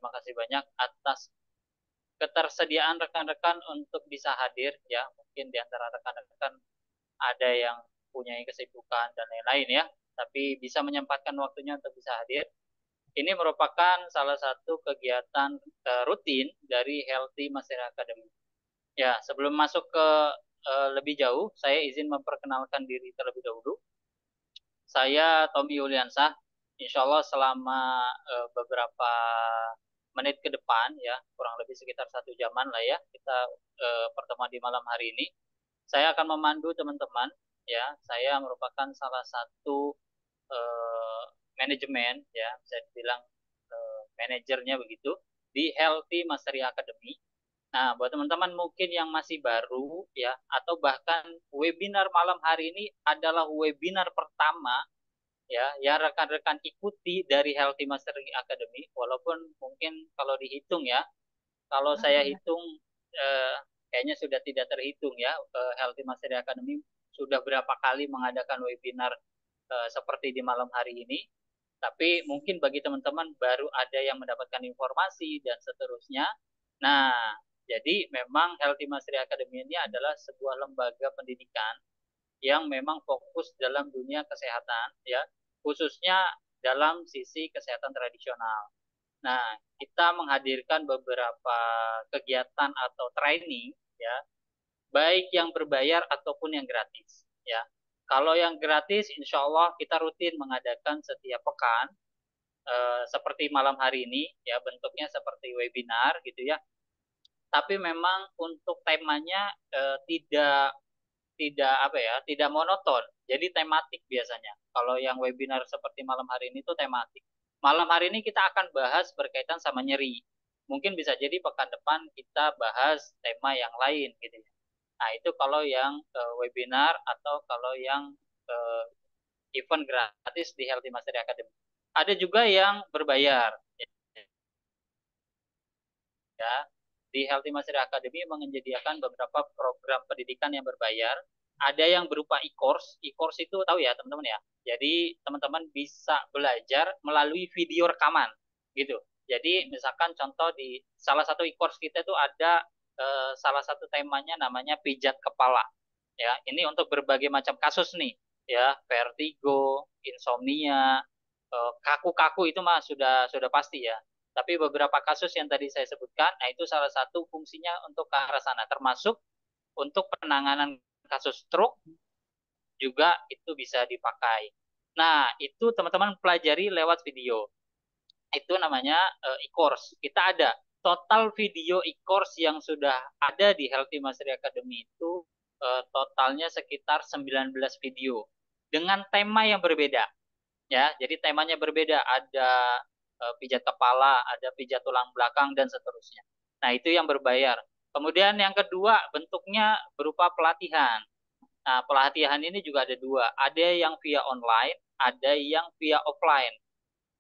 terima kasih banyak atas ketersediaan rekan-rekan untuk bisa hadir ya. Mungkin di antara rekan-rekan ada yang punya kesibukan dan lain-lain ya, tapi bisa menyempatkan waktunya untuk bisa hadir. Ini merupakan salah satu kegiatan rutin dari Healthy Master Academy. Ya, sebelum masuk ke lebih jauh, saya izin memperkenalkan diri terlebih dahulu. Saya Tommy Yuliansah. Insya Allah selama beberapa menit ke depan ya, kurang lebih sekitar 1 jaman lah ya, kita pertemuan di malam hari ini. Saya akan memandu teman-teman ya. Saya merupakan salah satu eh, manajemen ya, bisa dibilang manajernya begitu di Healthy Mastery Academy. Nah, buat teman-teman mungkin yang masih baru ya, atau bahkan webinar malam hari ini adalah webinar pertama ya yang rekan-rekan ikuti dari Healthy Mastery Academy, walaupun mungkin kalau dihitung ya, kalau saya hitung eh, kayaknya sudah tidak terhitung ya, Healthy Mastery Academy sudah berapa kali mengadakan webinar seperti di malam hari ini. Tapi mungkin bagi teman-teman baru ada yang mendapatkan informasi dan seterusnya. Nah, jadi memang Healthy Mastery Academy ini adalah sebuah lembaga pendidikan yang memang fokus dalam dunia kesehatan ya, khususnya dalam sisi kesehatan tradisional. Nah, kita menghadirkan beberapa kegiatan atau training ya, baik yang berbayar ataupun yang gratis ya. Kalau yang gratis, insya Allah kita rutin mengadakan setiap pekan, seperti malam hari ini ya, bentuknya seperti webinar gitu ya. Tapi memang untuk temanya tidak tidak apa ya, tidak monoton. Jadi tematik biasanya. Kalau yang webinar seperti malam hari ini itu tematik. Malam hari ini kita akan bahas berkaitan sama nyeri. Mungkin bisa jadi pekan depan kita bahas tema yang lain gitu ya. Nah, itu kalau yang webinar atau kalau yang uh, event gratis di Healthy Mastery Academy. Ada juga yang berbayar ya. Di Healthy Mastery Academy menyediakan beberapa program pendidikan yang berbayar. Ada yang berupa e-course. E-course itu tahu ya teman-teman ya. Jadi teman-teman bisa belajar melalui video rekaman gitu. Jadi misalkan contoh di salah satu e-course kita itu ada salah satu temanya namanya pijat kepala. Ya, ini untuk berbagai macam kasus nih, ya, vertigo, insomnia, kaku-kaku itu mah sudah pasti ya. Tapi beberapa kasus yang tadi saya sebutkan, nah itu salah satu fungsinya untuk ke arah sana, termasuk untuk penanganan kasus stroke juga itu bisa dipakai. Nah, itu teman-teman pelajari lewat video. Itu namanya e-course. Kita ada total video e-course yang sudah ada di Healthy Mastery Academy itu totalnya sekitar 19 video dengan tema yang berbeda ya. Jadi temanya berbeda, ada pijat kepala, ada pijat tulang belakang dan seterusnya. Nah, itu yang berbayar. Kemudian yang kedua bentuknya berupa pelatihan. Nah, pelatihan ini juga ada dua, ada yang via online, ada yang via offline.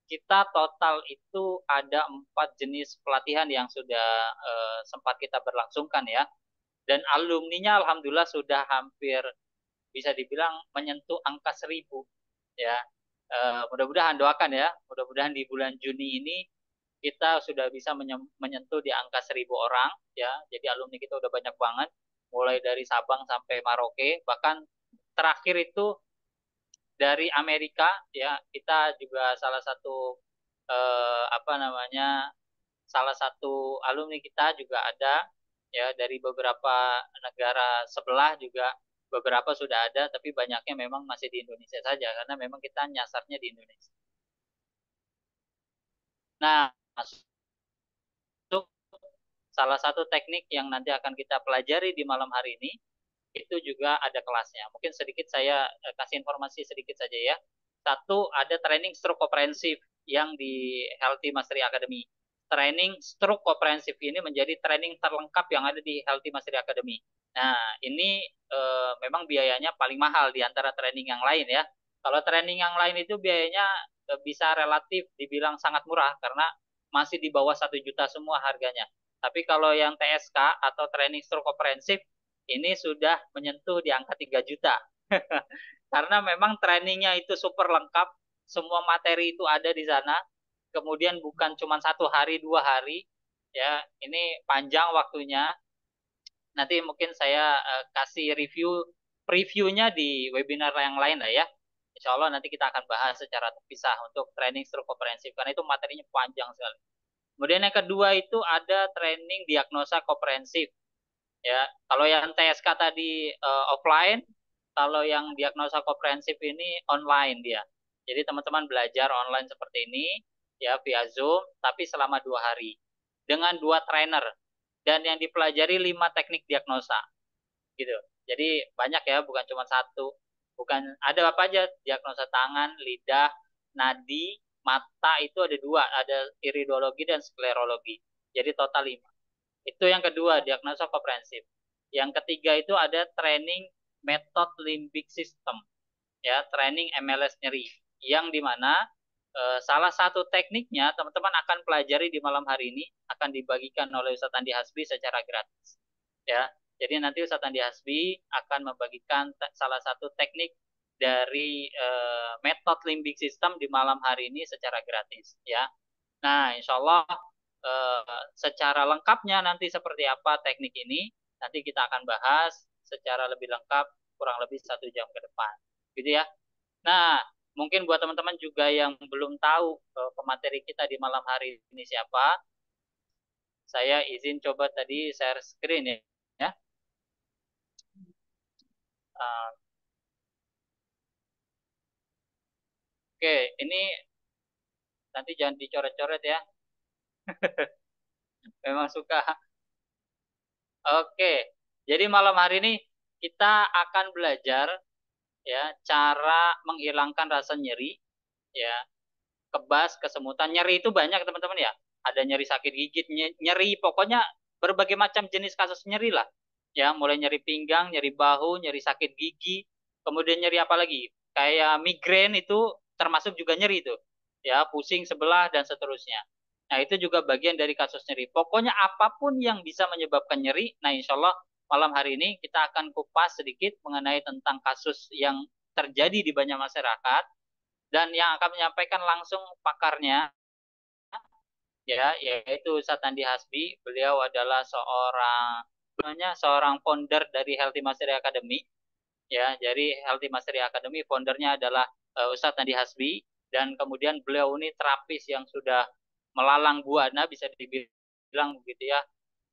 Kita total itu ada 4 jenis pelatihan yang sudah sempat kita berlangsungkan ya. Dan alumninya alhamdulillah sudah hampir bisa dibilang menyentuh angka 1.000 ya. Mudah-mudahan doakan ya, mudah-mudahan di bulan Juni ini kita sudah bisa menyentuh di angka 1.000 orang ya. Jadi alumni kita udah banyak banget, mulai dari Sabang sampai Maroke, bahkan terakhir itu dari Amerika ya. Kita juga salah satu apa namanya, salah satu alumni kita juga ada ya dari beberapa negara sebelah juga, beberapa sudah ada, tapi banyaknya memang masih di Indonesia saja karena memang kita nyasarnya di Indonesia. Nah, masuk salah satu teknik yang nanti akan kita pelajari di malam hari ini itu juga ada kelasnya. Mungkin sedikit saya kasih informasi sedikit saja ya. Satu, ada training stroke komprehensif yang di Healthy Mastery Academy. Training stroke komprehensif ini menjadi training terlengkap yang ada di Healthy Mastery Academy. Nah, ini memang biayanya paling mahal di antara training yang lain ya. Kalau training yang lain itu biayanya bisa relatif dibilang sangat murah karena masih di bawah 1 juta semua harganya. Tapi kalau yang TSK atau training stroke komprehensif ini sudah menyentuh di angka 3 juta. Karena memang trainingnya itu super lengkap, semua materi itu ada di sana, kemudian bukan cuma 1 hari 2 hari, ya ini panjang waktunya. Nanti mungkin saya kasih previewnya di webinar yang lain lah ya. Insya Allah nanti kita akan bahas secara terpisah untuk training stroke komprehensif karena itu materinya panjang sekali. Kemudian yang kedua itu ada training diagnosa komprehensif. Ya, kalau yang TSK tadi offline, kalau yang diagnosa komprehensif ini online dia. Jadi teman-teman belajar online seperti ini ya via Zoom, tapi selama 2 hari dengan 2 trainer dan yang dipelajari 5 teknik diagnosa gitu. Jadi banyak ya, bukan cuma satu. Bukan ada apa aja diagnosa tangan, lidah, nadi, mata itu ada 2, ada iridologi dan sklerologi. Jadi total 5. Itu yang kedua, diagnosa komprehensif. Yang ketiga itu ada training method limbic system, ya, training MLS nyeri, yang dimana salah satu tekniknya teman-teman akan pelajari di malam hari ini akan dibagikan oleh Ustadz Andi Hasbi secara gratis, ya. Jadi nanti Ustadz Andi Hasbi akan membagikan salah satu teknik dari method limbic system di malam hari ini secara gratis, ya. Nah, insya Allah secara lengkapnya nanti seperti apa teknik ini, nanti kita akan bahas secara lebih lengkap kurang lebih 1 jam ke depan. Gitu ya. Nah, mungkin buat teman-teman juga yang belum tahu pemateri kita di malam hari ini siapa, saya izin coba tadi share screen ya. Ya. Oke, ini nanti jangan dicoret-coret ya. Memang suka. Oke, jadi malam hari ini kita akan belajar ya cara menghilangkan rasa nyeri, ya, kebas, kesemutan. Nyeri itu banyak teman-teman ya. Ada nyeri sakit gigit, nyeri pokoknya berbagai macam jenis kasus nyeri lah. Ya, mulai nyeri pinggang, nyeri bahu, nyeri sakit gigi, kemudian nyeri apa lagi? Kayak migrain itu termasuk juga nyeri itu. Ya, pusing sebelah dan seterusnya. Nah, itu juga bagian dari kasus nyeri. Pokoknya apapun yang bisa menyebabkan nyeri, nah insya Allah malam hari ini kita akan kupas sedikit mengenai tentang kasus yang terjadi di banyak masyarakat dan yang akan menyampaikan langsung pakarnya ya yaitu Ustadz Andi Hasbi. Beliau adalah seorang founder dari Healthy Mastery Academy, ya. Jadi Healthy Mastery Academy foundernya adalah Ustadz Andi Hasbi, dan kemudian beliau ini terapis yang sudah melalang buana bisa dibilang begitu ya,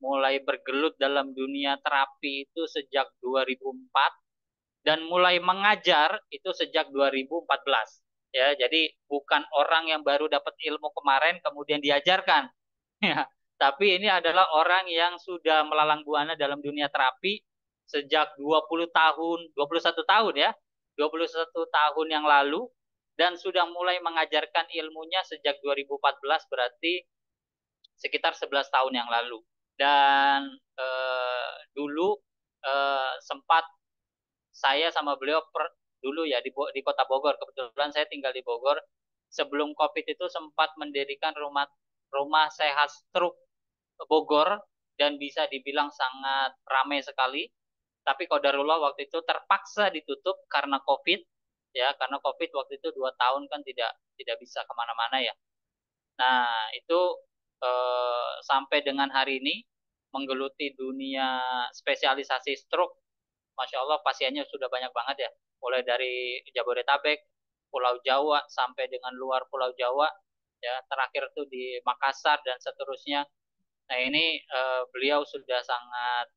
mulai bergelut dalam dunia terapi itu sejak 2004 dan mulai mengajar itu sejak 2014, ya. Jadi bukan orang yang baru dapat ilmu kemarin kemudian diajarkan ya, tapi ini adalah orang yang sudah melalang buana dalam dunia terapi sejak 20 tahun, 21 tahun ya, 21 tahun yang lalu, dan sudah mulai mengajarkan ilmunya sejak 2014, berarti sekitar 11 tahun yang lalu. Dan dulu sempat saya sama beliau dulu ya di Kota Bogor. Kebetulan saya tinggal di Bogor. Sebelum COVID itu sempat mendirikan rumah sehat stroke Bogor dan bisa dibilang sangat ramai sekali. Tapi qadarullah waktu itu terpaksa ditutup karena COVID, ya, karena COVID waktu itu 2 tahun kan tidak bisa kemana-mana ya. Nah itu sampai dengan hari ini menggeluti dunia spesialisasi stroke. Masya Allah pasiennya sudah banyak banget ya, mulai dari Jabodetabek, Pulau Jawa sampai dengan luar Pulau Jawa, ya, terakhir tuh di Makassar dan seterusnya. Nah ini beliau sudah sangat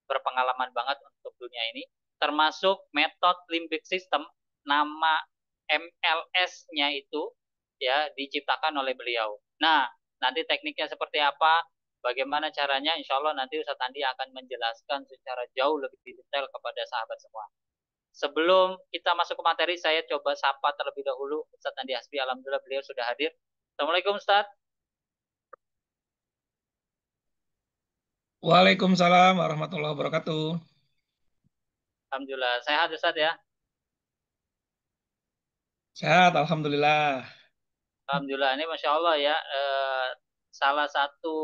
berpengalaman banget untuk dunia ini, termasuk metode limbic system, nama MLS-nya itu ya diciptakan oleh beliau. Nah, nanti tekniknya seperti apa, bagaimana caranya, insya Allah nanti Ustadz Andi akan menjelaskan secara jauh lebih detail kepada sahabat semua. Sebelum kita masuk ke materi, saya coba sapa terlebih dahulu Ustadz Andi Hasbi. Alhamdulillah beliau sudah hadir. Assalamualaikum Ustadz. Waalaikumsalam warahmatullahi wabarakatuh. Alhamdulillah sehat Ustadz ya. Sehat, alhamdulillah. Alhamdulillah ini Masya Allah ya, salah satu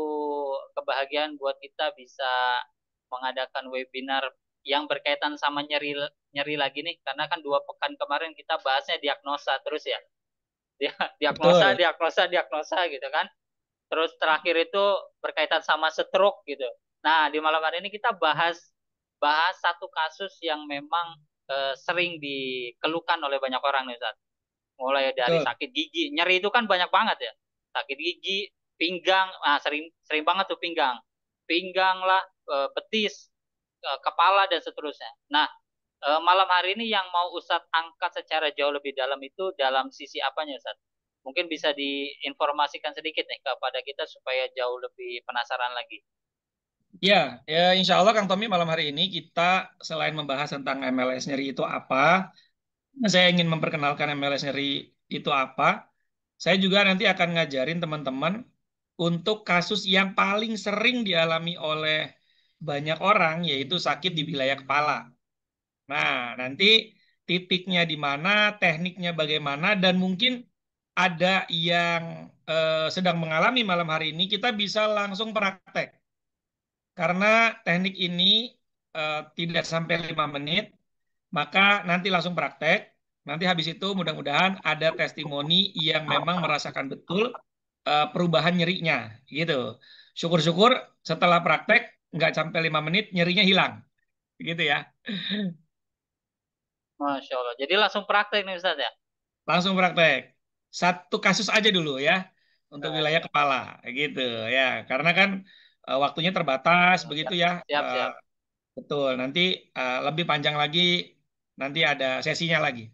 kebahagiaan buat kita bisa mengadakan webinar yang berkaitan sama nyeri nyeri lagi nih, karena kan 2 pekan kemarin kita bahasnya diagnosa terus ya, Diagnosa, Betul. diagnosa, diagnosa gitu kan. Terus terakhir itu berkaitan sama stroke gitu. Nah, di malam hari ini kita bahas bahas satu kasus yang memang sering dikeluhkan oleh banyak orang nih, Ustaz. Mulai dari Betul. sakit gigi, nyeri itu kan banyak banget ya. Sakit gigi, pinggang, sering sering banget tuh pinggang. Pinggang lah, betis, kepala dan seterusnya. Nah, malam hari ini yang mau Ustadz angkat secara jauh lebih dalam itu dalam sisi apanya, Ustadz? Mungkin bisa diinformasikan sedikit nih kepada kita supaya jauh lebih penasaran lagi. Ya, ya insya Allah Kang Tommy malam hari ini kita selain membahas tentang MLS nyeri itu apa, saya ingin memperkenalkan MLS nyeri itu apa. Saya juga nanti akan ngajarin teman-teman untuk kasus yang paling sering dialami oleh banyak orang, yaitu sakit di wilayah kepala. Nah, nanti titiknya di mana, tekniknya bagaimana, dan mungkin ada yang sedang mengalami malam hari ini, kita bisa langsung praktek. Karena teknik ini tidak sampai 5 menit, maka nanti langsung praktek. Nanti habis itu mudah-mudahan ada testimoni yang memang merasakan betul perubahan nyerinya, gitu. Syukur-syukur setelah praktek nggak sampai 5 menit nyerinya hilang, gitu ya. Masya Allah. Jadi langsung praktek nih Ustadz ya? Langsung praktek. Satu kasus aja dulu ya untuk wilayah Siap, kepala, gitu ya. Karena kan waktunya terbatas, begitu ya. siap, Eh, siap. betul. Nanti lebih panjang lagi, nanti ada sesinya lagi.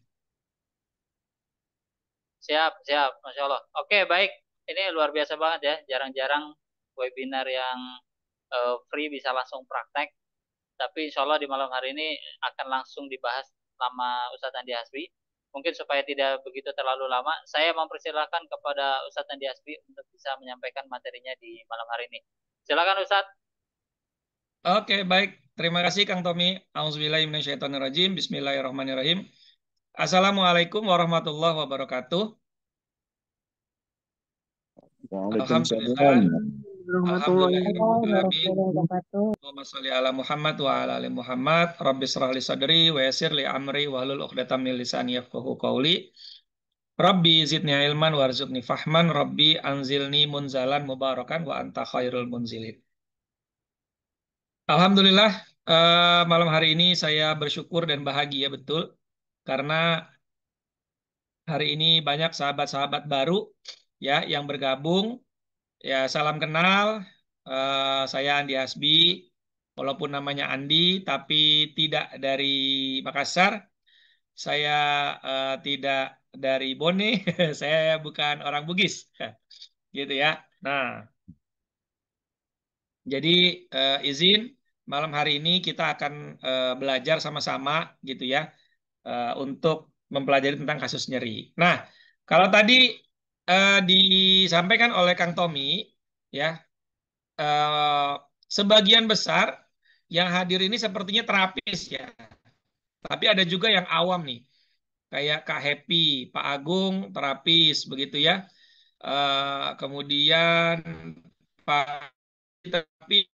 Siap, siap. Masya Allah. Oke, baik. Ini luar biasa banget ya. Jarang-jarang webinar yang free bisa langsung praktek. Tapi insya Allah di malam hari ini akan langsung dibahas sama Ustadz Andi Hasbi. Mungkin supaya tidak begitu terlalu lama, saya mempersilahkan kepada Ustadz Andi Hasbi untuk bisa menyampaikan materinya di malam hari ini. Silakan Ustadz. Oke, baik. Terima kasih Kang Tommy. Auzubillahiminasyaitonirrajim. Bismillahirrahmanirrahim. Assalamualaikum warahmatullahi wabarakatuh. Waalaikumsalam Alhamdulillah. warahmatullahi Alhamdulillahirrahmanirrahim. wabarakatuh. Allahumma sholli ala Muhammad wa ala ali Muhammad. Rabbi shrah li sadri wa yassir li amri wahlul 'uqdatam min lisani yafqahu qawli. Rabbi zidni ilman warzuqni fahman. Rabbi anzilni munzalan mubarakan wa anta khairul munzilin. Alhamdulillah, malam hari ini saya bersyukur dan bahagia betul karena hari ini banyak sahabat-sahabat baru ya yang bergabung. Ya, salam kenal. Saya Andi Hasbi, walaupun namanya Andi, tapi tidak dari Makassar. Saya tidak dari Bone. Saya bukan orang Bugis, gitu ya. Nah, jadi izin malam hari ini kita akan belajar sama-sama, gitu ya, untuk mempelajari tentang kasus nyeri. Nah, kalau tadi disampaikan oleh Kang Tommy, ya. eh, Sebagian besar yang hadir ini sepertinya terapis ya. Tapi ada juga yang awam nih. Kayak Kak Happy, Pak Agung, terapis begitu ya. Kemudian Pak terapis.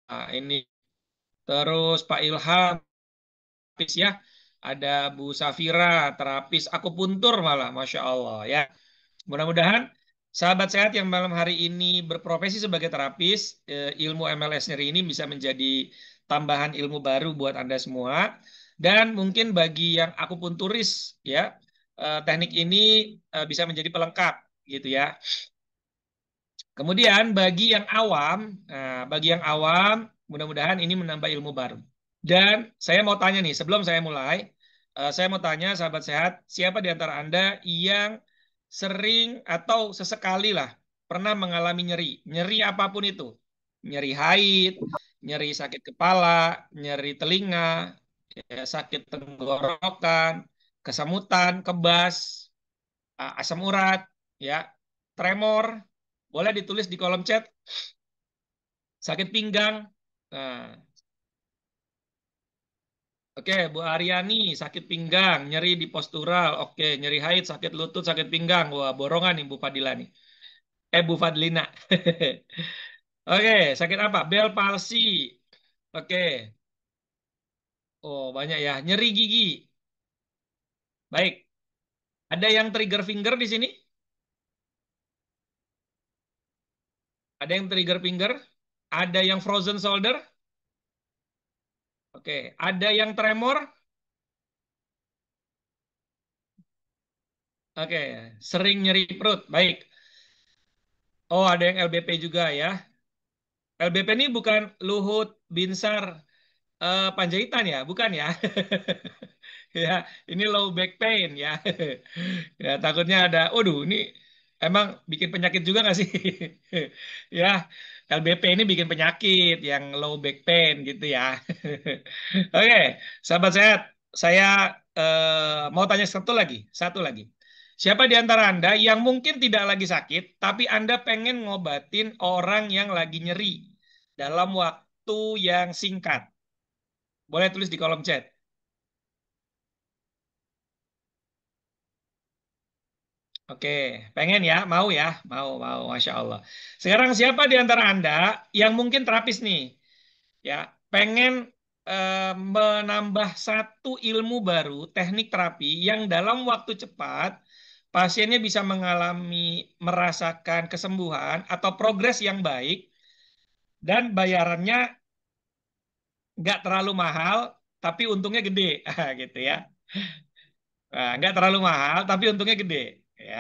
Nah, ini terus Pak Ilham terapis ya. Ada Bu Safira terapis akupuntur malah, Masya Allah ya. Mudah-mudahan sahabat sehat yang malam hari ini berprofesi sebagai terapis, ilmu MLS nyeri ini bisa menjadi tambahan ilmu baru buat Anda semua. Dan mungkin bagi yang akupunturis, ya, teknik ini bisa menjadi pelengkap, gitu ya. Kemudian bagi yang awam, mudah-mudahan ini menambah ilmu baru. Dan saya mau tanya nih, sebelum saya mulai, saya mau tanya sahabat sehat, siapa di antara Anda yang sering atau sesekali lah pernah mengalami nyeri, nyeri apapun itu, nyeri haid, nyeri sakit kepala, nyeri telinga, ya, sakit tenggorokan, kesemutan, kebas, asam urat, ya, tremor, boleh ditulis di kolom chat, sakit pinggang. Nah, oke, Bu Aryani, sakit pinggang, nyeri di postural. Oke, nyeri haid, sakit lutut, sakit pinggang. Wah, borongan nih Bu Fadila nih. Bu Fadlina. Oke, sakit apa? Bel palsi. Oke. Oh, banyak ya. Nyeri gigi. Baik. Ada yang trigger finger di sini? Ada yang trigger finger? Ada yang frozen shoulder? Oke, ada yang tremor? Oke, sering nyeri perut. Baik. Oh, ada yang LBP juga ya. LBP ini bukan Luhut Binsar Panjaitan ya, bukan ya? Ya, ini low back pain ya. Ya, takutnya ada, waduh, ini emang bikin penyakit juga nggak sih? Ya, LBP ini bikin penyakit yang low back pain gitu ya. Oke, sahabat sehat, saya mau tanya satu lagi. Siapa di antara Anda yang mungkin tidak lagi sakit, tapi Anda pengen ngobatin orang yang lagi nyeri dalam waktu yang singkat? Boleh tulis di kolom chat. Oke, pengen ya, mau, Masya Allah. Sekarang siapa di antara Anda yang mungkin terapis nih, ya, pengen menambah satu ilmu baru, teknik terapi yang dalam waktu cepat pasiennya bisa mengalami, merasakan kesembuhan atau progres yang baik dan bayarannya nggak terlalu mahal, tapi untungnya gede, gitu ya. Nah, nggak terlalu mahal, tapi untungnya gede, ya.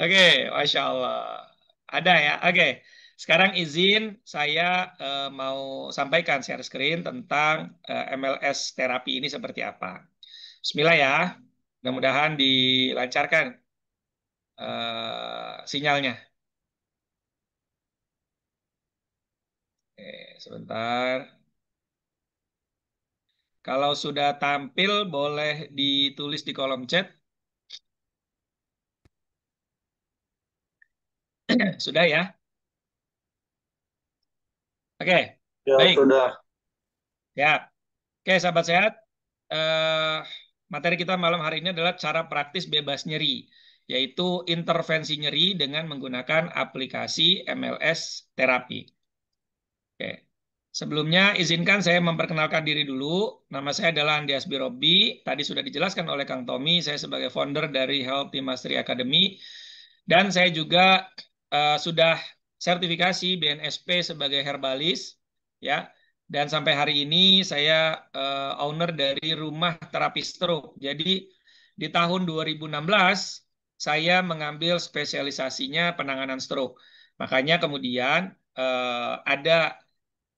Oke, Masya Allah. Ada ya. Oke, sekarang izin saya mau sampaikan share screen tentang MLS terapi ini seperti apa. Bismillah ya. Mudah-mudahan dilancarkan sinyalnya. Oke, sebentar. Kalau sudah tampil, boleh ditulis di kolom chat. Sudah ya? Oke, Ya, baik. sudah. Ya. Oke, sahabat sehat. eh, Materi kita malam hari ini adalah cara praktis bebas nyeri, yaitu intervensi nyeri dengan menggunakan aplikasi MLS terapi. Oke. Sebelumnya, izinkan saya memperkenalkan diri dulu. Nama saya adalah Andias Birobi. Tadi sudah dijelaskan oleh Kang Tommy, saya sebagai founder dari Healthy Mastery Academy. Dan saya juga sudah sertifikasi BNSP sebagai herbalis, ya. Dan sampai hari ini saya owner dari Rumah Terapi Stroke. Jadi di tahun 2016 saya mengambil spesialisasinya penanganan stroke. Makanya kemudian ada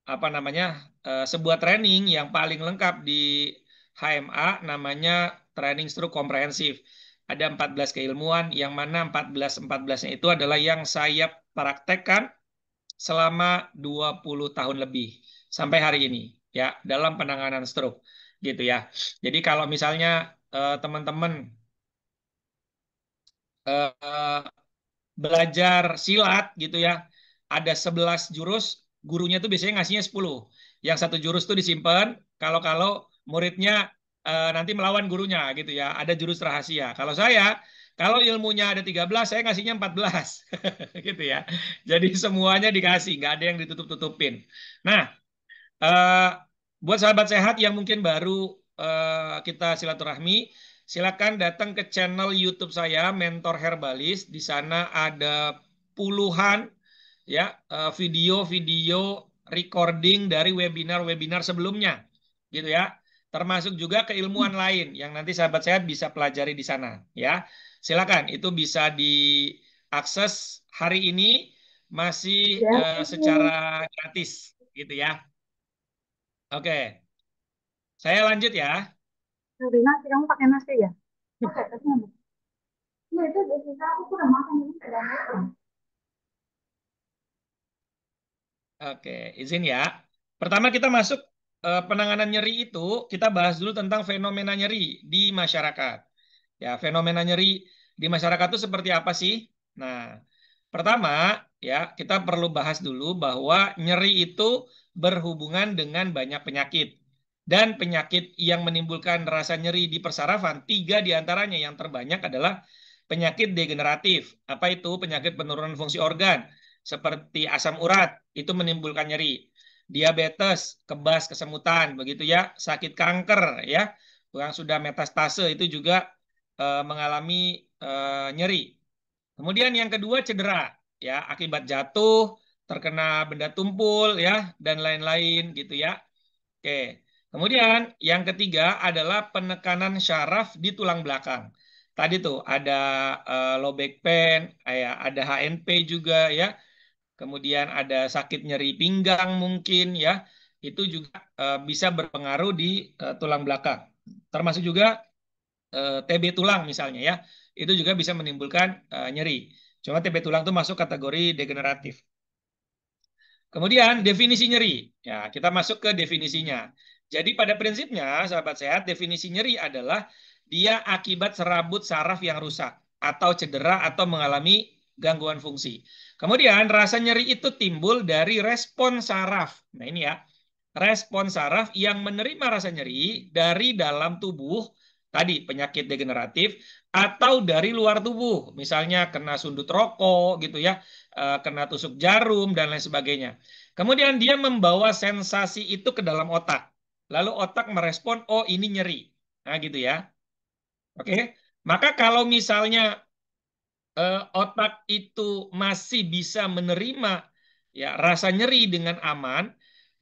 apa namanya sebuah training yang paling lengkap di HMA, namanya training stroke komprehensif. Ada 14 keilmuan yang mana 14-14-nya itu adalah yang saya praktekkan selama 20 tahun lebih sampai hari ini ya dalam penanganan stroke gitu ya. Jadi kalau misalnya teman-teman eh, belajar silat gitu ya. Ada 11 jurus, gurunya tuh biasanya ngasihnya 10. Yang satu jurus tuh disimpan kalau-kalau muridnya nanti melawan gurunya gitu ya. Ada jurus rahasia. Kalau saya, kalau ilmunya ada 13, saya ngasihnya 14. Gitu ya. Jadi semuanya dikasih, nggak ada yang ditutup-tutupin. Nah, eh, buat sahabat sehat yang mungkin baru kita silaturahmi, silakan datang ke channel YouTube saya, Mentor Herbalis. Di sana ada puluhan ya video-video recording dari webinar-webinar sebelumnya, gitu ya. Termasuk juga keilmuan lain yang nanti sahabat sehat bisa pelajari di sana, ya. Silakan, itu bisa diakses hari ini masih Ya, secara gratis, gitu ya. Oke, saya lanjut ya. hari nasi kamu pakai nasi ya? Pakai, tapi nggak. Iya, itu biasanya aku udah makan ini ada makan. Oke, izin ya. Pertama kita masuk penanganan nyeri itu, kita bahas dulu tentang fenomena nyeri di masyarakat. Ya, fenomena nyeri di masyarakat itu seperti apa sih? Nah, pertama ya kita perlu bahas dulu bahwa nyeri itu berhubungan dengan banyak penyakit. Dan penyakit yang menimbulkan rasa nyeri di persarafan, 3 diantaranya yang terbanyak adalah penyakit degeneratif. Apa itu? Penyakit penurunan fungsi organ, seperti asam urat, itu menimbulkan nyeri. Diabetes, kebas, kesemutan, begitu ya. Sakit kanker, ya, yang sudah metastase itu juga mengalami nyeri. Kemudian yang kedua cedera, ya, akibat jatuh, terkena benda tumpul ya dan lain-lain gitu ya. Oke. Kemudian yang ketiga adalah penekanan syaraf di tulang belakang. Tadi tuh ada low back pain, ya, ada HNP juga ya. Kemudian ada sakit nyeri pinggang mungkin ya. Itu juga bisa berpengaruh di tulang belakang. Termasuk juga TB tulang misalnya ya. Itu juga bisa menimbulkan nyeri. Cuma TB tulang itu masuk kategori degeneratif. Kemudian definisi nyeri. Ya, kita masuk ke definisinya. Jadi pada prinsipnya, sahabat sehat, definisi nyeri adalah dia akibat serabut saraf yang rusak atau cedera atau mengalami gangguan fungsi. Kemudian rasa nyeri itu timbul dari respon saraf. Nah ini ya, respon saraf yang menerima rasa nyeri dari dalam tubuh, tadi penyakit degeneratif, atau dari luar tubuh, misalnya kena sundut rokok gitu ya, kena tusuk jarum dan lain sebagainya. Kemudian dia membawa sensasi itu ke dalam otak. Lalu otak merespon, oh ini nyeri. Nah gitu ya. Oke. Maka kalau misalnya otak itu masih bisa menerima ya rasa nyeri dengan aman,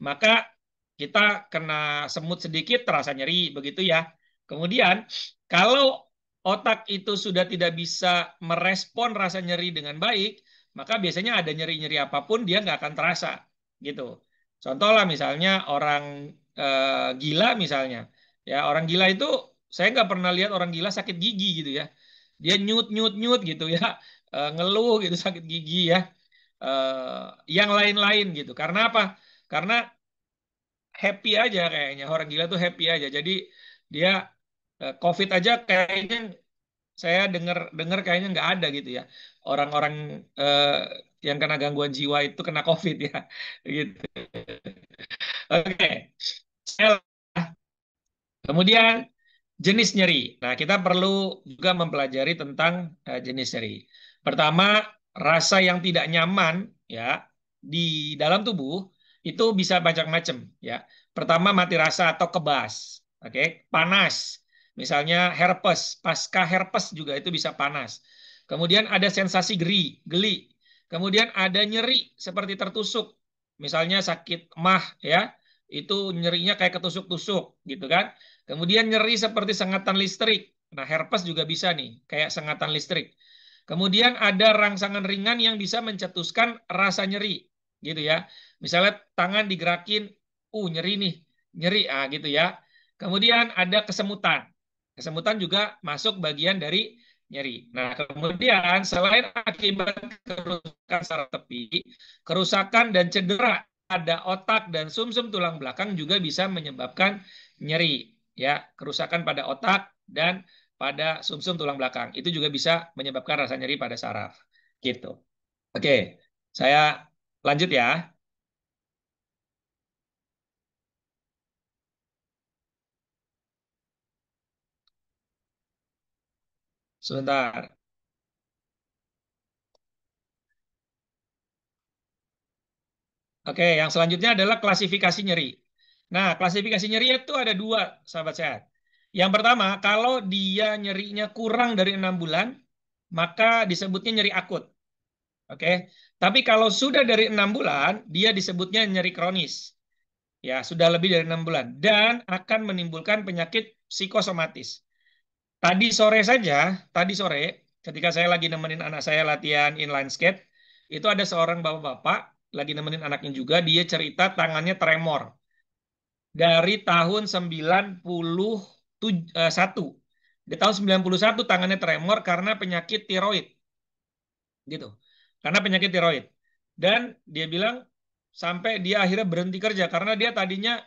maka kita kena semut sedikit terasa nyeri begitu ya. Kemudian kalau otak itu sudah tidak bisa merespon rasa nyeri dengan baik, maka biasanya ada nyeri-nyeri apapun dia nggak akan terasa gitu. Contoh lah misalnya orang gila misalnya, ya orang gila itu saya nggak pernah lihat orang gila sakit gigi gitu ya. Dia nyut nyut nyut gitu ya, ngeluh gitu sakit gigi ya, yang lain-lain gitu. Karena apa? Karena happy aja kayaknya orang gila tuh happy aja. Jadi dia COVID aja kayaknya saya dengar dengar kayaknya nggak ada gitu ya orang-orang yang kena gangguan jiwa itu kena COVID ya gitu. Oke. Kemudian jenis nyeri. Nah, kita perlu juga mempelajari tentang jenis nyeri. Pertama, rasa yang tidak nyaman ya di dalam tubuh itu bisa macam-macam ya. Pertama, mati rasa atau kebas. Oke, panas. Misalnya herpes, pasca herpes juga itu bisa panas. Kemudian ada sensasi geli. Kemudian ada nyeri seperti tertusuk. Misalnya sakit mah ya, itu nyerinya kayak ketusuk-tusuk gitu kan. Kemudian nyeri seperti sengatan listrik. Nah, herpes juga bisa nih, kayak sengatan listrik. Kemudian ada rangsangan ringan yang bisa mencetuskan rasa nyeri, gitu ya. Misalnya tangan digerakin, nyeri nih, nyeri, gitu ya. Kemudian ada kesemutan. Kesemutan juga masuk bagian dari nyeri. Nah, kemudian selain akibat kerusakan saraf tepi, kerusakan dan cedera pada otak dan sumsum tulang belakang juga bisa menyebabkan nyeri ya, kerusakan pada otak dan pada sumsum tulang belakang. Itu juga bisa menyebabkan rasa nyeri pada saraf. Gitu. Oke, saya lanjut ya. Sebentar. Oke, yang selanjutnya adalah klasifikasi nyeri. Nah, klasifikasi nyeri itu ada dua, sahabat sehat. Yang pertama, kalau dia nyerinya kurang dari 6 bulan, maka disebutnya nyeri akut. Oke, tapi kalau sudah dari 6 bulan, dia disebutnya nyeri kronis. Ya, sudah lebih dari 6 bulan. Dan akan menimbulkan penyakit psikosomatis. Tadi sore, ketika saya lagi nemenin anak saya latihan inline skate, itu ada seorang bapak-bapak, lagi nemenin anaknya juga, dia cerita tangannya tremor. Dari tahun 91. Di tahun 91 tangannya tremor karena penyakit tiroid. Gitu. Karena penyakit tiroid. Dan dia bilang sampai dia akhirnya berhenti kerja karena dia tadinya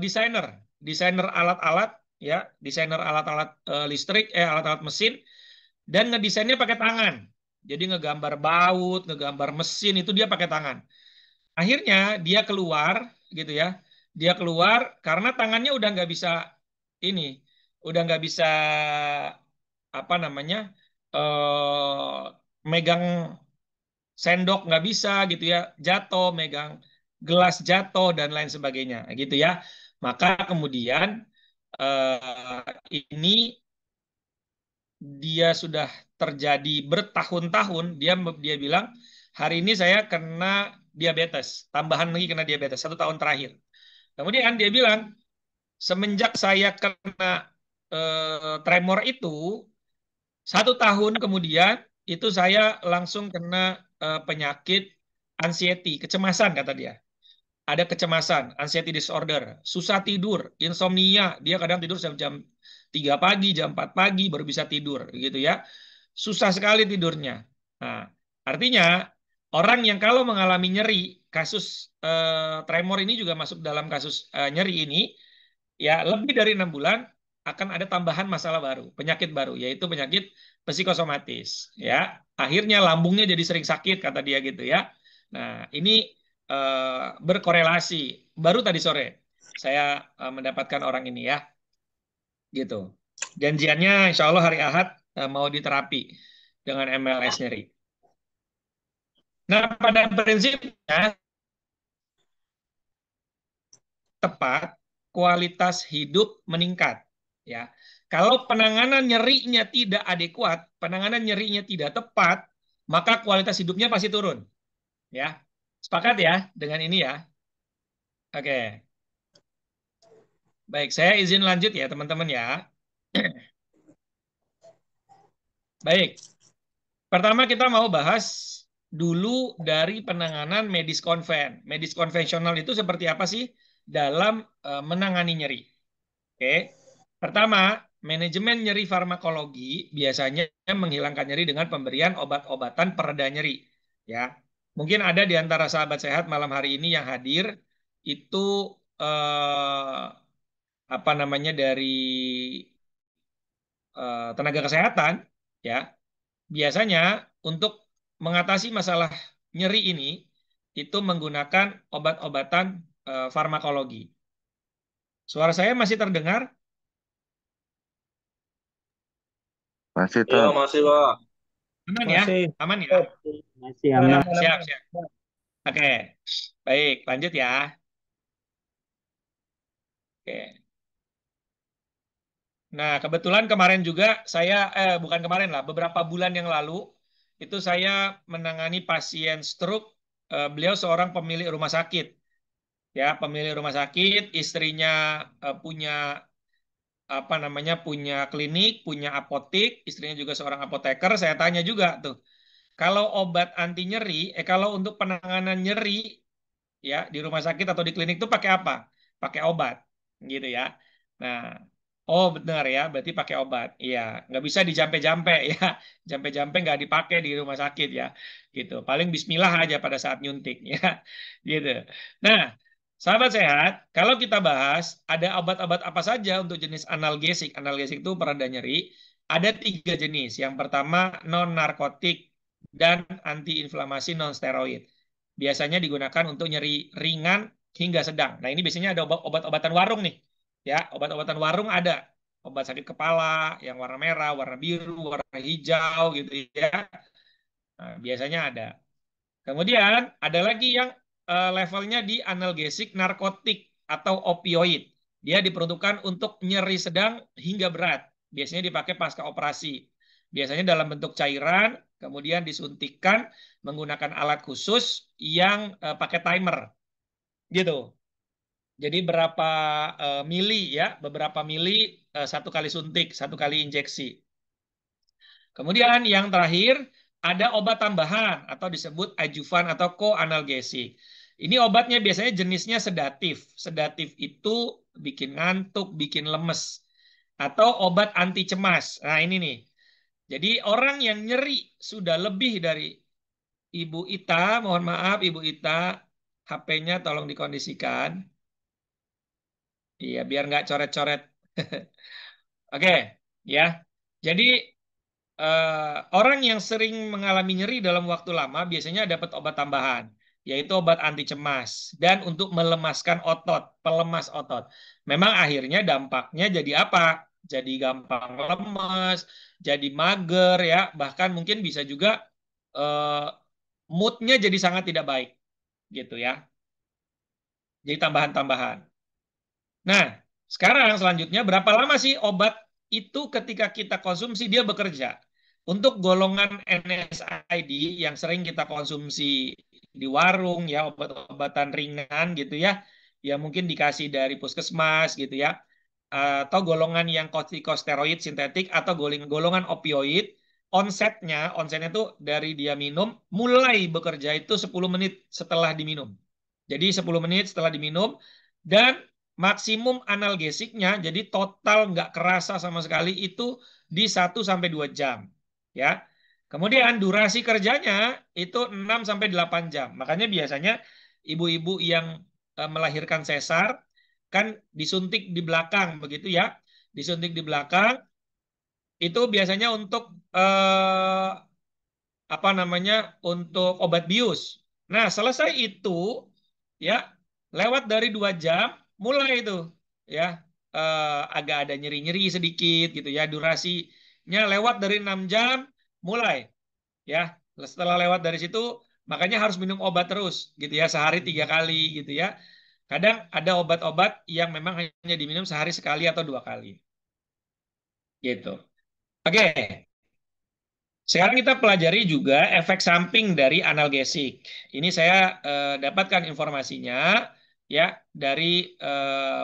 desainer, desainer alat-alat ya, desainer alat-alat listrik, alat-alat mesin dan ngedesainnya pakai tangan. Jadi ngegambar baut, ngegambar mesin itu dia pakai tangan. Akhirnya dia keluar gitu ya. Dia keluar karena tangannya udah nggak bisa ini, udah nggak bisa apa namanya megang sendok nggak bisa gitu ya, jatuh, megang gelas jatuh dan lain sebagainya gitu ya. Maka kemudian ini dia sudah terjadi bertahun-tahun. Dia bilang hari ini saya kena diabetes, tambahan lagi kena diabetes 1 tahun terakhir. Kemudian dia bilang, semenjak saya kena tremor itu, 1 tahun kemudian itu saya langsung kena penyakit anxiety, kecemasan kata dia. Ada kecemasan, anxiety disorder, susah tidur, insomnia. Dia kadang tidur jam 3 pagi, jam 4 pagi baru bisa tidur gitu ya. Susah sekali tidurnya. Nah, artinya orang yang kalau mengalami nyeri, kasus tremor ini juga masuk dalam kasus nyeri ini, ya lebih dari 6 bulan akan ada tambahan masalah baru, penyakit baru, yaitu penyakit psikosomatis. Ya, akhirnya lambungnya jadi sering sakit kata dia gitu ya. Nah, ini berkorelasi. Baru tadi sore saya mendapatkan orang ini ya, gitu. Janjiannya insya Allah hari Ahad mau diterapi dengan MLS nyeri. Nah, pada prinsipnya tepat, kualitas hidup meningkat. Ya, kalau penanganan nyerinya tidak adekuat, penanganan nyerinya tidak tepat, maka kualitas hidupnya pasti turun. Ya, sepakat ya dengan ini ya. Oke, baik, saya izin lanjut ya teman-teman ya. Baik, pertama kita mau bahas dulu dari penanganan medis konven. Medis konvensional itu seperti apa sih dalam menangani nyeri? Oke. Pertama, manajemen nyeri farmakologi biasanya menghilangkan nyeri dengan pemberian obat-obatan pereda nyeri. Ya, mungkin ada di antara sahabat sehat malam hari ini yang hadir itu apa namanya dari tenaga kesehatan, ya. Biasanya untuk mengatasi masalah nyeri ini itu menggunakan obat-obatan farmakologi. Suara saya masih terdengar? Masih Iya, Tom. masih, Pak. Aman ya? Masih. Aman ya? Masih aman. Siap, siap. Oke, baik, lanjut ya. Oke. Nah, kebetulan kemarin juga saya, bukan kemarin lah, beberapa bulan yang lalu, itu saya menangani pasien stroke. Beliau seorang pemilik rumah sakit. Ya, pemilik rumah sakit, istrinya punya apa namanya, punya klinik, punya apotek, istrinya juga seorang apoteker. Saya tanya juga tuh, kalau obat anti nyeri, kalau untuk penanganan nyeri ya di rumah sakit atau di klinik itu pakai apa? Pakai obat, gitu ya. Nah, oh benar ya, berarti pakai obat. Iya, nggak bisa dijampe-jampe ya, jampe-jampe nggak dipakai di rumah sakit ya, gitu. Paling Bismillah aja pada saat nyuntik ya, gitu. Nah, sahabat sehat, kalau kita bahas ada obat-obat apa saja untuk jenis analgesik. Analgesik itu pereda nyeri. Ada 3 jenis. Yang pertama non narkotik dan antiinflamasi non steroid. Biasanya digunakan untuk nyeri ringan hingga sedang. Nah, ini biasanya ada obat-obatan warung nih. Ya, obat-obatan warung ada. Obat sakit kepala yang warna merah, warna biru, warna hijau gitu ya. Nah, biasanya ada. Kemudian ada lagi yang levelnya di analgesik narkotik atau opioid. Dia diperuntukkan untuk nyeri sedang hingga berat. Biasanya dipakai pasca operasi. Biasanya dalam bentuk cairan, kemudian disuntikkan menggunakan alat khusus yang pakai timer. Gitu. Jadi berapa mili ya, beberapa mili 1 kali suntik, 1 kali injeksi. Kemudian yang terakhir ada obat tambahan atau disebut adjuvan atau koanalgesik. Ini obatnya biasanya jenisnya sedatif. Sedatif itu bikin ngantuk, bikin lemes. Atau obat anti cemas. Nah ini nih. Jadi orang yang nyeri sudah lebih dari Ibu Ita, mohon maaf Ibu Ita, HP-nya tolong dikondisikan. Iya, biar nggak coret-coret. Oke, ya. Jadi orang yang sering mengalami nyeri dalam waktu lama biasanya dapat obat tambahan, yaitu obat anti cemas dan untuk melemaskan otot, pelemas otot. Memang akhirnya dampaknya jadi apa? Jadi gampang lemes, jadi mager ya, bahkan mungkin bisa juga moodnya jadi sangat tidak baik, gitu ya. Jadi tambahan-tambahan. Nah, sekarang selanjutnya berapa lama sih obat itu ketika kita konsumsi dia bekerja? Untuk golongan NSAID yang sering kita konsumsi di warung ya, obat-obatan ringan gitu ya, ya mungkin dikasih dari puskesmas gitu ya, atau golongan yang kortikosteroid sintetik atau golongan opioid, onsetnya itu dari dia minum mulai bekerja itu 10 menit setelah diminum. Jadi 10 menit setelah diminum, dan maksimum analgesiknya, jadi total nggak kerasa sama sekali itu di 1-2 jam. Ya. Kemudian durasi kerjanya itu 6-8 jam. Makanya biasanya ibu-ibu yang melahirkan sesar kan disuntik di belakang begitu ya. Disuntik di belakang itu biasanya untuk apa namanya, untuk obat bius. Nah, selesai itu ya, lewat dari 2 jam mulai itu ya, agak ada nyeri-nyeri sedikit gitu ya, durasinya lewat dari 6 jam mulai ya. Setelah lewat dari situ makanya harus minum obat terus gitu ya, sehari 3 kali gitu ya. Kadang ada obat-obat yang memang hanya diminum sehari sekali atau 2 kali gitu. Oke. Sekarang kita pelajari juga efek samping dari analgesik. Ini saya dapatkan informasinya ya dari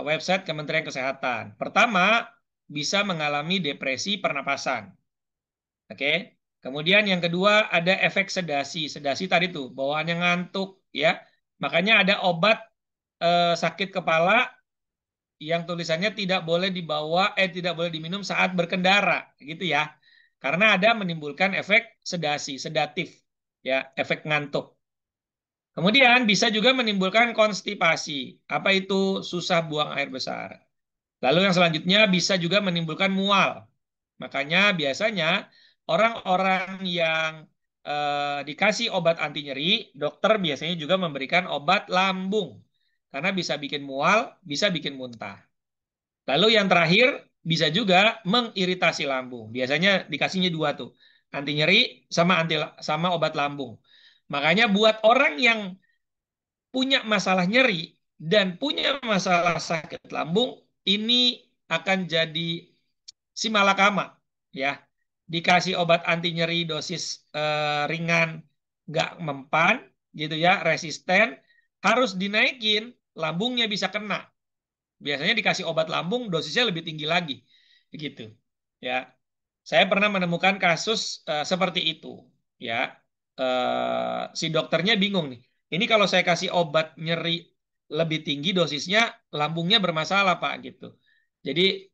website Kementerian Kesehatan. Pertama, bisa mengalami depresi pernapasan. Oke. Kemudian yang kedua ada efek sedasi. Sedasi tadi tuh bawaannya ngantuk ya. Makanya ada obat sakit kepala yang tulisannya tidak boleh diminum saat berkendara gitu ya. Karena ada menimbulkan efek sedatif ya, efek ngantuk. Kemudian bisa juga menimbulkan konstipasi. Apa itu? Susah buang air besar. Lalu yang selanjutnya bisa juga menimbulkan mual. Makanya biasanya orang-orang yang dikasih obat anti nyeri, dokter biasanya juga memberikan obat lambung. Karena bisa bikin mual, bisa bikin muntah. Lalu yang terakhir bisa juga mengiritasi lambung. Biasanya dikasihnya 2 tuh, anti nyeri sama obat lambung. Makanya buat orang yang punya masalah nyeri dan punya masalah sakit lambung, ini akan jadi si malakama ya. Dikasih obat anti nyeri dosis ringan nggak mempan gitu ya, resisten, harus dinaikin, lambungnya bisa kena. Biasanya dikasih obat lambung dosisnya lebih tinggi lagi begitu ya. Saya pernah menemukan kasus seperti itu ya. Si dokternya bingung nih, ini kalau saya kasih obat nyeri lebih tinggi dosisnya, lambungnya bermasalah Pak gitu. Jadi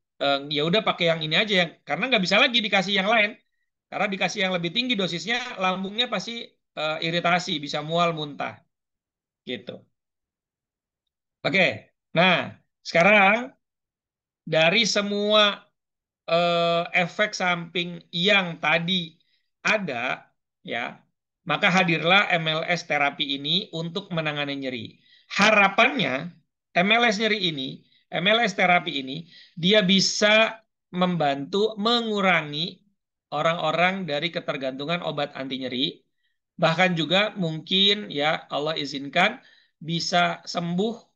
ya udah pakai yang ini aja, yang karena nggak bisa lagi dikasih yang lain, karena dikasih yang lebih tinggi dosisnya lambungnya pasti iritasi, bisa mual muntah gitu. Oke, nah sekarang dari semua efek samping yang tadi ada ya, maka hadirlah MLS terapi ini untuk menangani nyeri. Harapannya MLS terapi ini dia bisa membantu mengurangi orang-orang dari ketergantungan obat anti nyeri, bahkan juga mungkin ya Allah izinkan bisa sembuh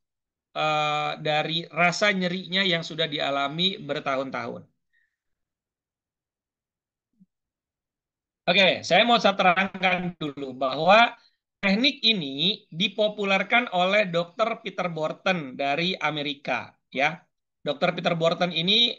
dari rasa nyerinya yang sudah dialami bertahun-tahun. Oke, saya mau terangkan dulu bahwa teknik ini dipopulerkan oleh Dr. Peter Borton dari Amerika, ya. Dr. Peter Borton ini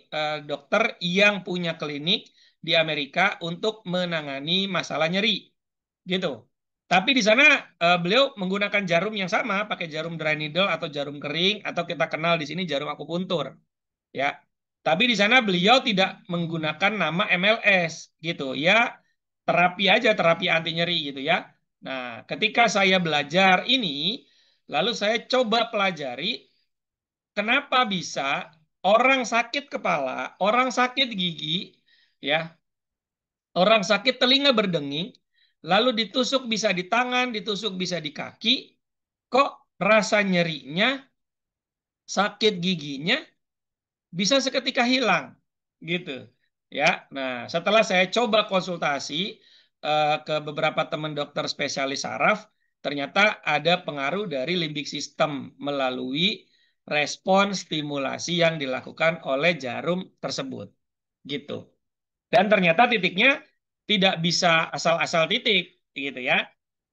dokter yang punya klinik di Amerika untuk menangani masalah nyeri, gitu. Tapi di sana beliau menggunakan jarum yang sama, pakai jarum dry needle atau jarum kering, atau kita kenal di sini jarum akupuntur, ya. Tapi di sana beliau tidak menggunakan nama MLS, gitu, ya. Terapi aja, terapi anti nyeri gitu ya. Nah, ketika saya belajar ini, lalu saya coba pelajari kenapa bisa orang sakit kepala, orang sakit gigi, ya, orang sakit telinga berdenging, lalu ditusuk bisa di tangan, ditusuk bisa di kaki, kok rasa nyerinya, sakit giginya bisa seketika hilang, gitu. Ya, nah setelah saya coba konsultasi ke beberapa teman dokter spesialis saraf, ternyata ada pengaruh dari limbik sistem melalui respon stimulasi yang dilakukan oleh jarum tersebut, gitu. Dan ternyata titiknya tidak bisa asal-asal titik, gitu ya.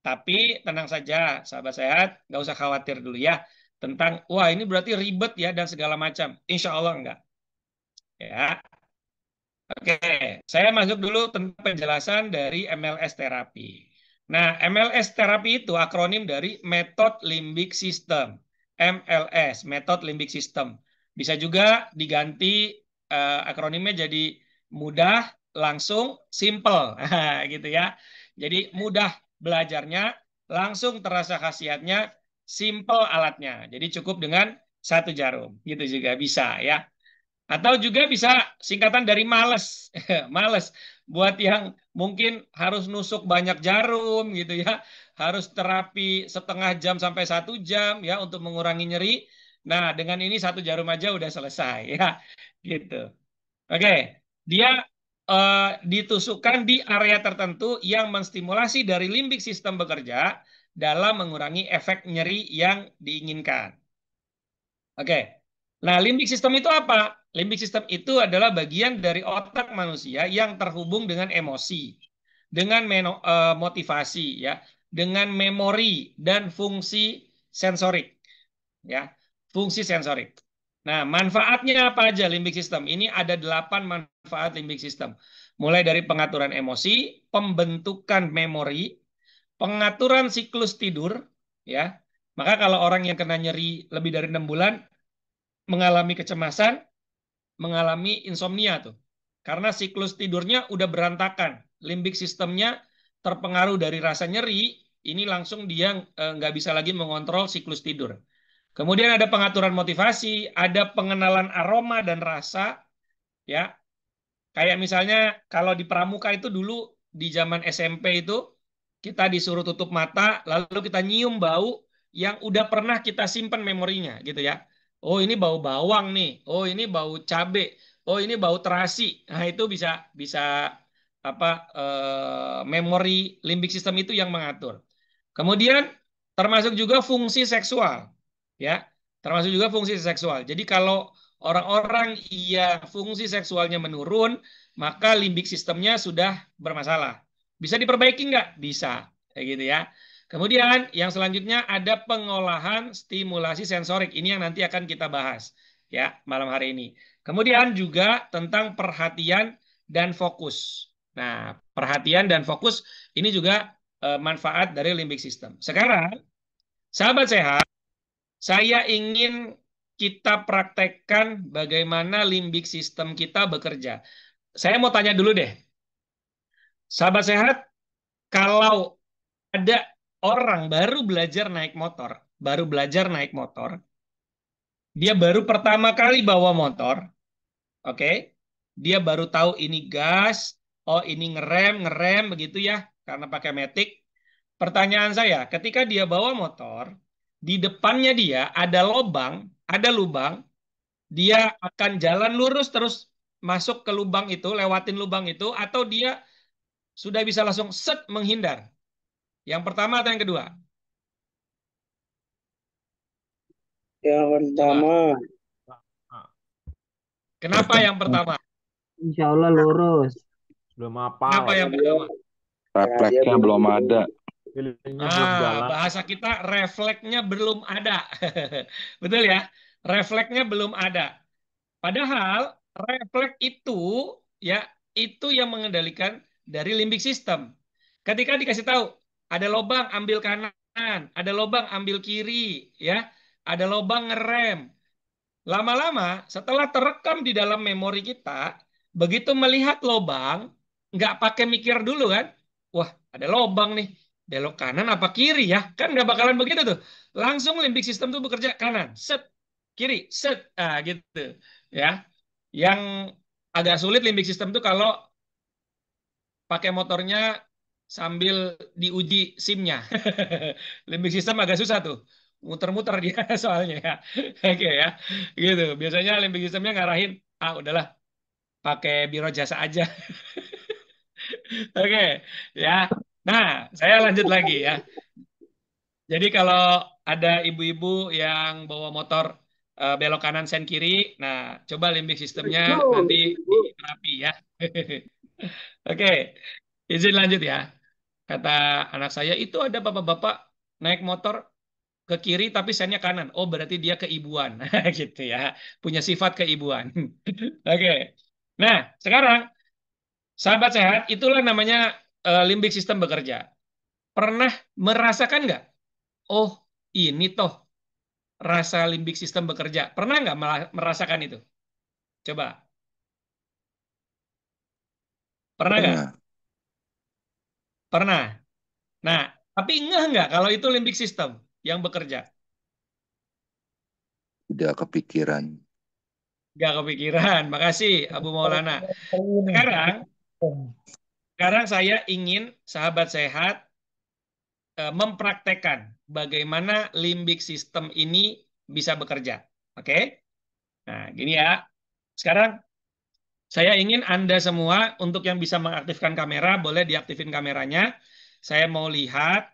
Tapi tenang saja, sahabat sehat, nggak usah khawatir dulu ya tentang wah ini berarti ribet ya dan segala macam. Insya Allah enggak. Ya, oke. Saya masuk dulu tentang penjelasan dari MLS terapi. Nah, MLS terapi itu akronim dari Method Limbic System. MLS, Method Limbic System. Bisa juga diganti akronimnya jadi mudah, langsung, simple, gitu ya. Jadi mudah belajarnya, langsung terasa khasiatnya, simple alatnya. Jadi cukup dengan satu jarum, gitu juga bisa ya. Atau juga bisa singkatan dari males. Males. Buat yang mungkin harus nusuk banyak jarum gitu ya. Harus terapi setengah jam sampai 1 jam ya untuk mengurangi nyeri. Nah, dengan ini satu jarum aja udah selesai ya. Gitu. Oke. Dia ditusukkan di area tertentu yang menstimulasi dari limbik sistem bekerja dalam mengurangi efek nyeri yang diinginkan. Oke. Nah, limbik sistem itu apa? Limbik sistem itu adalah bagian dari otak manusia yang terhubung dengan emosi, dengan motivasi ya, dengan memori dan fungsi sensorik ya. Fungsi sensorik. Nah, manfaatnya apa aja limbik sistem? Ini ada 8 manfaat limbik sistem. Mulai dari pengaturan emosi, pembentukan memori, pengaturan siklus tidur ya. Maka kalau orang yang kena nyeri lebih dari 6 bulan mengalami kecemasan, mengalami insomnia tuh. Karena siklus tidurnya udah berantakan. Limbik sistemnya terpengaruh dari rasa nyeri, ini langsung dia nggak bisa lagi mengontrol siklus tidur. Kemudian ada pengaturan motivasi, ada pengenalan aroma dan rasa, ya. Kayak misalnya kalau di pramuka itu dulu di zaman SMP itu kita disuruh tutup mata, lalu kita nyium bau yang udah pernah kita simpan memorinya gitu ya. Oh ini bau bawang nih, oh ini bau cabe, oh ini bau terasi. Nah itu bisa bisa apa memori limbik sistem itu yang mengatur. Kemudian termasuk juga fungsi seksual, ya, termasuk juga fungsi seksual. Jadi kalau orang-orang yang fungsi seksualnya menurun, maka limbik sistemnya sudah bermasalah. Bisa diperbaiki nggak? Bisa, kayak gitu ya. Kemudian yang selanjutnya ada pengolahan stimulasi sensorik. Ini yang nanti akan kita bahas ya malam hari ini. Kemudian juga tentang perhatian dan fokus. Nah, perhatian dan fokus ini juga manfaat dari limbik system. Sekarang, sahabat sehat, saya ingin kita praktekkan bagaimana limbik system kita bekerja. Saya mau tanya dulu deh, sahabat sehat, kalau ada orang baru belajar naik motor, dia baru pertama kali bawa motor, oke? Dia baru tahu ini gas, oh ini ngerem begitu ya, karena pakai matic. Pertanyaan saya, ketika dia bawa motor, di depannya dia ada lubang, dia akan jalan lurus terus masuk ke lubang itu, lewatin lubang itu, atau dia sudah bisa langsung set menghindar? Yang pertama atau yang kedua? Yang pertama, Kenapa yang pertama? insya Allah lurus. Belum Kenapa hafal. yang pertama? Refleksnya belum ada. Feelingnya belum jalan. Bahasa kita refleksnya belum ada. Betul ya? Refleksnya belum ada. Padahal refleks itu ya itu yang mengendalikan dari limbik sistem. Ketika dikasih tahu ada lubang ambil kanan, ada lubang ambil kiri, ya, ada lubang ngerem. Lama-lama setelah terekam di dalam memori kita, begitu melihat lubang, nggak pakai mikir dulu kan? Wah, ada lubang nih. Belok kanan apa kiri ya? Kan nggak bakalan begitu tuh. Langsung limbik sistem tuh bekerja kanan, set, kiri, set, gitu ya. Yang agak sulit limbik sistem tuh kalau pakai motornya sambil diuji SIM-nya. Limbik sistem agak susah tuh. Muter-muter dia soalnya ya. Oke ya. Gitu. Biasanya limbik sistemnya ngarahin, udahlah pakai biro jasa aja. Oke, ya. Nah, saya lanjut lagi ya. Jadi kalau ada ibu-ibu yang bawa motor belok kanan sen kiri, nah coba limbik sistemnya nanti diterapi ya. Oke, izin lanjut ya. Kata anak saya, itu ada bapak-bapak naik motor ke kiri tapi sennya kanan. Oh, berarti dia keibuan. Gitu ya. Punya sifat keibuan. Oke. Nah, sekarang sahabat sehat, itulah namanya limbik sistem bekerja. Pernah merasakan nggak? Oh, ini toh rasa limbik sistem bekerja. Pernah nggak merasakan itu? Coba. Pernah nggak? Pernah. Pernah. Nah, tapi ngeh nggak kalau itu limbik sistem yang bekerja? Tidak kepikiran. Nggak kepikiran. Makasih, Abu Maulana. Sekarang, sekarang saya ingin sahabat sehat mempraktekkan bagaimana limbik sistem ini bisa bekerja. Oke? Nah, gini ya. Sekarang saya ingin Anda semua untuk yang bisa mengaktifkan kamera, boleh diaktifin kameranya. Saya mau lihat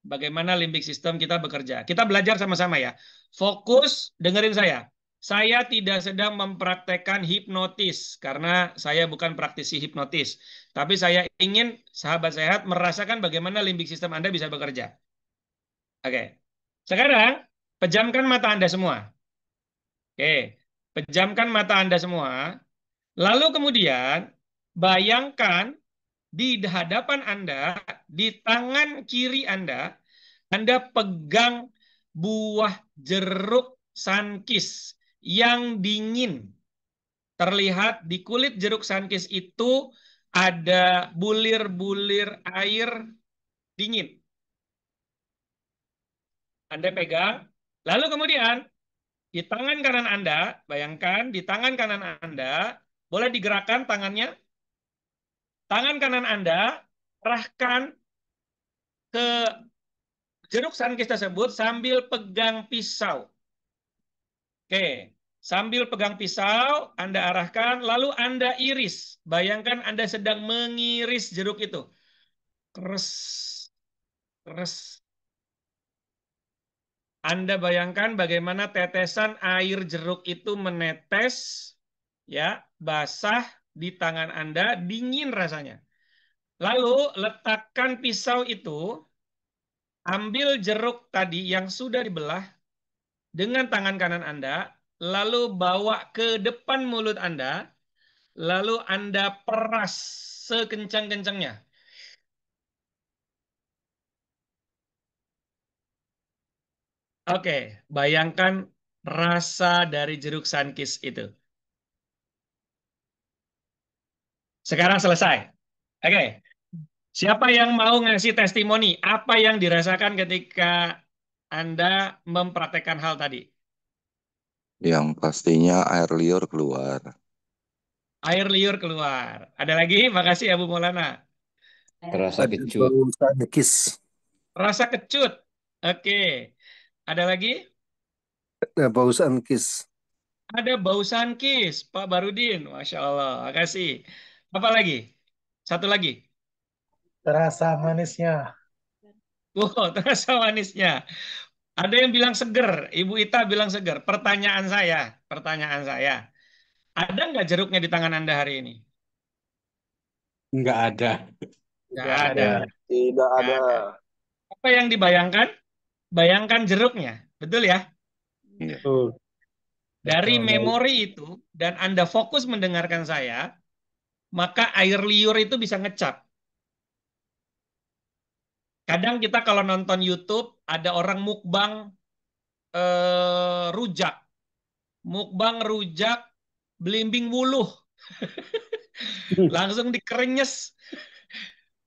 bagaimana limbik sistem kita bekerja. Kita belajar sama-sama ya. Fokus, dengerin saya. Saya tidak sedang mempraktekkan hipnotis karena saya bukan praktisi hipnotis. Tapi saya ingin sahabat sehat merasakan bagaimana limbik sistem Anda bisa bekerja. Oke. Sekarang pejamkan mata Anda semua. Oke. Pejamkan mata Anda semua. Lalu kemudian bayangkan di hadapan Anda, di tangan kiri Anda pegang buah jeruk sunkist yang dingin. Terlihat di kulit jeruk sunkist itu ada bulir-bulir air dingin. Anda pegang, lalu kemudian di tangan kanan Anda, bayangkan di tangan kanan Anda, boleh digerakkan tangannya. Tangan kanan Anda, arahkan ke jeruk sunkist tersebut sambil pegang pisau. Oke, sambil pegang pisau, Anda arahkan, lalu Anda iris. Bayangkan Anda sedang mengiris jeruk itu. Keres, keres. Anda bayangkan bagaimana tetesan air jeruk itu menetes, ya, basah di tangan Anda, dingin rasanya. Lalu letakkan pisau itu, ambil jeruk tadi yang sudah dibelah dengan tangan kanan Anda, lalu bawa ke depan mulut Anda, lalu Anda peras sekencang-kencangnya. Oke, bayangkan rasa dari jeruk sunkist itu. Sekarang selesai. Oke, siapa yang mau ngasih testimoni? Apa yang dirasakan ketika Anda mempraktekkan hal tadi? Yang pastinya air liur keluar. Air liur keluar. Ada lagi? Makasih Abu Maulana. Terasa Ada kecut. bau sunkist. Rasa kecut. Oke. Ada lagi? Ada bau sunkist. Ada bau sunkist, Pak Barudin. Masya Allah. Makasih. Apa lagi? Satu lagi. Terasa manisnya. Wow, terasa manisnya. Ada yang bilang seger. Ibu Ita bilang seger. Pertanyaan saya. Ada nggak jeruknya di tangan Anda hari ini? Nggak ada. Nggak Nggak ada. ada. Tidak Nggak ada. ada. Apa yang dibayangkan? Bayangkan jeruknya. Betul ya? Iya. Betul. Dari Betul. memori itu, dan Anda fokus mendengarkan saya, maka air liur itu bisa ngecap. Kadang kita kalau nonton YouTube, ada orang mukbang rujak. Mukbang rujak, belimbing wuluh. Langsung dikerenyes.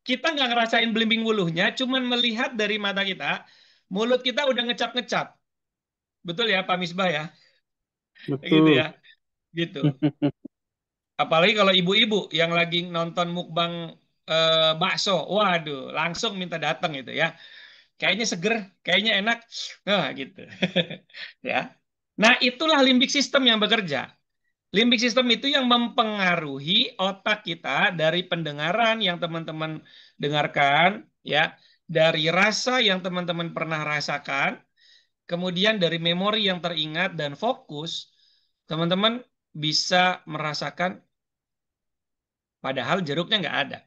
Kita nggak ngerasain belimbing wuluhnya, cuman melihat dari mata kita, mulut kita udah ngecap-ngecap. Betul ya, Pak Misbah ya? Gitu Betul. ya. Gitu. Apalagi kalau ibu-ibu yang lagi nonton mukbang bakso, waduh, langsung minta datang gitu ya. Kayaknya seger, kayaknya enak, nah gitu. Ya. Nah, itulah limbik sistem yang bekerja. Limbik sistem itu yang mempengaruhi otak kita dari pendengaran yang teman-teman dengarkan, ya, dari rasa yang teman-teman pernah rasakan, kemudian dari memori yang teringat dan fokus, teman-teman bisa merasakan padahal jeruknya nggak ada.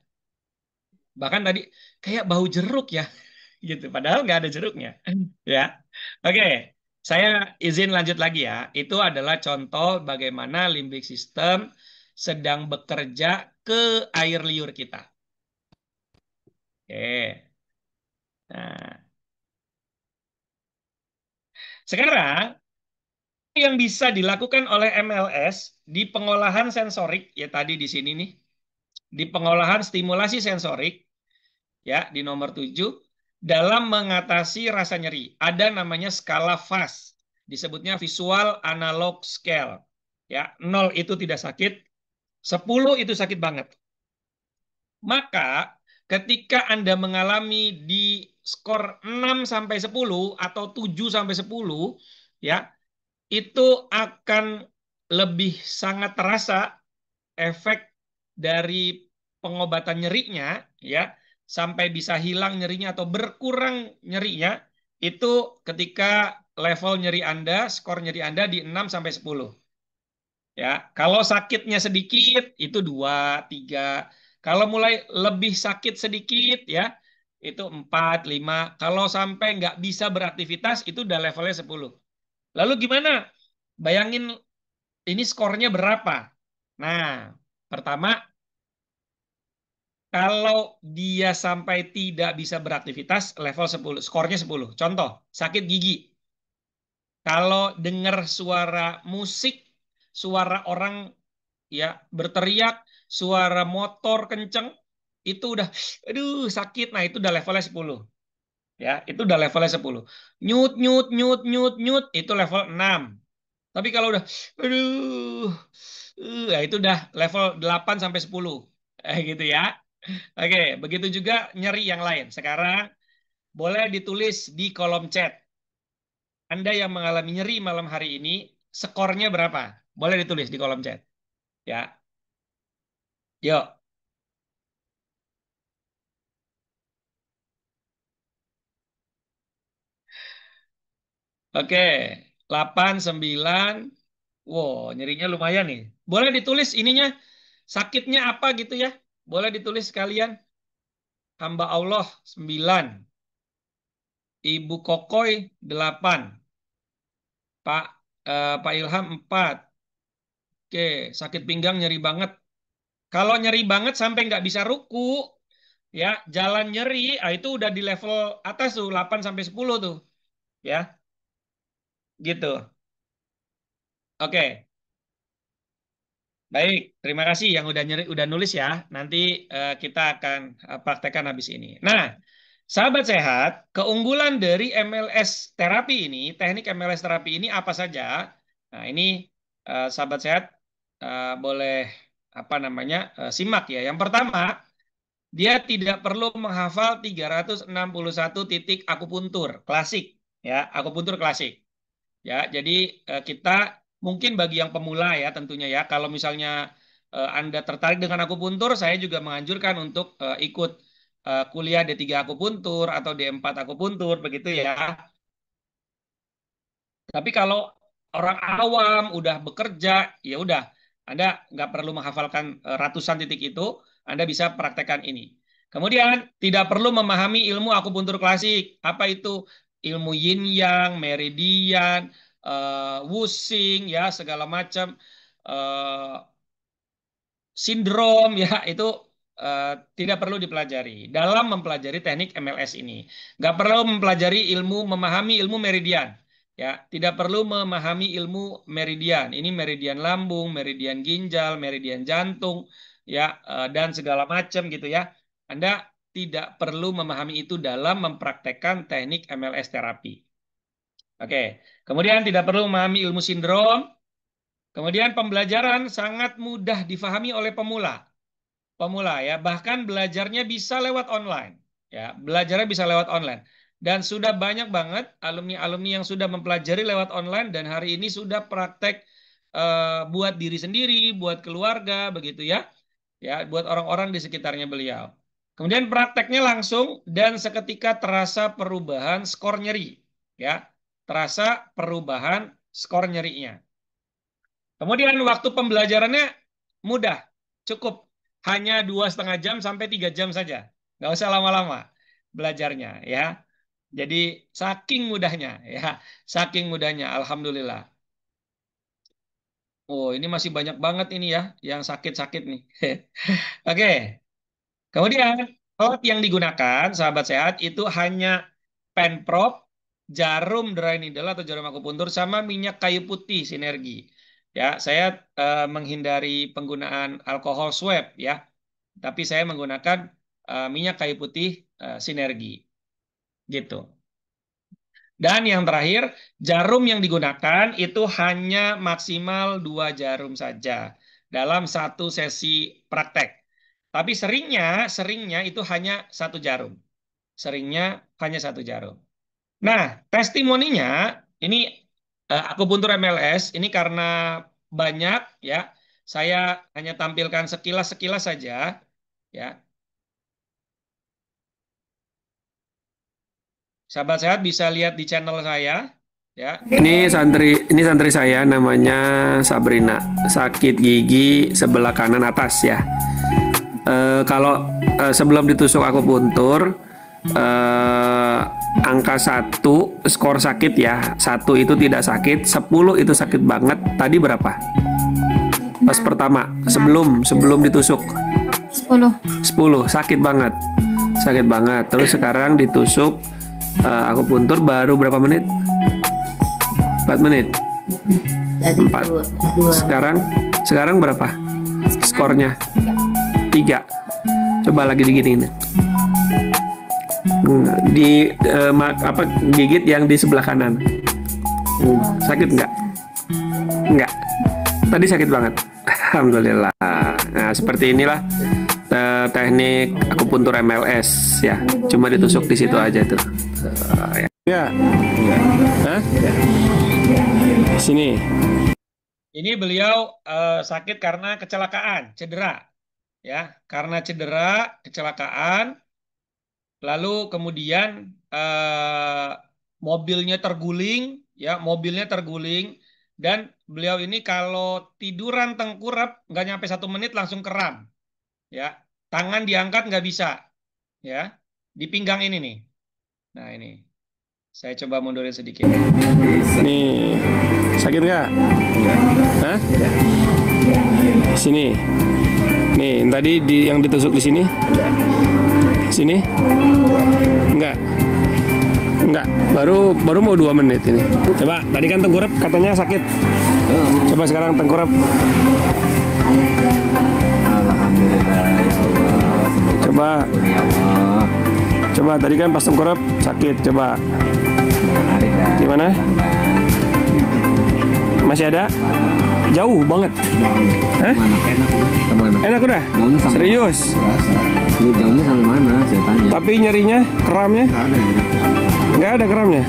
Bahkan tadi kayak bau jeruk ya, gitu. Padahal nggak ada jeruknya, ya. Oke, saya izin lanjut lagi ya. Itu adalah contoh bagaimana limbic system sedang bekerja ke air liur kita. Oke. Nah, sekarang yang bisa dilakukan oleh MLS di pengolahan sensorik, ya tadi di sini nih, di pengolahan stimulasi sensorik, ya di nomor 7, dalam mengatasi rasa nyeri. Ada namanya skala VAS, disebutnya Visual Analog Scale. Ya, 0 itu tidak sakit, 10 itu sakit banget. Maka ketika Anda mengalami di skor 6 sampai 10 atau 7 sampai 10, ya, itu akan lebih sangat terasa efek dari pengobatan nyerinya, ya, sampai bisa hilang nyerinya atau berkurang nyerinya itu ketika level nyeri Anda, skor nyeri Anda di 6 sampai 10. Ya, kalau sakitnya sedikit itu 2, 3. Kalau mulai lebih sakit sedikit ya, itu 4, 5. Kalau sampai nggak bisa beraktivitas itu udah levelnya 10. Lalu gimana? Bayangin ini skornya berapa? Nah, pertama, kalau dia sampai tidak bisa beraktivitas, level 10, skornya 10. Contoh, sakit gigi. Kalau dengar suara musik, suara orang ya berteriak, suara motor kenceng, itu udah, aduh sakit. Nah, itu udah levelnya 10. Ya, itu udah levelnya 10. Nyut, nyut, nyut, nyut, nyut, itu level 6. Tapi kalau udah, aduh, ya itu udah level 8 sampai 10. Gitu ya. Oke, begitu juga nyeri yang lain. Sekarang boleh ditulis di kolom chat. Anda yang mengalami nyeri malam hari ini, skornya berapa? Boleh ditulis di kolom chat. Ya. Yuk. Oke. 8, 9. Wow, nyerinya lumayan nih. Boleh ditulis ininya, sakitnya apa gitu ya. Boleh ditulis sekalian. Hamba Allah 9. Ibu Kokoy 8. Pak Ilham 4. Oke, sakit pinggang nyeri banget. Kalau nyeri banget sampai nggak bisa ruku, ya jalan nyeri, itu udah di level atas tuh 8 sampai 10 tuh, ya, gitu. Oke, baik. Terima kasih yang udah nulis ya. Nanti kita akan praktekkan habis ini. Nah, sahabat sehat, keunggulan dari MLS terapi ini, teknik MLS terapi ini apa saja? Nah, ini sahabat sehat boleh apa namanya simak ya. Yang pertama, dia tidak perlu menghafal 361 titik akupuntur klasik, ya, akupuntur klasik. Ya, jadi kita mungkin bagi yang pemula ya tentunya ya, kalau misalnya Anda tertarik dengan akupuntur, saya juga menganjurkan untuk ikut kuliah D3 akupuntur atau D4 akupuntur begitu ya. Tapi kalau orang awam udah bekerja, ya udah, Anda nggak perlu menghafalkan ratusan titik itu, Anda bisa praktekkan ini. Kemudian tidak perlu memahami ilmu akupuntur klasik. Apa itu? Ilmu yin yang, meridian, wusing, ya segala macam. Sindrom ya itu tidak perlu dipelajari dalam mempelajari teknik MLS ini. Nggak perlu mempelajari memahami ilmu meridian. Ya, tidak perlu memahami ilmu meridian. Ini meridian lambung, meridian ginjal, meridian jantung, ya dan segala macam gitu ya. Anda tidak perlu memahami itu dalam mempraktekkan teknik MLS terapi. Oke, kemudian tidak perlu memahami ilmu sindrom. Kemudian pembelajaran sangat mudah difahami oleh pemula ya, bahkan belajarnya bisa lewat online ya, belajarnya bisa lewat online, dan sudah banyak banget alumni-alumni yang sudah mempelajari lewat online dan hari ini sudah praktek buat diri sendiri, buat keluarga begitu ya, ya buat orang-orang di sekitarnya beliau. Kemudian prakteknya langsung dan seketika terasa perubahan skor nyeri ya, terasa perubahan skor nyerinya. Kemudian waktu pembelajarannya mudah, cukup hanya 2,5 jam sampai 3 jam saja. nggak usah lama-lama belajarnya ya. Jadi saking mudahnya ya, saking mudahnya, alhamdulillah. Oh, ini masih banyak banget ini ya, yang sakit-sakit nih. Oke, kemudian alat yang digunakan, sahabat sehat, itu hanya pen probe, jarum dry needle atau jarum akupuntur, sama minyak kayu putih sinergi. Ya, saya menghindari penggunaan alkohol swab ya, tapi saya menggunakan minyak kayu putih sinergi, gitu. Dan yang terakhir, jarum yang digunakan itu hanya maksimal 2 jarum saja dalam satu sesi praktek. Tapi seringnya itu hanya 1 jarum. Seringnya hanya 1 jarum. Nah, testimoninya ini akupuntur MLS ini karena banyak ya, saya hanya tampilkan sekilas-sekilas saja ya. Sahabat sehat bisa lihat di channel saya ya. Ini santri saya namanya Sabrina, sakit gigi sebelah kanan atas ya. Kalau sebelum ditusuk akupuntur, angka 1 skor sakit ya. 1 itu tidak sakit, 10 itu sakit banget. Tadi berapa? Pas pertama, sebelum ditusuk. 10 sakit banget. Sakit banget. Terus sekarang ditusuk akupuntur baru berapa menit? 4 menit. 4. Sekarang berapa? Skornya 3. Coba lagi diginiin. Gigit yang di sebelah kanan. Sakit nggak? Nggak. Tadi sakit banget. Alhamdulillah. Nah, seperti inilah teknik akupuntur MLS ya. Cuma ditusuk di situ aja tuh. Ya. Hah? Sini. Ini beliau sakit karena kecelakaan, cedera. Ya, karena cedera, kecelakaan, lalu kemudian mobilnya terguling, dan beliau ini kalau tiduran tengkurap nggak nyampe 1 menit langsung kram, ya, tangan diangkat nggak bisa, ya, di pinggang ini nih. Nah ini, saya coba mundurin sedikit. Nih, sakit nggak? Hah? Sini. Nih, tadi yang ditusuk di sini. Sini. Enggak. Baru mau 2 menit ini. Coba, tadi kan tengkurap katanya sakit. Coba sekarang tengkurap. Coba tadi kan pas tengkurap sakit. Coba. Gimana? Masih ada? Jauh banget. Hah? Enak udah? Serius? Jauhnya sampai mana? Saya tanya. Tapi nyerinya, keramnya? Nggak ada keramnya.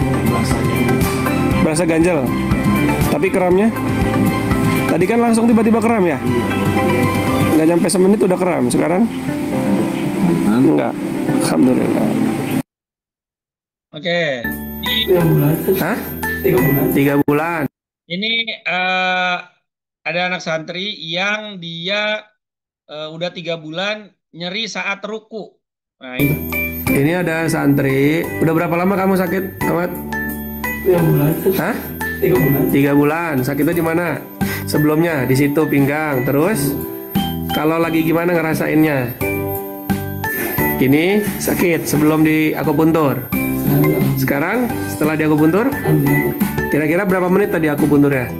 Berasa ganjel. Tapi keramnya? Tadi kan langsung tiba-tiba keram ya? Nggak nyampe semenit udah keram. Sekarang? Enggak. Alhamdulillah. Oke. 3 bulan. Hah? 3 bulan. Ini ada anak santri yang dia udah 3 bulan nyeri saat ruku. Nah, ini ada santri. Udah berapa lama kamu sakit, Ahmad? 3 bulan. Hah? 3 bulan. 3 bulan. Sakitnya di mana? Sebelumnya di situ pinggang. Terus kalau lagi gimana ngerasainnya? Ini sakit sebelum di akupuntur. Sekarang setelah di akupuntur, kira-kira berapa menit tadi akupunturnya?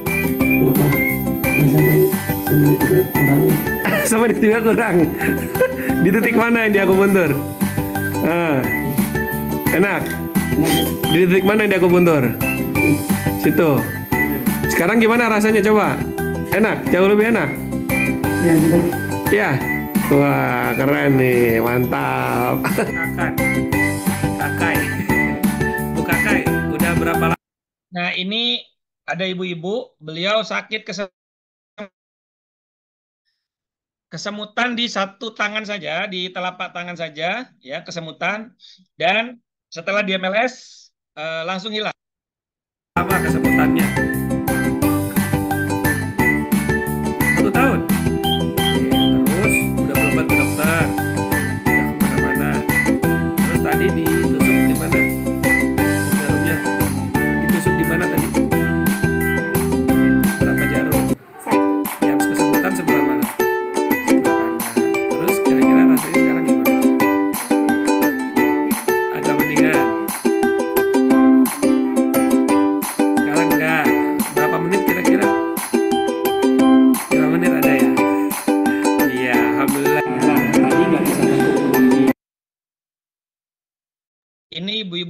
Sama di tiga kurang. Di titik mana yang di akupuntur? Enak. Di titik mana yang di akupuntur? Situ. Sekarang gimana rasanya coba? Enak, jauh lebih enak. Ya. Wah, keren nih, mantap. Kakai. Bu Kakai, udah berapa lama? Nah, ini ada ibu-ibu, beliau sakit kesemutan di satu tangan saja, di telapak tangan saja, ya, kesemutan. Dan setelah di MLS, langsung hilang. Apa kesemutannya? 1 tahun. Terus, udah berobat ke dokter. Udah kemana-mana.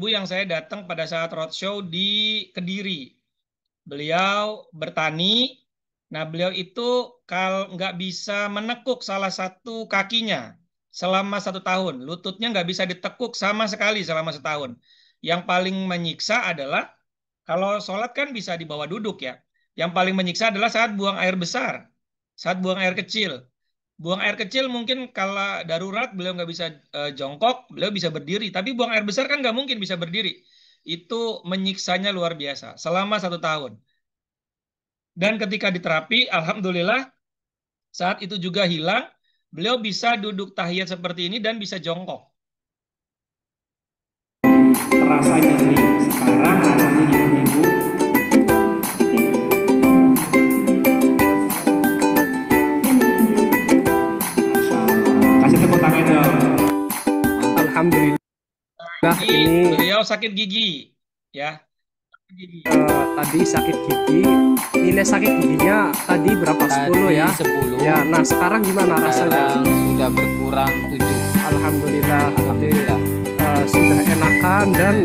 yang saya datang pada saat roadshow di Kediri. Beliau bertani. Nah, beliau itu kalau nggak bisa menekuk salah satu kakinya selama 1 tahun. Lututnya nggak bisa ditekuk sama sekali selama setahun. Yang paling menyiksa adalah kalau sholat kan bisa di bawah duduk ya. Yang paling menyiksa adalah saat buang air besar, saat buang air kecil. Buang air kecil mungkin kalau darurat beliau nggak bisa jongkok, beliau bisa berdiri. Tapi buang air besar kan nggak mungkin bisa berdiri. Itu menyiksanya luar biasa selama 1 tahun. Dan ketika diterapi, alhamdulillah saat itu juga hilang. Beliau bisa duduk tahiyat seperti ini dan bisa jongkok. Terasa nyeri. Sekarang rasanya gimana Ibu? Kasih tepuk tangan dong. Alhamdulillah Ini beliau sakit gigi, ya. Gigi. tadi sakit gigi, nilai sakit giginya tadi berapa? 10 ya? 10. Ya, nah sekarang gimana rasanya? Sudah berkurang 7. Alhamdulillah, sudah enakan dan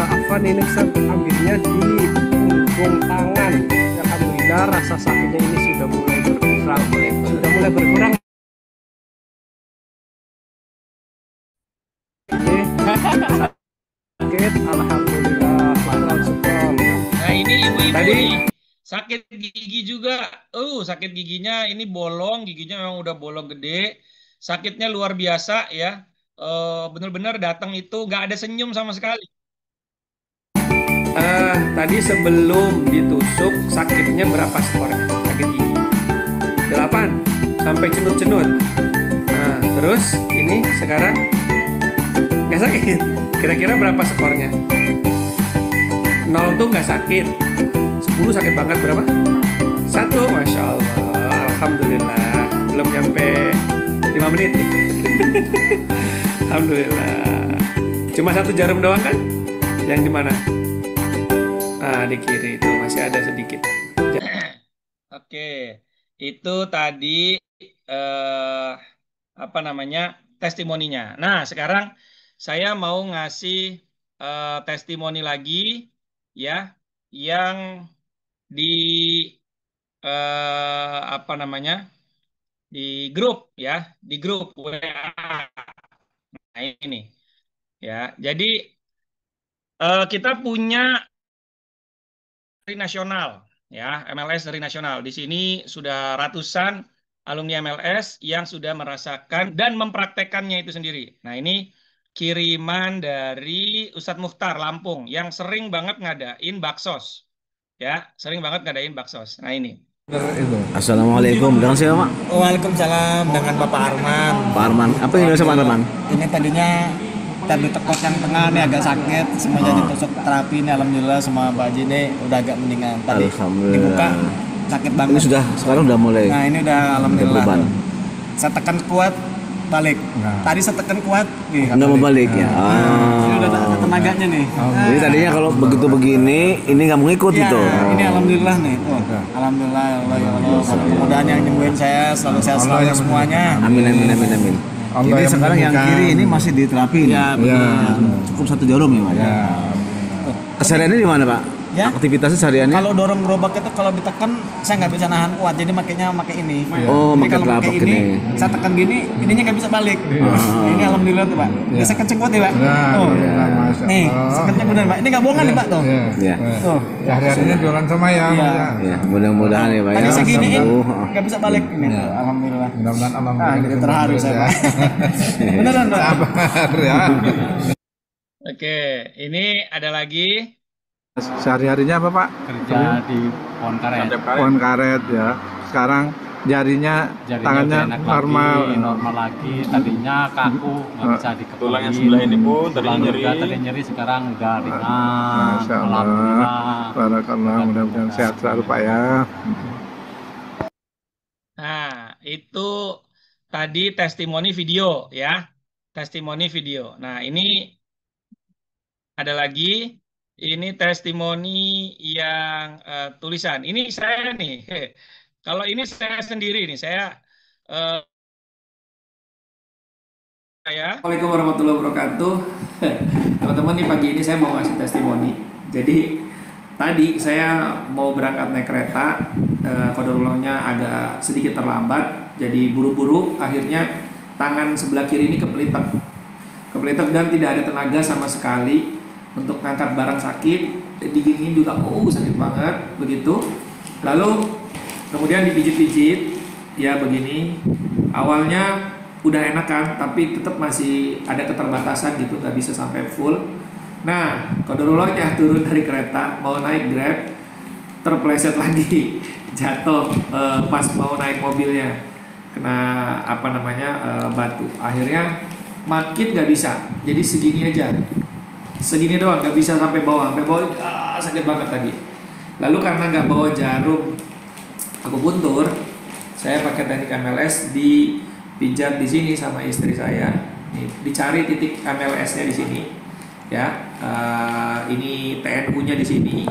Afwan ini bisa ambilnya di punggung tangan. Alhamdulillah rasa sakitnya ini sudah mulai berkurang, sakit, alhamdulillah. Nah ini ibu-ibu Tadi- nih sakit gigi juga. Sakit giginya ini bolong, giginya memang udah bolong gede. Sakitnya luar biasa ya. Benar-benar datang itu nggak ada senyum sama sekali. Tadi sebelum ditusuk sakitnya berapa skornya? Sakit gigi 8 sampai cenut-cenut. Nah, terus ini sekarang nggak sakit. Kira-kira berapa skornya? 0 tuh nggak sakit, 10 sakit banget, berapa? 1, Masya Allah. Alhamdulillah, belum nyampe 5 menit nih. Alhamdulillah. Cuma 1 jarum doang kan? Yang di mana? Nah, di kiri itu masih ada sedikit. Oke, itu tadi apa namanya testimoninya. Nah, sekarang saya mau ngasih testimoni lagi ya, yang di apa namanya di grup ya, di grup WA. Nah, ini ya. Jadi kita punya dari nasional ya, MLS dari nasional. Di sini sudah ratusan alumni MLS yang sudah merasakan dan mempraktekannya itu sendiri. Nah, ini kiriman dari Ustadz Mukhtar Lampung yang sering banget ngadain baksos. Ya, sering banget ngadain baksos. Nah, ini. Assalamualaikum, dengan siapa Pak? Waalaikumsalam, dengan Bapak Arman. Pak Arman, apa yang bisa Pak Arman? Ini tadinya tadi tekuk yang tengah nih agak sakit, semuanya ditusuk terapi nih, alhamdulillah sama Mbak Haji nih udah agak mendingan. Tadi dibuka sakit banget. Ini sekarang udah mulai. Nah ini udah alhamdulillah. Beban. Saya tekan kuat balik. Tadi saya tekan kuat nih. Nggak mau balik ya. Ini udah ada tenaganya nih. Jadi tadinya kalau begitu begini, ini nggak mau ikut Ya, itu. ini alhamdulillah nih. Alhamdulillah ya Allah, ya Allah. Mudah-mudahan yang nyembuhin saya selalu sehat selalu semuanya. Amin. Ini sekarang yang kiri ini masih diterapi. Ya, benar. Cukup 1 jarum ya Pak. Ya. Kesehariannya di mana Pak? Ya. Aktivitasnya sehariannya? Kalau dorong gerobak itu kalau ditekan saya nggak bisa nahan kuat, jadi makanya pakai ini. Oh, Jadi pakai kalau telapak pakai ini. saya tekan gini, ininya nggak bisa balik. Ini alhamdulillah tuh Pak. Ini saya kenceng kuat ya Pak. Tuh. Nih, saya kenceng bener Pak. Ini nggak bohongan nih Pak tuh. Iya. Tuh. Hari-harinya jualan sama ya. Ya, mudah-mudahan ya Pak Tadi ya. seginiin Sembuh. nggak bisa balik ini. Tuh, alhamdulillah. Mudah-mudahan Gitu terharu saya Pak. Beneran Pak. Sabar ya. Oke, ini ada lagi. Sehari-harinya apa Pak? Kerja di pohon karet. Pohon karet ya. Sekarang jarinya tangannya udah enak normal. lagi, normal lagi. Tadinya kaku, nggak bisa dikepalin. Tulang yang sebelah ini pun tadinya nyeri. Tadinya nyeri, sekarang udah ringan. Masya Allah. Barakallah, mudah-mudahan sehat selalu Pak ya. Nah, itu tadi testimoni video ya. Testimoni video. Nah, ini ada lagi. Ini testimoni yang tulisan. Ini saya nih. Kalau ini saya sendiri nih. Saya Assalamualaikum warahmatullahi wabarakatuh. teman-teman nih pagi ini saya mau kasih testimoni. Jadi tadi saya mau berangkat naik kereta, kodarullahnya agak sedikit terlambat, jadi buru-buru, akhirnya tangan sebelah kiri ini kepelitek dan tidak ada tenaga sama sekali untuk ngangkat barang sakit, digigit juga sakit banget begitu. Lalu kemudian dipijit-pijit ya begini, awalnya udah enakan tapi tetap masih ada keterbatasan gitu, nggak bisa sampai full. Nah, kodarullahnya turun dari kereta mau naik Grab, terpleset lagi, jatuh pas mau naik mobilnya, kena batu. Akhirnya makin nggak bisa, jadi segini aja, segini doang, nggak bisa sampai bawah sakit banget tadi. Lalu karena nggak bawa jarum akupuntur, saya pakai teknik MLS, dipijat di sini sama istri saya. Nih, dicari titik MLS-nya di sini. Ya, ini TNU-nya di sini.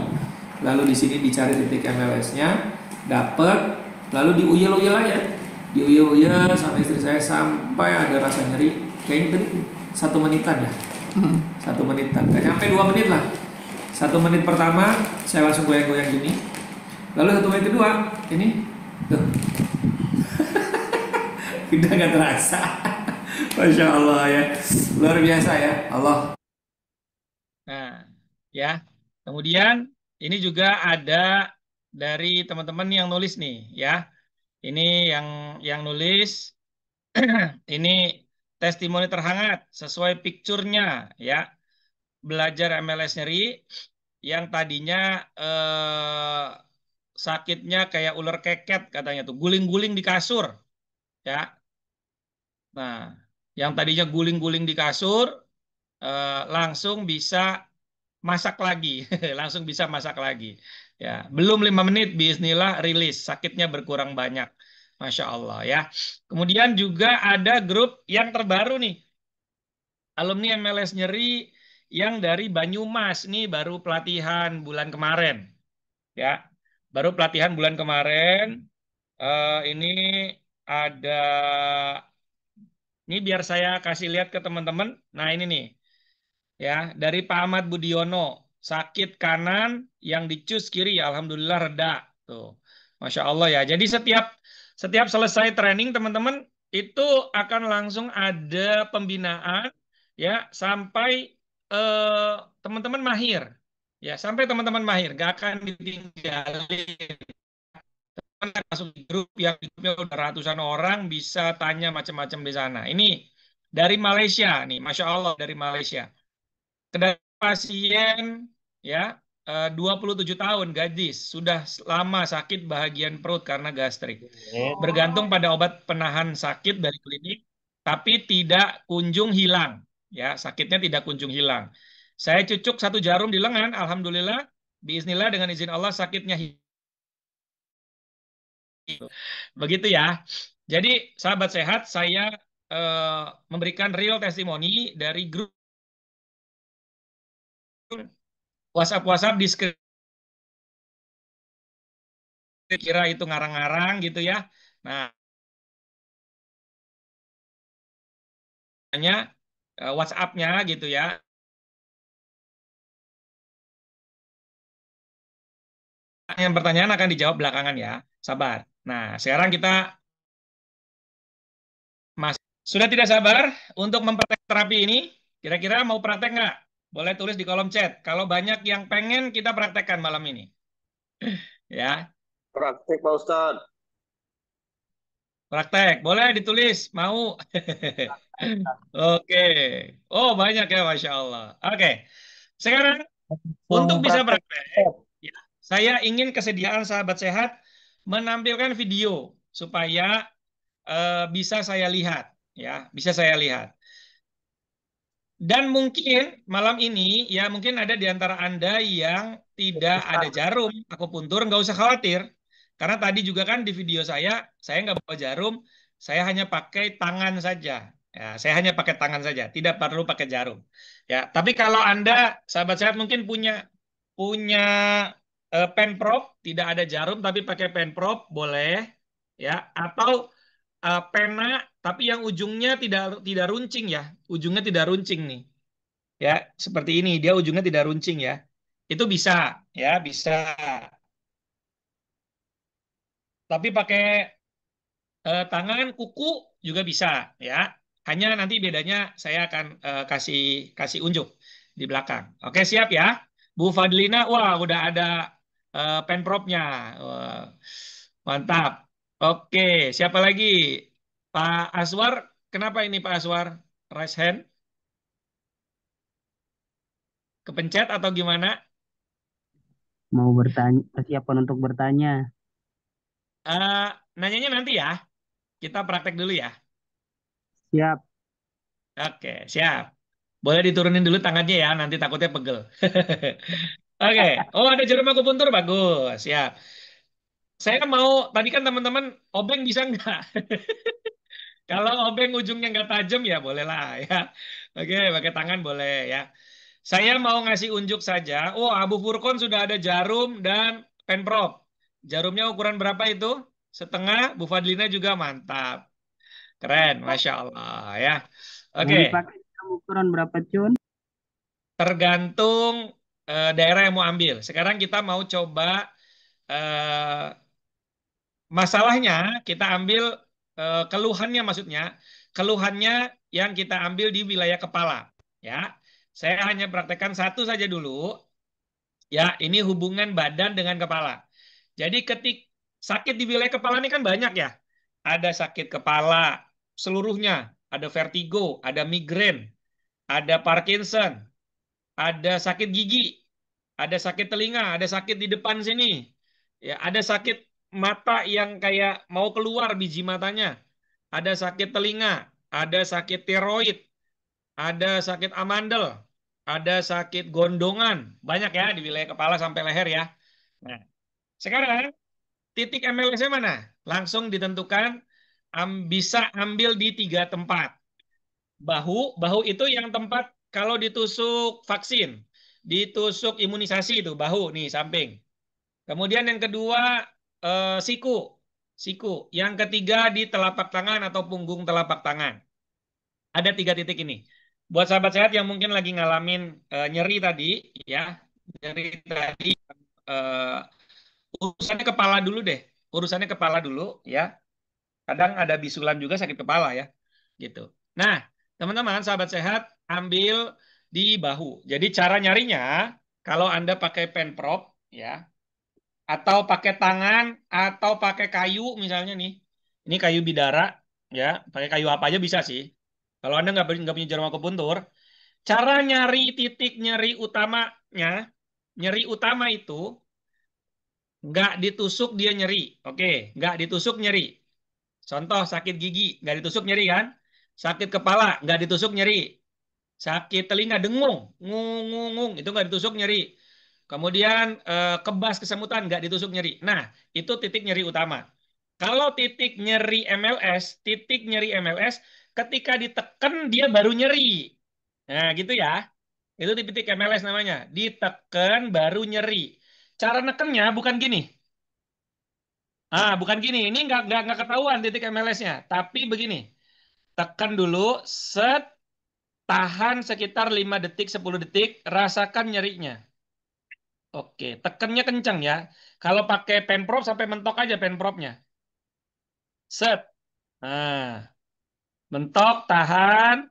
Lalu di sini dicari titik MLS-nya, dapat, lalu diuyel-uyel aja. Diuyel-uyel sama istri saya sampai ada rasa nyeri. Kayaknya tadi 1 menitan ya. 1 menitan, nggak nyampe 2 menit lah. 1 menit pertama saya langsung goyang-goyang gini. Lalu 1 menit kedua, ini tuh. Udah nggak terasa. Masya Allah ya, luar biasa ya Allah. Nah, ya. Kemudian ini juga ada dari teman-teman yang nulis nih, ya. Ini yang nulis ini testimoni terhangat sesuai picture-nya, ya. Belajar MLS nyeri yang tadinya sakitnya kayak ular keket katanya tuh, guling-guling di kasur, ya. Nah, yang tadinya guling-guling di kasur langsung bisa masak lagi, langsung bisa masak lagi. Ya, belum 5 menit, bismillah rilis, sakitnya berkurang banyak, masya Allah ya. Kemudian juga ada grup yang terbaru nih, alumni MLS nyeri yang dari Banyumas nih, baru pelatihan bulan kemarin, ya, baru pelatihan bulan kemarin. Ini ada, ini biar saya kasih lihat ke teman-teman. Nah ini nih. Ya, dari Pak Ahmad Budiono, sakit kanan yang dicus kiri, alhamdulillah reda. Tuh, masya Allah ya. Jadi setiap selesai training teman-teman itu akan langsung ada pembinaan, ya, sampai teman-teman mahir, ya, sampai teman-teman mahir, gak akan ditinggalin. Teman masuk di grup yang grupnya udah ratusan orang, bisa tanya macam-macam di sana. Ini dari Malaysia nih, masya Allah dari Malaysia. Kedatangan pasien ya 27 tahun gadis, sudah lama sakit bagian perut karena gastrik. Bergantung pada obat penahan sakit dari klinik, tapi tidak kunjung hilang. Ya, sakitnya tidak kunjung hilang. Saya cucuk 1 jarum di lengan, alhamdulillah, biiznillah dengan izin Allah sakitnya hilang. Begitu ya. Jadi sahabat sehat, saya memberikan real testimoni dari grup WhatsApp di screen, kira itu ngarang-ngarang gitu ya. Nah, hanya WhatsApp-nya gitu ya. Yang pertanyaan akan dijawab belakangan ya, sabar. Nah, sekarang kita sudah tidak sabar untuk mempraktek terapi ini. Kira-kira mau praktek nggak? Boleh tulis di kolom chat. Kalau banyak yang pengen, kita praktekkan malam ini. Ya. Praktek Pak Ustadz. Praktek, boleh ditulis, mau. Oke. Oh, banyak ya, Masya Allah. Oke. Sekarang, untuk bisa praktek, ya, saya ingin kesediaan sahabat sehat menampilkan video supaya bisa saya lihat. Ya, bisa saya lihat. Dan mungkin malam ini, ya mungkin ada di antara Anda yang tidak ada jarum akupuntur, nggak usah khawatir. Karena tadi juga kan di video saya nggak bawa jarum, saya hanya pakai tangan saja. Ya, saya hanya pakai tangan saja, tidak perlu pakai jarum. Ya, tapi kalau Anda, sahabat sehat mungkin punya pen prop, tidak ada jarum tapi pakai pen prop, boleh. Ya, atau pena tapi yang ujungnya tidak runcing ya, ujungnya tidak runcing nih, Ya, seperti ini. Dia ujungnya tidak runcing ya. Itu bisa, ya, bisa. Tapi pakai tangan, kuku juga bisa, ya. Hanya nanti bedanya saya akan kasih kasih unjuk di belakang. Oke, siap ya. Bu Fadlina, wah udah ada penpropnya. Wah, mantap. Oke, siapa lagi? Pak Aswar, kenapa ini Pak Aswar? Raise hand. Kepencet atau gimana? Mau bertanya, persiapan untuk bertanya. Nanyanya nanti ya. Kita praktek dulu ya. Siap. Oke, siap. Boleh diturunin dulu tangannya ya, nanti takutnya pegel. Oke, oh ada jarum akupuntur, bagus, siap. Saya mau, tadi kan teman-teman, obeng bisa nggak? Kalau obeng ujungnya nggak tajam ya bolehlah ya. Oke, pakai tangan boleh ya. Saya mau ngasih unjuk saja. Oh, Abu Furkon sudah ada jarum dan penprop. Jarumnya ukuran berapa itu? Setengah. Bu Fadlina juga mantap. Keren, Masya Allah ya. Oke. Yang dipakai ukuran berapa, Cun? Tergantung daerah yang mau ambil. Sekarang kita mau coba masalahnya, kita ambil keluhannya maksudnya. Keluhannya yang kita ambil di wilayah kepala. Ya, saya hanya praktekkan satu saja dulu. Ya, ini hubungan badan dengan kepala. Jadi sakit di wilayah kepala ini kan banyak ya. Ada sakit kepala seluruhnya, ada vertigo, ada migrain, ada Parkinson, ada sakit gigi, ada sakit telinga, ada sakit di depan sini. Ya, ada sakit mata yang kayak mau keluar biji matanya. Ada sakit telinga, ada sakit tiroid, ada sakit amandel, ada sakit gondongan. Banyak ya di wilayah kepala sampai leher ya. Nah, sekarang titik MLS-nya mana? Langsung ditentukan, bisa ambil di 3 tempat. Bahu itu yang tempat kalau ditusuk vaksin, ditusuk imunisasi itu bahu nih samping. Kemudian yang kedua siku, Yang ketiga di telapak tangan atau punggung telapak tangan. Ada 3 titik ini. Buat sahabat sehat yang mungkin lagi ngalamin nyeri tadi, ya, nyeri tadi, urusannya kepala dulu deh, urusannya kepala dulu, ya. Kadang ada bisulan juga sakit kepala ya, gitu. Nah, teman-teman, sahabat sehat, ambil di bahu. Jadi cara nyarinya, kalau Anda pakai penprop, ya, atau pakai tangan, atau pakai kayu, misalnya nih, ini kayu bidara, ya, pakai kayu apa aja bisa sih. Kalau Anda nggak punya jarum akupuntur, cara nyari titik nyeri utamanya, nyeri utama itu nggak ditusuk dia nyeri, oke, nggak ditusuk nyeri. Contoh sakit gigi, nggak ditusuk nyeri kan? Sakit kepala, nggak ditusuk nyeri. Sakit telinga dengung, ngung, itu nggak ditusuk nyeri. Kemudian kebas kesemutan, nggak ditusuk nyeri. Nah, itu titik nyeri utama. Kalau titik nyeri MLS, ketika ditekan dia baru nyeri. Nah, gitu ya. Itu titik MLS namanya. Ditekan baru nyeri. Cara nekennya bukan gini. Bukan gini. Ini nggak ketahuan titik MLS-nya. Tapi begini. Tekan dulu, set, tahan sekitar 5 detik, 10 detik, rasakan nyerinya. Oke, tekannya kencang ya. Kalau pakai penprop sampai mentok aja penpropnya. Set. Nah, mentok, tahan,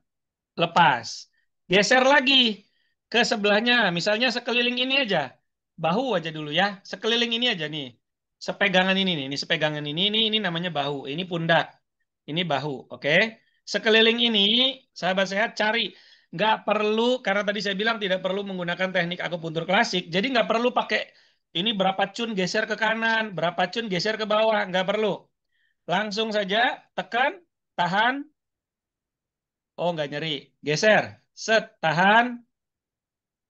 lepas. Geser lagi ke sebelahnya. Misalnya sekeliling ini aja. Bahu aja dulu ya. Sekeliling ini aja nih. Sepegangan ini nih. Ini sepegangan ini namanya bahu. Ini pundak. Ini bahu. Oke. Sekeliling ini, sahabat sehat cari. Nggak perlu, karena tadi saya bilang tidak perlu menggunakan teknik akupuntur klasik. Jadi nggak perlu pakai ini berapa cun geser ke kanan, berapa cun geser ke bawah. Nggak perlu. Langsung saja tekan, tahan. Oh, nggak nyeri. Geser. Set, tahan.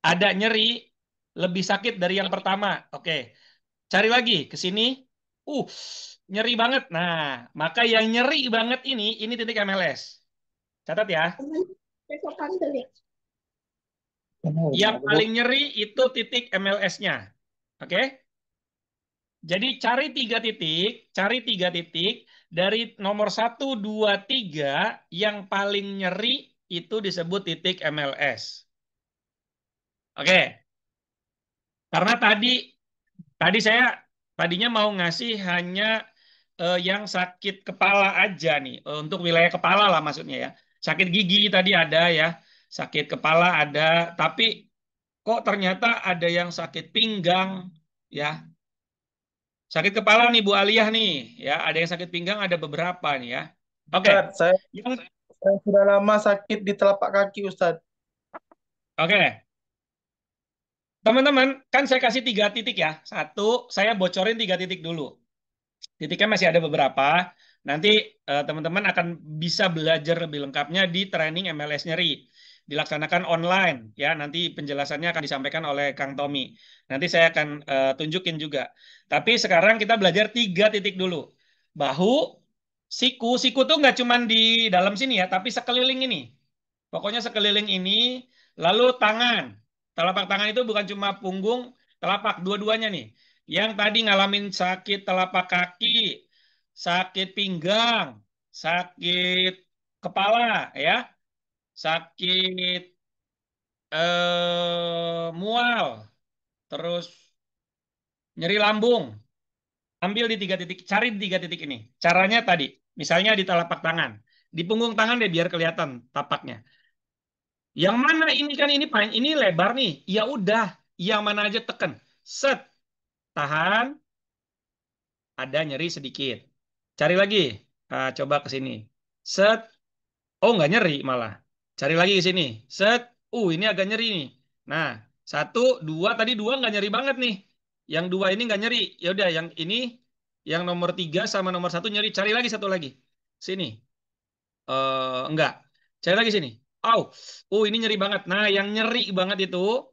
Ada nyeri, lebih sakit dari yang pertama. Oke. Cari lagi ke sini. Uh, nyeri banget. Nah, maka yang nyeri banget ini titik MLS. Catat ya. Yang paling nyeri itu titik MLS-nya. Oke? Jadi cari 3 titik dari nomor 1, 2, 3 yang paling nyeri itu disebut titik MLS. Oke, karena tadi saya tadinya mau ngasih hanya yang sakit kepala aja nih, untuk wilayah kepala lah maksudnya ya. Sakit gigi tadi ada ya, sakit kepala ada, tapi kok ternyata ada yang sakit pinggang ya. Sakit kepala nih Bu Aliyah nih ya, ada yang sakit pinggang, ada beberapa nih ya. Oke. Ustadz, Yang saya sudah lama sakit di telapak kaki, Ustadz. Oke. Teman-teman, kan saya kasih 3 titik ya. Satu, saya bocorin 3 titik dulu. Titiknya masih ada beberapa. Nanti teman-teman akan bisa belajar lebih lengkapnya di training MLS nyeri. Dilaksanakan online ya. Nanti penjelasannya akan disampaikan oleh Kang Tommy. Nanti saya akan tunjukin juga. Tapi sekarang kita belajar 3 titik dulu. Bahu, siku tuh nggak cuma di dalam sini ya, tapi sekeliling ini. Pokoknya sekeliling ini, lalu tangan. Telapak tangan itu bukan cuma punggung, telapak dua-duanya nih. Yang tadi ngalamin sakit telapak kaki, sakit pinggang, sakit kepala, ya, sakit mual, terus nyeri lambung. Ambil di 3 titik, cari di 3 titik ini. Caranya tadi, misalnya di telapak tangan, di punggung tangan deh biar kelihatan tapaknya. Yang mana ini kan ini lebar nih. Ya udah, yang mana aja tekan. Set, tahan, ada nyeri sedikit. Cari lagi. Nah, coba ke sini. Set. Oh, nggak nyeri malah. Cari lagi ke sini. Set. Ini agak nyeri nih. Nah, 1, 2, tadi 2 nggak nyeri banget nih. Yang 2 ini nggak nyeri. Ya udah, yang ini, yang nomor 3 sama nomor 1 nyeri. Cari lagi satu lagi. Sini. Enggak. Cari lagi sini. Ini nyeri banget. Nah, yang nyeri banget itu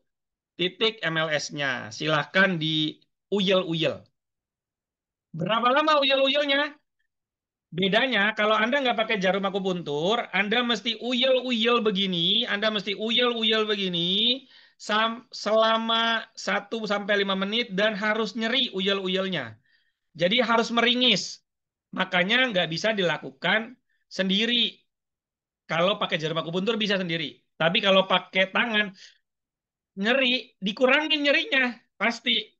titik MLS-nya. Silahkan di uyel-uyel. Berapa lama uyel-uyelnya? Bedanya, kalau Anda nggak pakai jarum akupuntur, Anda mesti uyel-uyel begini, Anda mesti uyel-uyel begini, selama 1-5 menit dan harus nyeri uyel-uyelnya. Jadi harus meringis. Makanya nggak bisa dilakukan sendiri. Kalau pakai jarum akupuntur bisa sendiri. Tapi kalau pakai tangan, nyeri, dikurangin nyerinya. Pasti.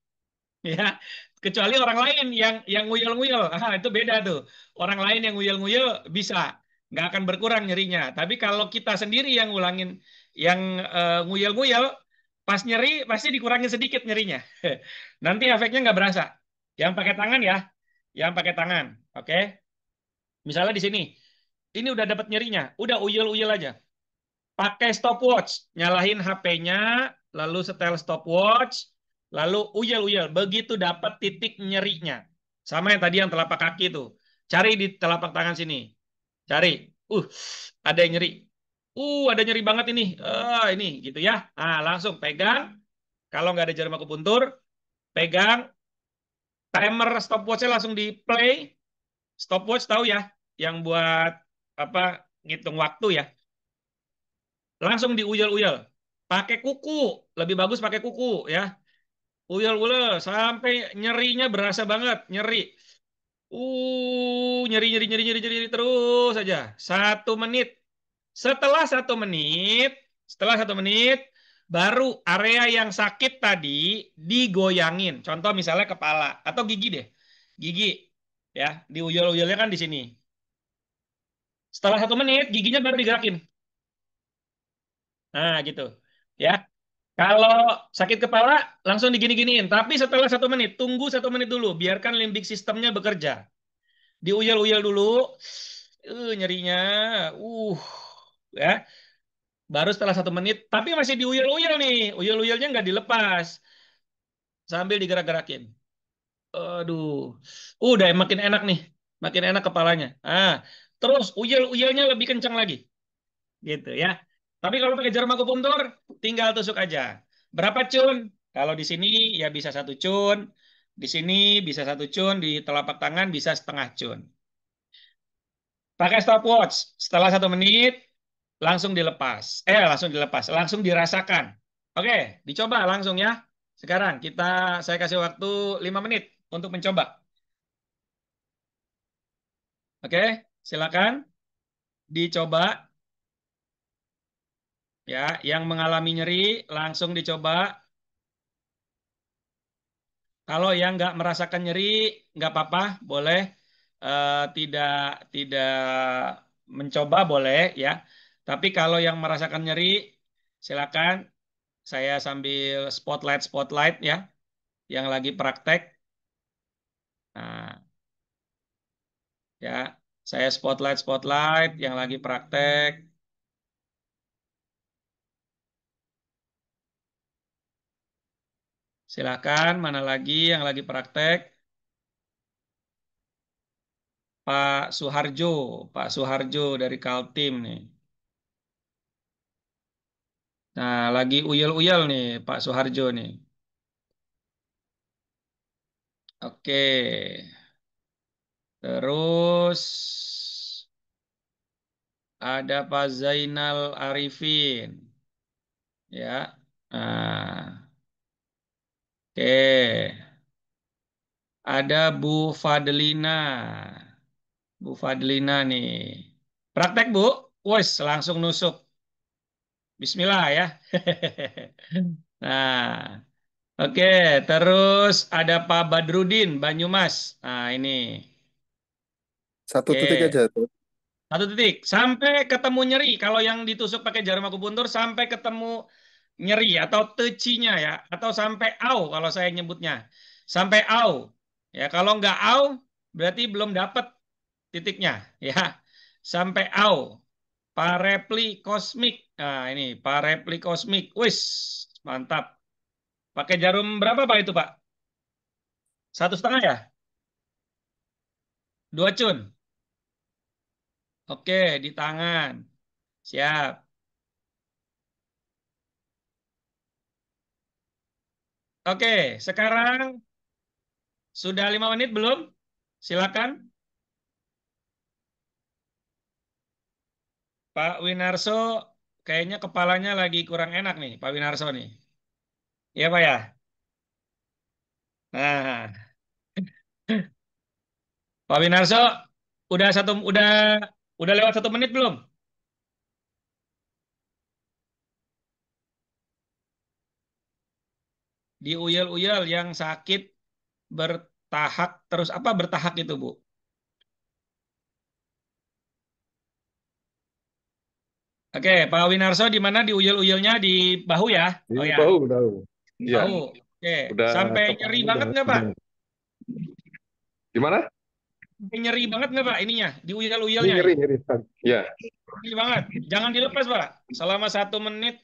Ya, kecuali orang lain yang nguyel-nguyel, itu beda tuh. Orang lain yang nguyel-nguyel bisa, nggak akan berkurang nyerinya. Tapi kalau kita sendiri yang ngulangin, yang nguyel-nguyel, pas nyeri pasti dikurangin sedikit nyerinya. Nanti efeknya nggak berasa. Yang pakai tangan ya, yang pakai tangan, oke? Misalnya di sini, ini udah dapat nyerinya, udah uyel-uyel aja. Pakai stopwatch, nyalahin HP-nya, lalu setel stopwatch, lalu uyel-uyel. Begitu dapat titik nyerinya. Sama yang tadi yang telapak kaki itu. Cari di telapak tangan sini. Cari. Ada yang nyeri. Ada nyeri banget ini. Ini gitu ya. Nah, langsung pegang. Kalau nggak ada jarum akupuntur, pegang. Timer stopwatch-nya langsung di play. Stopwatch tahu ya, yang buat apa ngitung waktu ya. Langsung diuyel-uyel. Pakai kuku, lebih bagus pakai kuku ya. Uyel-uyel sampai nyerinya berasa banget, nyeri. Nyeri terus saja. 1 menit. Setelah 1 menit, baru area yang sakit tadi digoyangin. Contoh misalnya kepala atau gigi deh. Gigi ya, diuyel-uyelnya kan di sini. Setelah 1 menit, giginya baru digerakin. Nah, gitu. Ya. Kalau sakit kepala, langsung digini-giniin. Tapi setelah 1 menit, tunggu 1 menit dulu. Biarkan limbik sistemnya bekerja. Diuyel-uyel dulu. Nyerinya. Ya. Baru setelah 1 menit, tapi masih diuyel-uyel nih. Uyel-uyelnya nggak dilepas. Sambil digerak-gerakin. Aduh. Udah makin enak nih. Makin enak kepalanya. Terus uyel-uyelnya lebih kencang lagi. Gitu ya. Tapi kalau pakai jarum akupuntur, tinggal tusuk aja. Berapa cun? Kalau di sini ya bisa 1 cun. Di sini bisa 1 cun. Di telapak tangan bisa setengah cun. Pakai stopwatch. Setelah 1 menit, langsung dilepas. Langsung dirasakan. Oke, dicoba langsung ya. Sekarang saya kasih waktu 5 menit untuk mencoba. Oke, silakan dicoba. Ya, yang mengalami nyeri langsung dicoba. Kalau yang nggak merasakan nyeri, nggak apa-apa, boleh tidak tidak mencoba boleh ya. Tapi kalau yang merasakan nyeri, silakan saya sambil spotlight ya, yang lagi praktek. Nah, ya, saya spotlight yang lagi praktek. Silakan, mana lagi yang lagi praktek? Pak Suharjo dari Kaltim nih. Nah, lagi uyel-uyel nih Pak Suharjo nih. Oke. Terus ada Pak Zainal Arifin. Ya. Nah, oke. Ada Bu Fadlina. Bu Fadlina nih. Praktek, Bu. Wes, langsung nusuk. Bismillah ya. Nah, oke. Terus ada Pak Badrudin Banyumas. Nah, ini. Satu Oke. titik aja tuh. 1 titik. Sampai ketemu nyeri. Kalau yang ditusuk pakai jarum akupuntur sampai ketemu nyeri atau tecinya ya. Atau sampai au kalau saya nyebutnya. Sampai au. Ya, kalau nggak au berarti belum dapat titiknya. Ya, sampai au. Parepli kosmik. Nah, ini parepli kosmik. Wis, mantap. Pakai jarum berapa Pak itu Pak? 1,5 ya? 2 cun. Oke, di tangan. Siap. Oke, sekarang sudah 5 menit belum? Silakan. Pak Winarso, kayaknya kepalanya lagi kurang enak nih, Pak Winarso nih. Iya Pak ya? Nah, Pak Winarso, udah lewat 1 menit belum? Di uyel-uyel yang sakit bertahak terus apa bertahak itu Bu? Oke, Pak Winarso di mana di uyel-uyelnya di bahu ya? Oh ya, Tahu, tahu. Iya, bahu. Oke, udah sampai nyeri kepala banget udah. nggak Pak? Gimana? Sampai nyeri banget nggak Pak ininya di Ini uyel-uyelnya? nyeri, nyeri. Iya. Nyeri banget. Jangan dilepas Pak. Selama 1 menit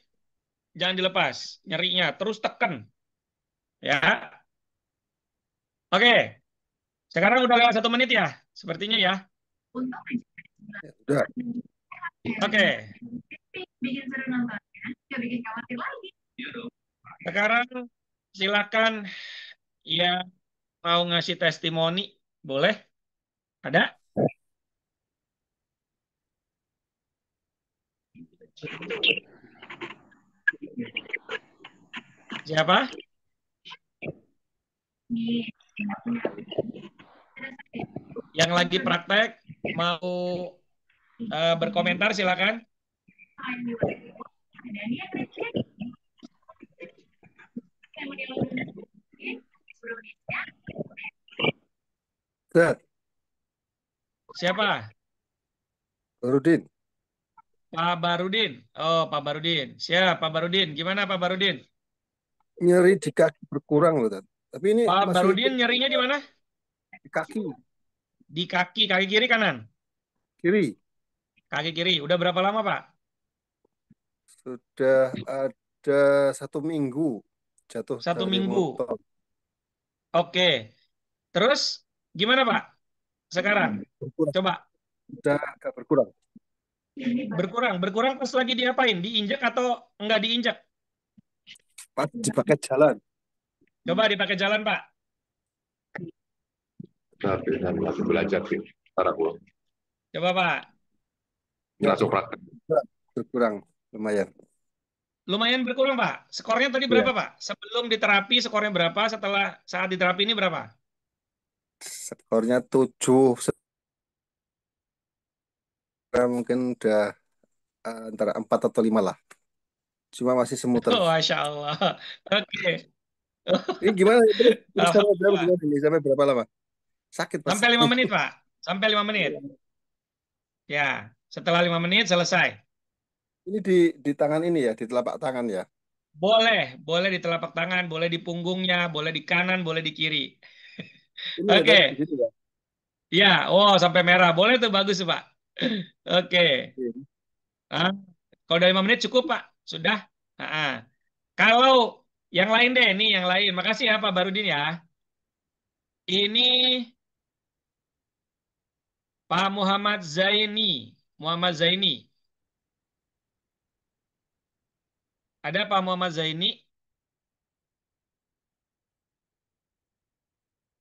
jangan dilepas nyerinya. Terus tekan. Ya. Oke. Sekarang udah lewat 1 menit ya. Sepertinya ya. Udah. Oke. Sekarang silakan yang mau ngasih testimoni. Boleh? Ada? Siapa? Yang lagi praktek mau berkomentar silakan. Ustaz, Siapa? Rudin. Pak Barudin. Oh, Pak Barudin. Siap, Pak Barudin. Gimana Pak Barudin? Nyeri di kaki berkurang loh, Ustaz. Tapi ini Pak masih Barudin nyerinya di mana? di kaki. Di kaki kiri kanan? Kiri. Kaki kiri. Udah berapa lama Pak? Sudah ada 1 minggu jatuh 1 dari minggu. motor. Oke. Terus gimana Pak? Sekarang? Berkurang. Coba. Udah agak berkurang. Berkurang pas lagi diapain? Diinjak atau enggak diinjak? Pas dipakai jalan. Coba dipakai jalan Pak. Tapi masih belajar sih. Para gua. Coba Pak. Langsung praktek. Berkurang lumayan. Lumayan berkurang Pak. Skornya tadi berapa Pak? Sebelum diterapi skornya berapa? Setelah saat diterapi ini berapa? Skornya 7. Mungkin udah antara 4 atau 5 lah. cuma masih semuter. Masya Allah. Oke. Ini gimana? Terus sampai berapa Alhamdulillah. ini? Sampai berapa lama? Sakit pas. Sampai 5 menit, Pak. Sampai 5 menit. Ya, setelah 5 menit selesai. Ini di tangan ini ya, di telapak tangan ya. Boleh di telapak tangan, boleh di punggungnya, boleh di kanan, boleh di kiri. Ini Oke. di situ ya. Ya, sampai merah. Boleh tuh, bagus tuh, Pak. Oke. Kalau udah 5 menit cukup, Pak. Sudah. Kalau yang lain deh, nih yang lain. Makasih ya, Pak Barudin ya. Ini Pak Muhammad Zaini. Muhammad Zaini. Ada Pak Muhammad Zaini?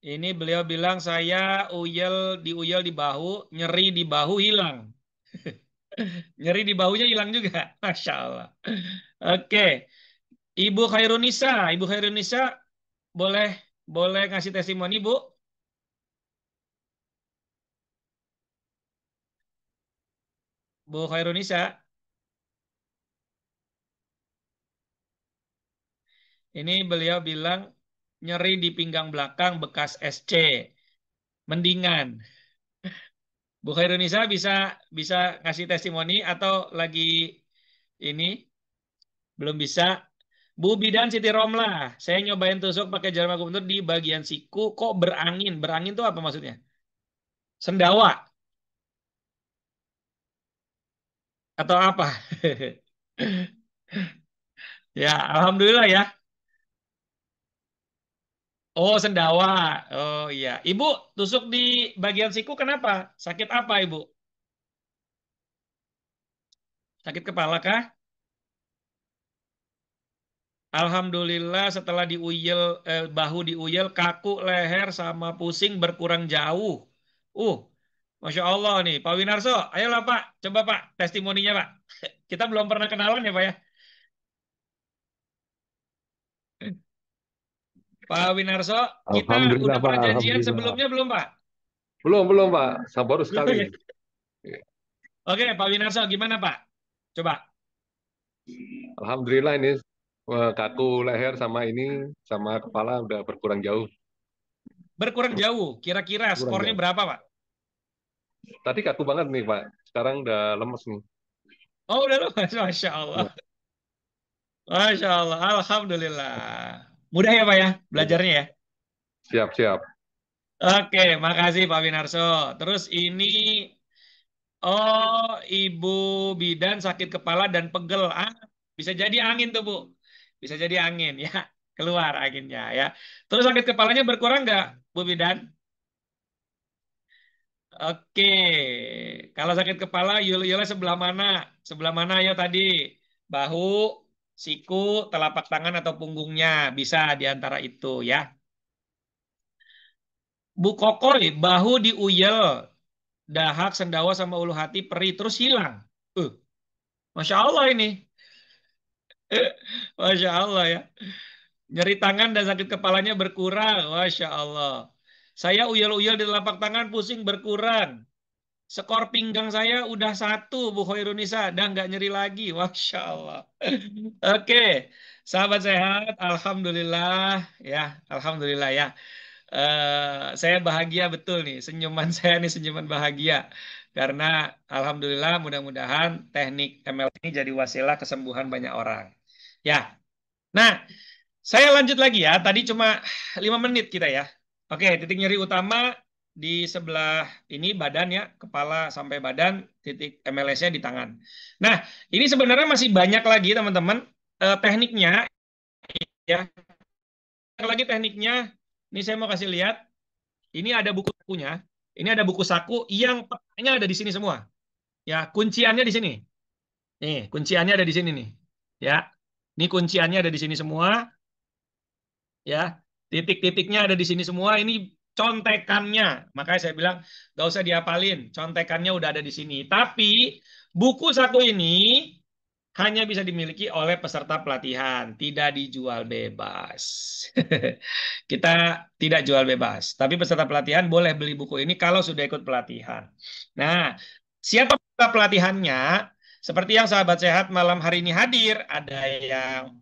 Ini beliau bilang saya diuyel di bahu, nyeri di bahu hilang. Nyeri di bahunya hilang juga. Masya Allah. Oke. Ibu Khairunisa. Ibu Khairunisa boleh ngasih testimoni, Bu? Bu Khairunisa. Ini beliau bilang nyeri di pinggang belakang bekas SC. Mendingan. Bu Khairunisa bisa ngasih testimoni atau lagi ini belum bisa? Bu Bidan Siti Romla, saya nyobain tusuk pakai jarum akupunktur di bagian siku, kok berangin? Berangin itu apa maksudnya? Sendawa atau apa? Ya, alhamdulillah ya. Oh, sendawa. Oh iya. Ibu tusuk di bagian siku kenapa? Sakit apa, Ibu? Sakit kepala kah? Alhamdulillah setelah bahu diuyel, kaku leher sama pusing berkurang jauh. Masya Allah nih, Pak Winarso, ayolah Pak, coba Pak testimoninya Pak. Kita belum pernah kenalan ya Pak ya. Pak Winarso, kita udah pernah janjian sebelumnya belum Pak? Belum Pak, baru sekali. Oke, Pak Winarso gimana Pak? Coba. Alhamdulillah ini kaku leher sama kepala udah berkurang jauh. Berkurang jauh, kira-kira skornya berapa Pak? Tadi kaku banget nih Pak, sekarang udah lemes nih. Oh udah lemes, Masya Allah. Masya Allah, Alhamdulillah. Mudah ya Pak ya, belajarnya ya? Siap. Oke, makasih Pak Winarso. Terus ini, Ibu Bidan sakit kepala dan pegel. Bisa jadi angin tuh Bu. Bisa jadi angin ya, keluar anginnya ya. Terus sakit kepalanya berkurang nggak Bu Bidan? Oke, kalau sakit kepala yul-yulnya sebelah mana? Sebelah mana ya tadi? Bahu, siku, telapak tangan atau punggungnya. Bisa di antara itu ya. Bu Kokoy, bahu diuyel, dahak, sendawa sama ulu hati, perih, terus hilang. Masya Allah ini. Masya Allah ya. Nyeri tangan dan sakit kepalanya berkurang. Masya Allah. Saya uyel-uyel di telapak tangan, pusing berkurang. Skor pinggang saya udah 1, Bu Khairunisa, dan nggak nyeri lagi. Masya Allah. Oke, sahabat sehat, alhamdulillah ya, alhamdulillah ya. Saya bahagia betul nih, senyuman saya nih senyuman bahagia karena alhamdulillah mudah-mudahan teknik ML ini jadi wasilah kesembuhan banyak orang. Ya, nah saya lanjut lagi ya. Tadi cuma 5 menit kita ya. Oke, titik nyeri utama di sebelah ini badan ya, kepala sampai badan, titik MLS-nya di tangan. Nah, ini sebenarnya masih banyak lagi teman-teman tekniknya ya. Lagi tekniknya, ini saya mau kasih lihat. Ini ada buku sakunya. Ini ada buku saku yang petanya ada di sini semua. Ya, kunciannya di sini. Nih, kunciannya ada di sini nih. Ya. Ini kunciannya ada di sini semua. Ya, titik-titiknya ada di sini semua. Ini contekannya. Makanya saya bilang gak usah dihafalin. Contekannya udah ada di sini. Tapi buku saku ini hanya bisa dimiliki oleh peserta pelatihan, tidak dijual bebas. Kita tidak jual bebas, tapi peserta pelatihan boleh beli buku ini kalau sudah ikut pelatihan. Nah, siapa peserta pelatihannya? Seperti yang sahabat sehat malam hari ini hadir, ada yang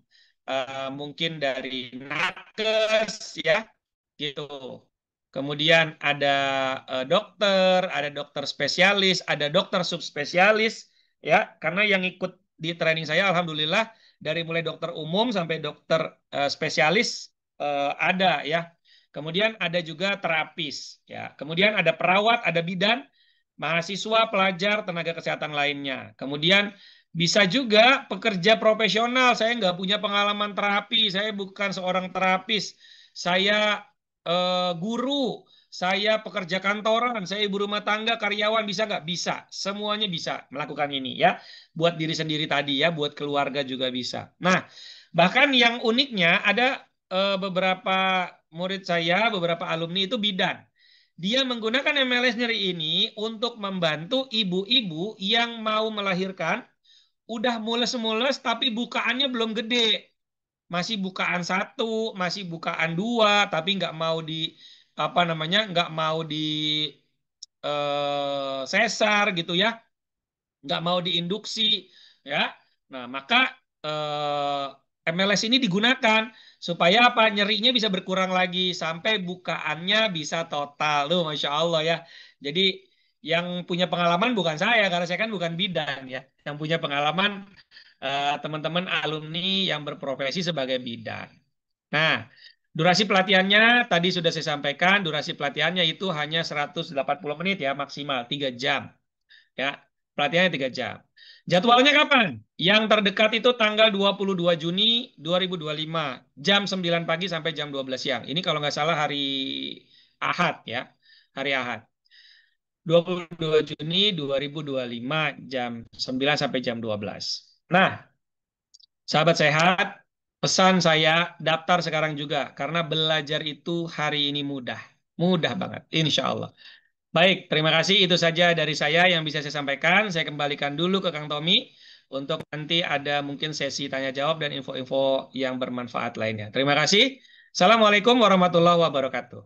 mungkin dari nakes ya, gitu. Kemudian ada dokter spesialis, ada dokter subspesialis ya, karena yang ikut di training saya alhamdulillah dari mulai dokter umum sampai dokter spesialis ada ya. Kemudian ada juga terapis ya. Kemudian ada perawat, ada bidan, mahasiswa, pelajar, tenaga kesehatan lainnya. Kemudian bisa juga pekerja profesional. Saya nggak punya pengalaman terapi. Saya bukan seorang terapis. Saya guru. Saya pekerja kantoran. Saya ibu rumah tangga, karyawan. Bisa nggak? Bisa. Semuanya bisa melakukan ini ya. Buat diri sendiri tadi ya. Buat keluarga juga bisa. Nah, bahkan yang uniknya ada beberapa murid saya, beberapa alumni itu bidan. Dia menggunakan MLS nyeri ini untuk membantu ibu-ibu yang mau melahirkan, udah mules-mules tapi bukaannya belum gede. Masih bukaan 1, masih bukaan 2, tapi nggak mau di nggak mau di sesar gitu ya, nggak mau diinduksi ya. Nah, maka MLS ini digunakan supaya apa? Nyerinya bisa berkurang lagi sampai bukaannya bisa total. Loh, Masya Allah ya. Jadi yang punya pengalaman bukan saya, karena saya kan bukan bidan ya. Yang punya pengalaman teman-teman alumni yang berprofesi sebagai bidan. Nah, durasi pelatihannya tadi sudah saya sampaikan, durasi pelatihannya itu hanya 180 menit ya, maksimal 3 jam. Ya, pelatihannya 3 jam. Jadwalnya kapan? Yang terdekat itu tanggal 22 Juni 2025, jam 9 pagi sampai jam 12 siang. Ini kalau nggak salah hari Ahad ya, hari Ahad. 22 Juni 2025, jam 9 sampai jam 12. Nah, sahabat sehat, pesan saya daftar sekarang juga, karena belajar itu hari ini mudah. Mudah banget, insya Allah. Baik, terima kasih. Itu saja dari saya yang bisa saya sampaikan. Saya kembalikan dulu ke Kang Tommy untuk nanti ada mungkin sesi tanya jawab dan info-info yang bermanfaat lainnya. Terima kasih. Assalamualaikum warahmatullahi wabarakatuh.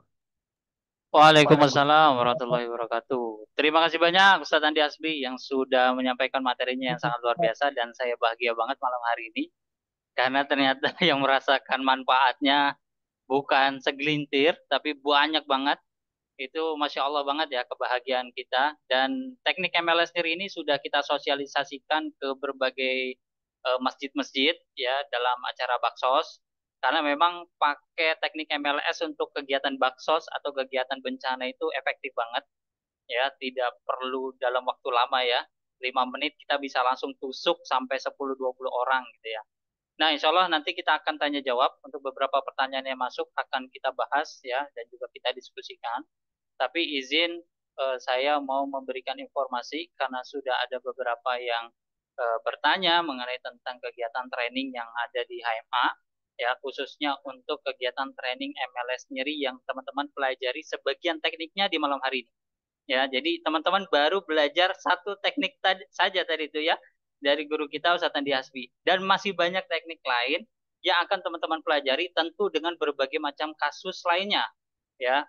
Waalaikumsalam warahmatullahi wabarakatuh. Terima kasih banyak Ustadz Andi Hasbi yang sudah menyampaikan materinya yang sangat luar biasa, dan saya bahagia banget malam hari ini karena ternyata yang merasakan manfaatnya bukan segelintir tapi banyak banget. Itu Masya Allah banget ya kebahagiaan kita. Dan teknik MLS sendiri ini sudah kita sosialisasikan ke berbagai masjid-masjid ya dalam acara baksos. Karena memang pakai teknik MLS untuk kegiatan baksos atau kegiatan bencana itu efektif banget. Ya, tidak perlu dalam waktu lama ya. 5 menit kita bisa langsung tusuk sampai 10-20 orang gitu ya. Nah, insya Allah nanti kita akan tanya jawab untuk beberapa pertanyaan yang masuk, akan kita bahas ya dan juga kita diskusikan. Tapi izin saya mau memberikan informasi karena sudah ada beberapa yang bertanya mengenai tentang kegiatan training yang ada di HMA ya, khususnya untuk kegiatan training MLS nyeri yang teman-teman pelajari sebagian tekniknya di malam hari ini. Ya, jadi teman-teman baru belajar satu teknik saja tadi itu ya dari guru kita Ustadz Andi Hasbi, dan masih banyak teknik lain yang akan teman-teman pelajari tentu dengan berbagai macam kasus lainnya ya.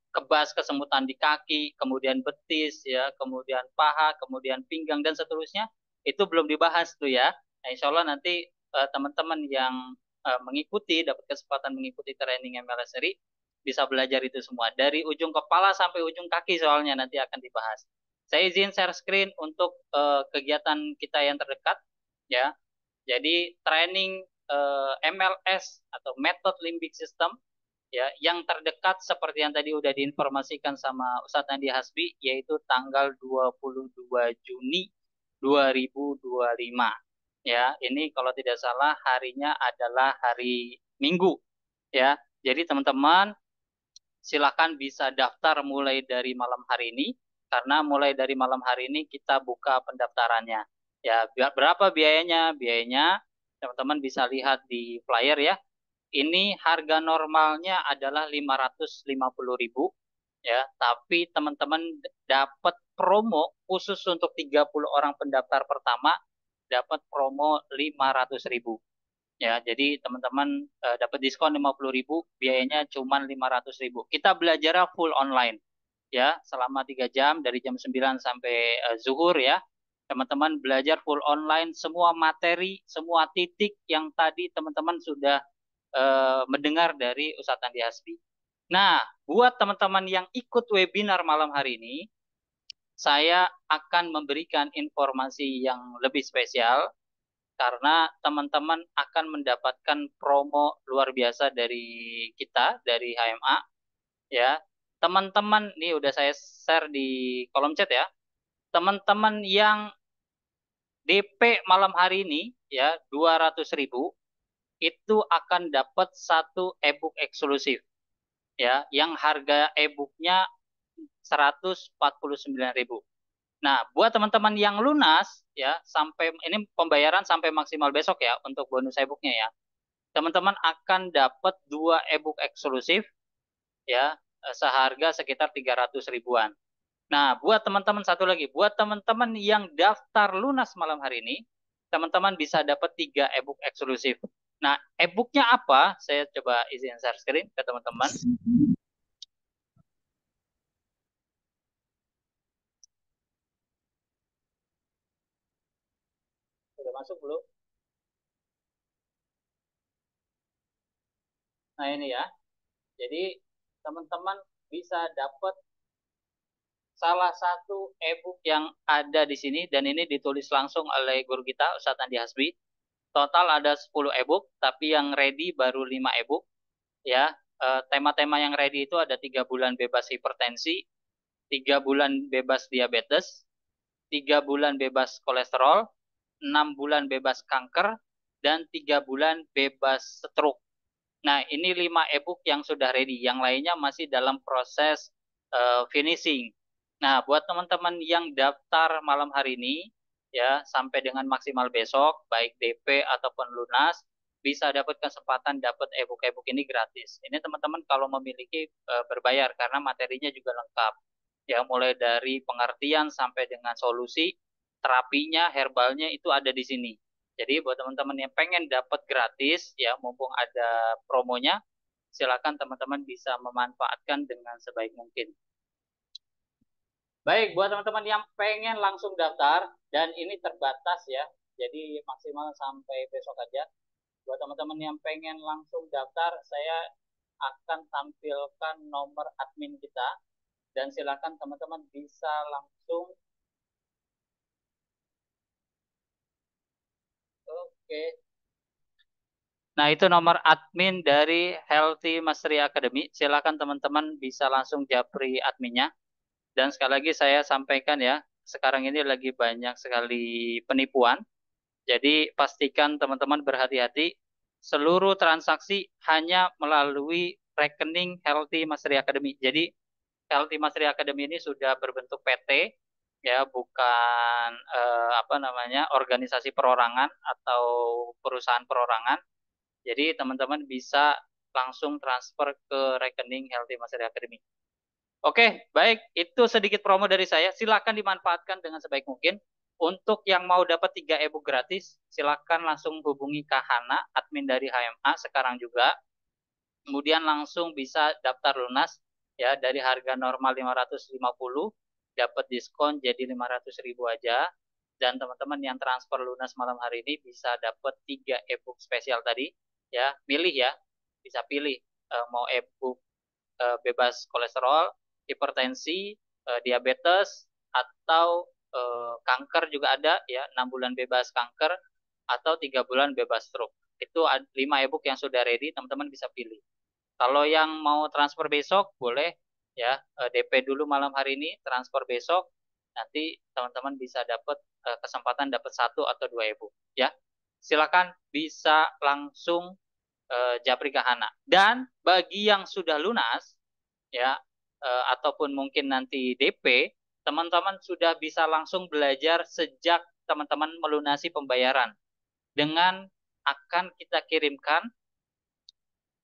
Kebas kesemutan di kaki, kemudian betis ya, kemudian paha, kemudian pinggang dan seterusnya, itu belum dibahas tuh ya. Nah, insya Allah nanti teman-teman yang mengikuti, dapat kesempatan mengikuti training MLS seri bisa belajar itu semua dari ujung kepala sampai ujung kaki, soalnya nanti akan dibahas. Saya izin share screen untuk kegiatan kita yang terdekat ya. Jadi training MLS atau Method Limbic System ya, yang terdekat seperti yang tadi udah diinformasikan sama Ustadz Andi Hasbi, yaitu tanggal 22 Juni 2025. Ya, ini kalau tidak salah harinya adalah hari Minggu ya. Jadi teman-teman silakan bisa daftar mulai dari malam hari ini, karena mulai dari malam hari ini kita buka pendaftarannya. Ya, berapa biayanya? Biayanya teman-teman bisa lihat di flyer ya. Ini harga normalnya adalah 550.000 ya, tapi teman-teman dapat promo khusus untuk 30 orang pendaftar pertama, dapat promo 500.000 ya. Jadi teman-teman dapat diskon 50.000, biayanya cuma 500.000. Kita belajar full online ya selama 3 jam dari jam 9 sampai zuhur ya. Teman-teman belajar full online, semua materi, semua titik yang tadi teman-teman sudah mendengar dari Ustadz Andi Hasbi. Nah, buat teman-teman yang ikut webinar malam hari ini, saya akan memberikan informasi yang lebih spesial karena teman-teman akan mendapatkan promo luar biasa dari kita, dari HMA. Ya, teman-teman, ini udah saya share di kolom chat ya. Teman-teman yang DP malam hari ini ya 200.000 itu akan dapat satu e-book eksklusif ya yang harga e-booknya 149.000. Nah, buat teman-teman yang lunas ya sampai ini pembayaran sampai maksimal besok ya untuk bonus e-booknya ya. Teman-teman akan dapat 2 e-book eksklusif ya seharga sekitar 300 ribuan. Nah, buat teman-teman satu lagi, buat teman-teman yang daftar lunas malam hari ini, teman-teman bisa dapat 3 e-book eksklusif. Nah, e-booknya apa? Saya coba izin share screen ke teman-teman. Sudah masuk belum? Nah, ini ya. Jadi, teman-teman bisa dapat salah satu e-book yang ada di sini, dan ini ditulis langsung oleh guru kita, Ustadz Andi Hasbi. Total ada 10 e-book, tapi yang ready baru 5 e-book. Ya, tema-tema yang ready itu ada 3 bulan bebas hipertensi, 3 bulan bebas diabetes, 3 bulan bebas kolesterol, 6 bulan bebas kanker, dan 3 bulan bebas stroke. Nah, ini 5 e-book yang sudah ready. Yang lainnya masih dalam proses finishing. Nah, buat teman-teman yang daftar malam hari ini, ya sampai dengan maksimal besok, baik DP ataupun lunas, bisa dapat kesempatan dapat e-book ini gratis. Ini teman-teman kalau memiliki berbayar karena materinya juga lengkap. Ya, mulai dari pengertian sampai dengan solusi, terapinya, herbalnya itu ada di sini. Jadi buat teman-teman yang pengen dapat gratis, ya mumpung ada promonya, silakan teman-teman bisa memanfaatkan dengan sebaik mungkin. Baik, buat teman-teman yang pengen langsung daftar, dan ini terbatas ya, jadi maksimal sampai besok aja. Buat teman-teman yang pengen langsung daftar, saya akan tampilkan nomor admin kita, dan silakan teman-teman bisa langsung. Oke. Nah, itu nomor admin dari Healthy Mastery Academy. Silakan teman-teman bisa langsung japri adminnya. Dan sekali lagi saya sampaikan ya, sekarang ini lagi banyak sekali penipuan. Jadi pastikan teman-teman berhati-hati. Seluruh transaksi hanya melalui rekening Healthy Mastery Academy. Jadi Healthy Mastery Academy ini sudah berbentuk PT, ya bukan organisasi perorangan atau perusahaan perorangan. Jadi teman-teman bisa langsung transfer ke rekening Healthy Mastery Academy. Oke, baik. Itu sedikit promo dari saya. Silakan dimanfaatkan dengan sebaik mungkin. Untuk yang mau dapat 3 e-book gratis, silakan langsung hubungi Kak Hana, admin dari HMA sekarang juga. Kemudian langsung bisa daftar lunas ya, dari harga normal 550 dapat diskon jadi 500.000 aja. Dan teman-teman yang transfer lunas malam hari ini bisa dapat 3 e-book spesial tadi ya. Milih ya. Bisa pilih mau e-book bebas kolesterol, hipertensi, diabetes, atau kanker juga ada ya, 6 bulan bebas kanker atau 3 bulan bebas stroke. Itu 5 e-book yang sudah ready, teman-teman bisa pilih. Kalau yang mau transfer besok boleh ya, DP dulu malam hari ini, transfer besok, nanti teman-teman bisa dapat kesempatan dapat 1 atau 2 e-book ya. Silakan bisa langsung japri ke Hana. Dan bagi yang sudah lunas ya, ataupun mungkin nanti DP, teman-teman sudah bisa langsung belajar sejak teman-teman melunasi pembayaran. Dengan akan kita kirimkan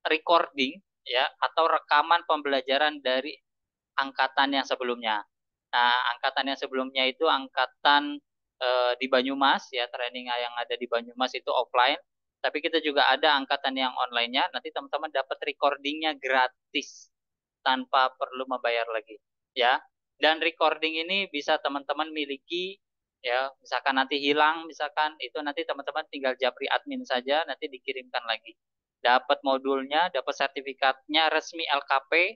recording ya atau rekaman pembelajaran dari angkatan yang sebelumnya. Nah, angkatan yang sebelumnya itu angkatan di Banyumas ya, training yang ada di Banyumas itu offline. Tapi kita juga ada angkatan yang online-nya. Nanti teman-teman dapat recordingnya gratis tanpa perlu membayar lagi ya. Dan recording ini bisa teman-teman miliki Ya, misalkan nanti hilang, misalkan itu nanti teman-teman tinggal japri admin saja, nanti dikirimkan lagi. Dapat modulnya, dapat sertifikatnya resmi LKP,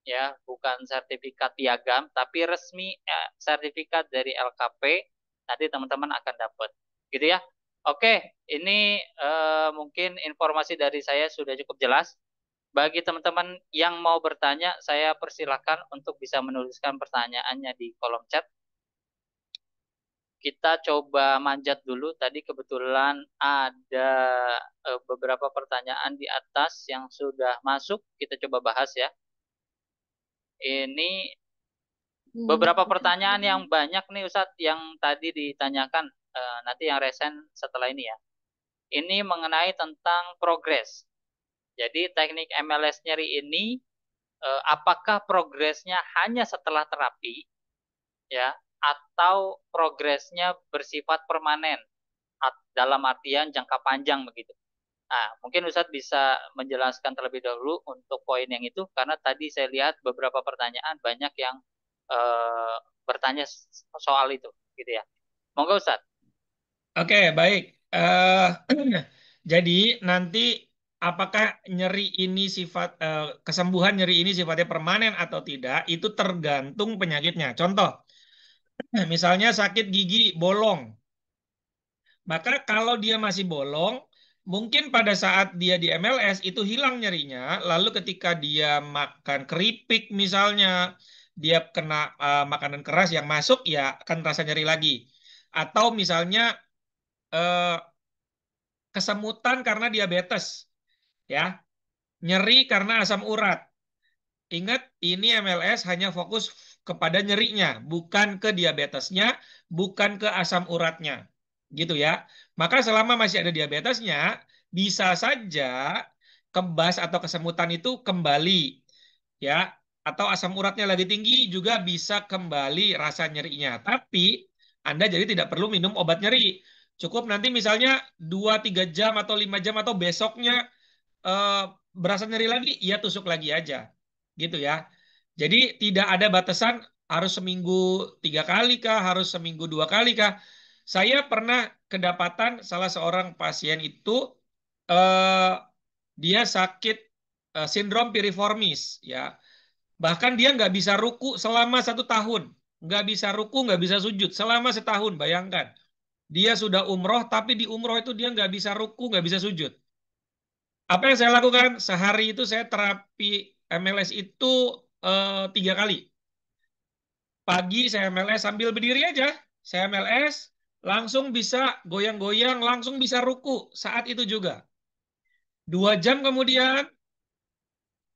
ya, bukan sertifikat piagam, tapi resmi sertifikat dari LKP, nanti teman-teman akan dapat. Gitu ya. Oke, ini mungkin informasi dari saya sudah cukup jelas. Bagi teman-teman yang mau bertanya, saya persilahkan untuk bisa menuliskan pertanyaannya di kolom chat. Kita coba manjat dulu. Tadi kebetulan ada beberapa pertanyaan di atas yang sudah masuk. Kita coba bahas ya. Ini beberapa pertanyaan yang banyak nih Ustadz yang tadi ditanyakan. Nanti yang resen setelah ini ya. Ini mengenai tentang progres. Jadi teknik MLS nyeri ini apakah progresnya hanya setelah terapi ya, atau progresnya bersifat permanen dalam artian jangka panjang begitu. Nah, mungkin Ustadz bisa menjelaskan terlebih dahulu untuk poin yang itu, karena tadi saya lihat beberapa pertanyaan banyak yang bertanya soal itu, gitu ya. Monggo Ustadz. Oke, baik. Jadi nanti apakah nyeri ini kesembuhan nyeri ini sifatnya permanen atau tidak, itu tergantung penyakitnya. Contoh, misalnya sakit gigi bolong. Maka kalau dia masih bolong, mungkin pada saat dia di MLS itu hilang nyerinya, lalu ketika dia makan keripik misalnya, dia kena makanan keras yang masuk, ya akan terasa nyeri lagi. Atau misalnya kesemutan karena diabetes, ya, nyeri karena asam urat. Ingat, ini MLS hanya fokus kepada nyerinya, bukan ke diabetesnya, bukan ke asam uratnya. Gitu ya. Maka selama masih ada diabetesnya, bisa saja kebas atau kesemutan itu kembali. Ya, atau asam uratnya lagi tinggi juga bisa kembali rasa nyerinya. Tapi Anda jadi tidak perlu minum obat nyeri. Cukup nanti misalnya 2-3 jam atau 5 jam atau besoknya berasa nyeri lagi, ya tusuk lagi aja. Gitu ya. Jadi tidak ada batasan harus seminggu 3 kali kah, harus seminggu 2 kali kah. Saya pernah kedapatan salah seorang pasien itu dia sakit sindrom piriformis, ya. Bahkan dia nggak bisa ruku selama 1 tahun, nggak bisa ruku, nggak bisa sujud selama setahun. Bayangkan, dia sudah umroh, tapi di umroh itu dia nggak bisa ruku, nggak bisa sujud. Apa yang saya lakukan? Sehari itu saya terapi MLS itu 3 kali. Pagi saya MLS sambil berdiri aja. Saya MLS, langsung bisa goyang-goyang, langsung bisa ruku saat itu juga. 2 jam kemudian,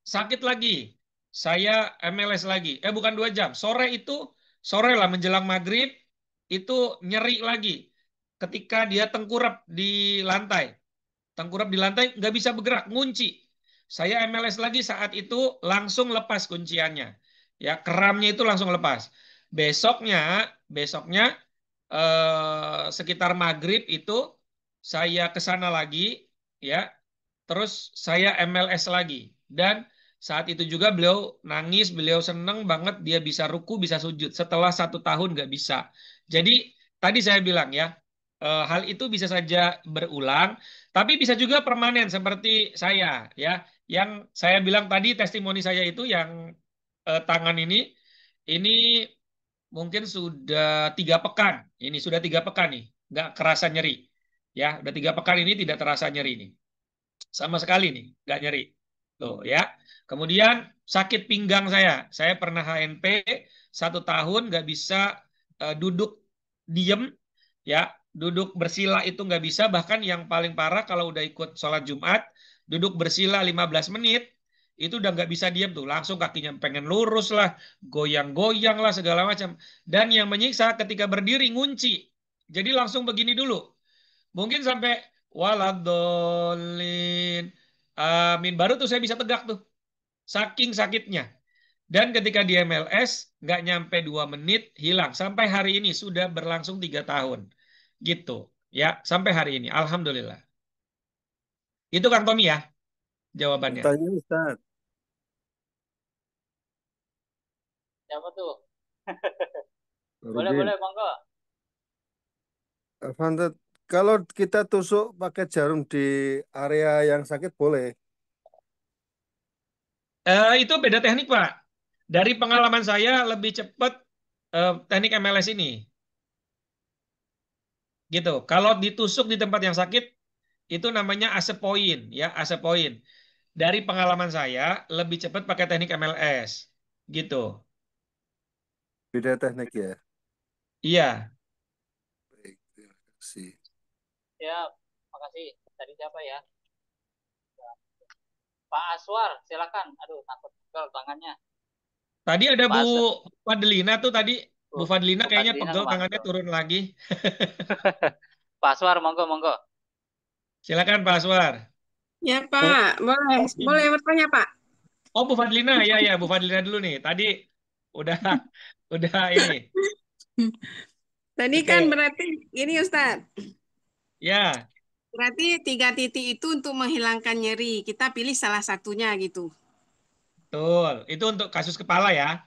sakit lagi. Saya MLS lagi. Bukan 2 jam. Sore lah menjelang maghrib, itu nyeri lagi. Ketika dia tengkurap di lantai. Tengkurap di lantai, nggak bisa bergerak, ngunci. Saya MLS lagi saat itu langsung lepas kunciannya. Ya, keramnya itu langsung lepas. Besoknya sekitar maghrib itu saya ke sana lagi, ya. Terus saya MLS lagi. Dan saat itu juga beliau nangis, beliau seneng banget dia bisa ruku, bisa sujud. Setelah 1 tahun nggak bisa. Jadi tadi saya bilang ya, hal itu bisa saja berulang, tapi bisa juga permanen seperti saya ya. Yang saya bilang tadi testimoni saya itu yang tangan ini mungkin sudah 3 pekan. Ini sudah 3 pekan nih, nggak kerasa nyeri. Ya, udah 3 pekan ini tidak terasa nyeri nih. Sama sekali nih, nggak nyeri. Tuh ya. Kemudian sakit pinggang saya pernah HNP 1 tahun nggak bisa duduk diem, ya, duduk bersila itu nggak bisa. Bahkan yang paling parah kalau udah ikut sholat Jumat, duduk bersila 15 menit, itu udah nggak bisa diem tuh. Langsung kakinya pengen lurus lah, goyang-goyang lah, segala macam. Dan yang menyiksa ketika berdiri ngunci. Jadi langsung begini dulu. Mungkin sampai waladolin. Amin. Baru tuh saya bisa tegak tuh. Saking sakitnya. Dan ketika di MLS, nggak nyampe 2 menit, hilang. Sampai hari ini sudah berlangsung 3 tahun. Gitu. Ya, sampai hari ini. Alhamdulillah. Itu Kang Tommy ya, jawabannya. Tanya Ustaz. Siapa tuh? Boleh, monggo. Fanta, kalau kita tusuk pakai jarum di area yang sakit boleh. Itu beda teknik, Pak. Dari pengalaman saya lebih cepat teknik MLS ini. Gitu. Kalau ditusuk di tempat yang sakit, itu namanya asepoin, ya, asepoin. Dari pengalaman saya, lebih cepat pakai teknik MLS. Gitu. Beda teknik ya. Iya. Baik, terima kasih. Ya, makasih. Tadi siapa ya? Pak Aswar, silakan. Aduh, takut pegel tangannya. Tadi ada Bu Pak Fadlina tuh tadi. Bu Fadlina Bu kayaknya Fadlina pegel kemana tangannya tuh? turun lagi. Pak Aswar, monggo, monggo. Silakan Pak Aswar. Ya Pak, boleh bertanya Pak. Oh Bu Fadlina, ya ya Bu Fadlina dulu nih. Tadi udah ini. Tadi Oke. kan berarti ini Ustadz. Ya. Berarti 3 titik itu untuk menghilangkan nyeri. Kita pilih salah satunya gitu. Betul. Itu untuk kasus kepala ya.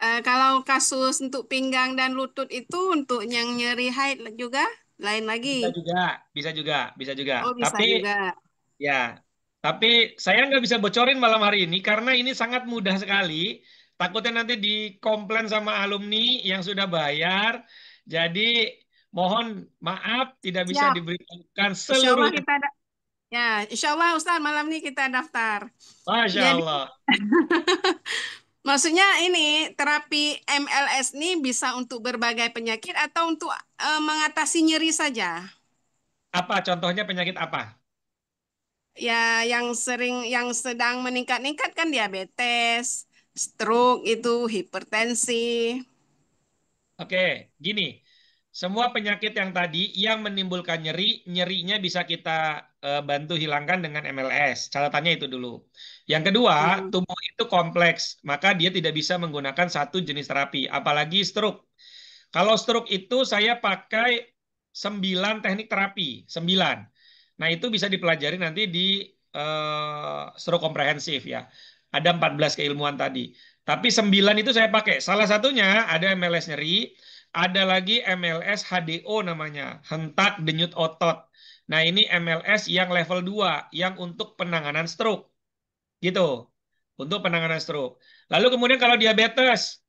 Kalau kasus untuk pinggang dan lutut itu untuk yang nyeri haid juga lain lagi. Bisa juga, bisa juga, bisa juga. Oh bisa Tapi juga. ya, tapi saya nggak bisa bocorin malam hari ini karena ini sangat mudah sekali. Takutnya nanti dikomplain sama alumni yang sudah bayar. Jadi mohon maaf tidak bisa Siap. diberitahukan Insya Allah seluruhnya. kita ada. Ya, Insya Allah Ustadz malam ini kita daftar. Masya Jadi, Allah. maksudnya ini terapi MLS ini bisa untuk berbagai penyakit atau untuk mengatasi nyeri saja? Apa contohnya penyakit apa? Ya, yang sedang meningkat-ningkat kan diabetes, stroke itu, hipertensi. Oke, gini. Semua penyakit yang tadi yang menimbulkan nyeri, nyerinya bisa kita bantu hilangkan dengan MLS. Catatannya itu dulu. Yang kedua, tubuh itu kompleks, maka dia tidak bisa menggunakan satu jenis terapi, apalagi stroke. Kalau stroke itu saya pakai 9 teknik terapi, 9. Nah, itu bisa dipelajari nanti di stroke komprehensif ya. Ada 14 keilmuan tadi. Tapi 9 itu saya pakai. Salah satunya ada MLS nyeri, ada lagi MLS HDO namanya, hentak denyut otot. Nah, ini MLS yang level 2 yang untuk penanganan stroke. Gitu. Untuk penanganan stroke. Lalu kemudian kalau diabetes,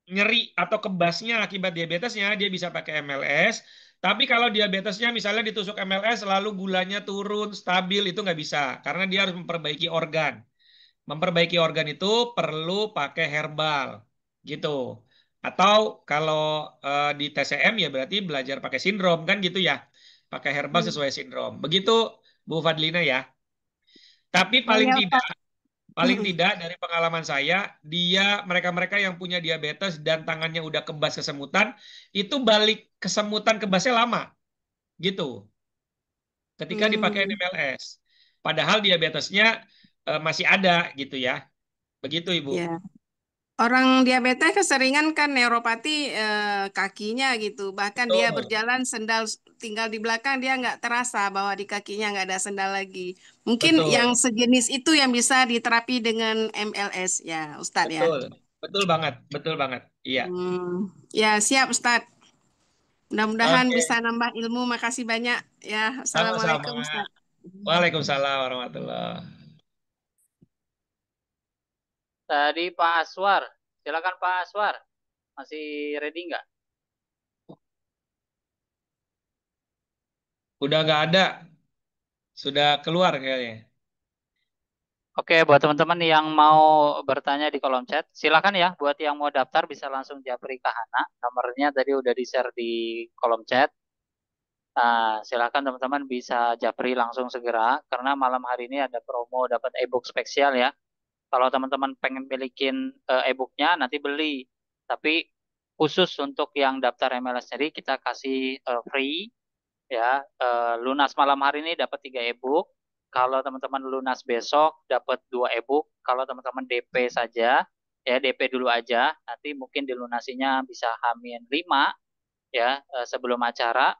nyeri atau kebasnya akibat diabetesnya, dia bisa pakai MLS. Tapi kalau diabetesnya misalnya ditusuk MLS lalu gulanya turun, stabil, itu nggak bisa. Karena dia harus memperbaiki organ. Memperbaiki organ itu perlu pakai herbal. Gitu. Atau kalau di TCM ya berarti belajar pakai sindrom, kan gitu ya. Pakai herbal sesuai sindrom. Begitu Bu Fadlina ya. Tapi paling tidak dari pengalaman saya, mereka-mereka yang punya diabetes dan tangannya udah kebas kesemutan, itu balik kesemutan kebasnya lama, gitu. Ketika dipakai MLS, padahal diabetesnya masih ada, gitu ya. Begitu Ibu. Ya. Orang diabetes keseringan kan neuropati kakinya gitu. Bahkan dia berjalan sendal tinggal di belakang dia nggak terasa bahwa di kakinya nggak ada sendal lagi. Mungkin yang sejenis itu yang bisa diterapi dengan MLS ya Ustadz ya. Betul banget. Iya. Ya siap Ustadz. Mudah-mudahan bisa nambah ilmu. Makasih banyak ya. Assalamualaikum Ustadz. Waalaikumsalam warahmatullahi. Tadi Pak Aswar, silakan Pak Aswar. Masih ready nggak? Udah nggak ada. Sudah keluar kayaknya. Oke, buat teman-teman yang mau bertanya di kolom chat, silakan ya. Buat yang mau daftar bisa langsung japri ke Hana. Nomornya tadi udah di-share di kolom chat. Silakan teman-teman bisa japri langsung segera. Karena malam hari ini ada promo dapat e-book spesial ya. Kalau teman-teman pengen milikin e-booknya, nanti beli. Tapi khusus untuk yang daftar MLS sendiri, kita kasih free. Ya, lunas malam hari ini dapat 3 e-book. Kalau teman-teman lunas besok dapat 2 e-book. Kalau teman-teman DP saja, ya DP dulu aja. Nanti mungkin dilunasinya bisa H-5 ya sebelum acara.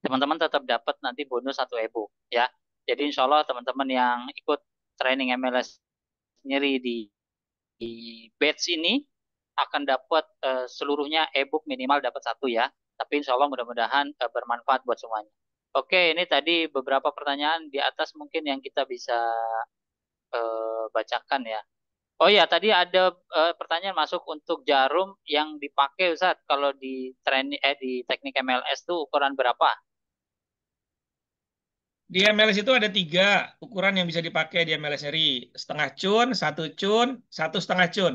Teman-teman tetap dapat nanti bonus 1 e-book ya. Jadi insya Allah teman-teman yang ikut training MLS nyeri di batch ini akan dapat seluruhnya e-book minimal dapat 1 ya. Tapi insya Allah mudah-mudahan bermanfaat buat semuanya. Oke, ini tadi beberapa pertanyaan di atas mungkin yang kita bisa bacakan ya. Oh ya, tadi ada pertanyaan masuk untuk jarum yang dipakai Ustaz kalau di di teknik MLS tuh ukuran berapa? Di MLS itu ada 3 ukuran yang bisa dipakai di MLS nyeri. Setengah cun, 1 cun, 1,5 cun.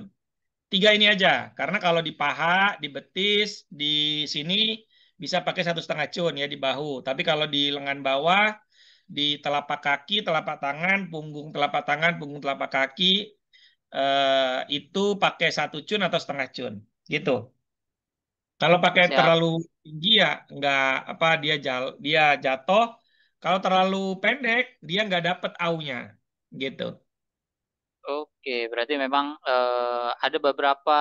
3 ini aja. Karena kalau di paha, di betis, di sini bisa pakai 1,5 cun ya di bahu. Tapi kalau di lengan bawah, di telapak kaki, telapak tangan, punggung telapak tangan, punggung telapak kaki, itu pakai 1 cun atau setengah cun. Gitu. Kalau pakai Siap. terlalu tinggi ya nggak apa dia jatuh. Kalau terlalu pendek dia nggak dapet aunya, gitu. Oke, berarti memang ada beberapa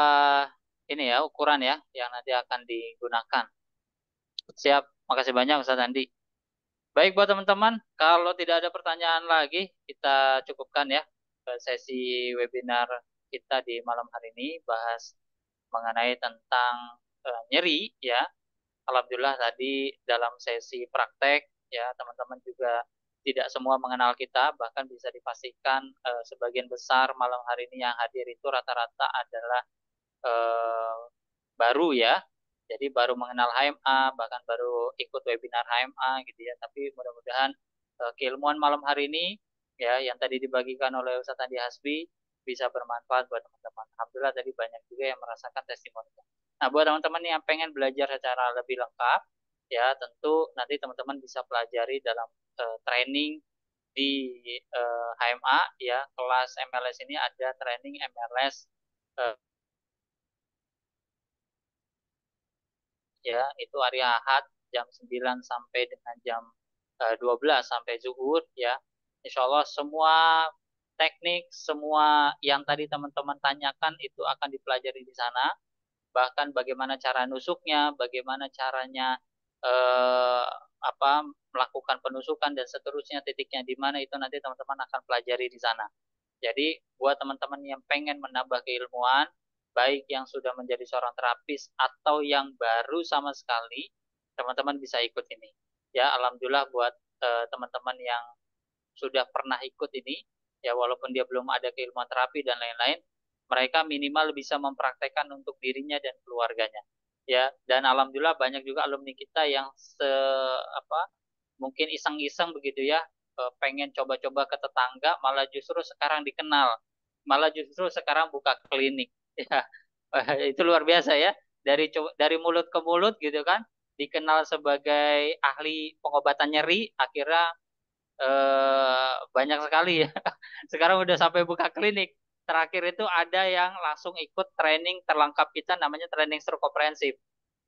ini ya ukuran ya yang nanti akan digunakan. Siap, makasih banyak Ustaz Andi. Baik buat teman-teman, kalau tidak ada pertanyaan lagi, kita cukupkan ya sesi webinar kita di malam hari ini, bahas mengenai tentang nyeri ya. Alhamdulillah tadi dalam sesi praktek ya teman-teman juga tidak semua mengenal kita, bahkan bisa dipastikan sebagian besar malam hari ini yang hadir itu rata-rata adalah baru ya. Jadi baru mengenal HMA, bahkan baru ikut webinar HMA gitu ya. Tapi mudah-mudahan keilmuan malam hari ini ya yang tadi dibagikan oleh Ustaz Andi Hasbi bisa bermanfaat buat teman-teman. Alhamdulillah tadi banyak juga yang merasakan testimoninya. Nah, buat teman-teman yang pengen belajar secara lebih lengkap, ya tentu nanti teman-teman bisa pelajari dalam training di HMA, ya kelas MLS ini ada training MLS ya itu hari Ahad jam 9 sampai dengan jam 12 sampai zuhur ya. Insya Allah semua teknik, semua yang tadi teman-teman tanyakan itu akan dipelajari di sana. Bahkan bagaimana cara nusuknya, bagaimana caranya melakukan penusukan dan seterusnya, titiknya di mana itu nanti teman-teman akan pelajari di sana. Jadi buat teman-teman yang pengen menambah keilmuan, baik yang sudah menjadi seorang terapis atau yang baru sama sekali, teman-teman bisa ikut ini. Ya, alhamdulillah buat teman-teman yang sudah pernah ikut ini, ya walaupun dia belum ada keilmuan terapi dan lain-lain, mereka minimal bisa mempraktekkan untuk dirinya dan keluarganya. Ya, dan alhamdulillah banyak juga alumni kita yang mungkin iseng-iseng begitu ya, pengen coba-coba ke tetangga, malah justru sekarang dikenal, malah justru sekarang buka klinik. Ya, itu luar biasa ya, dari mulut ke mulut gitu kan, dikenal sebagai ahli pengobatan nyeri, akhirnya banyak sekali ya. Sekarang udah sampai buka klinik. Terakhir itu ada yang langsung ikut training terlengkap kita, namanya training stroke komprehensif,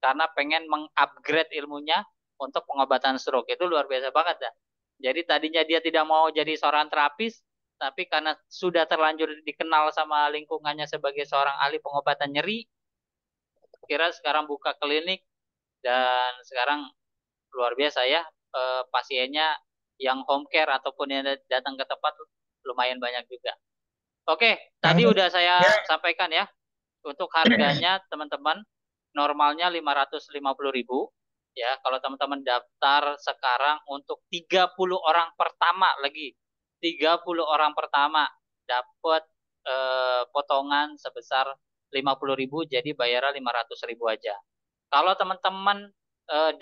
karena pengen mengupgrade ilmunya untuk pengobatan stroke. Itu luar biasa banget ya. Jadi tadinya dia tidak mau jadi seorang terapis, tapi karena sudah terlanjur dikenal sama lingkungannya sebagai seorang ahli pengobatan nyeri, kira sekarang buka klinik dan sekarang luar biasa ya, pasiennya yang home care ataupun yang datang ke tempat lumayan banyak juga. Oke, tadi udah saya sampaikan ya, untuk harganya teman-teman normalnya 550.000 ya. Kalau teman-teman daftar sekarang untuk 30 orang pertama lagi, 30 orang pertama dapat potongan sebesar 50.000, jadi bayaran 500.000 aja. Kalau teman-teman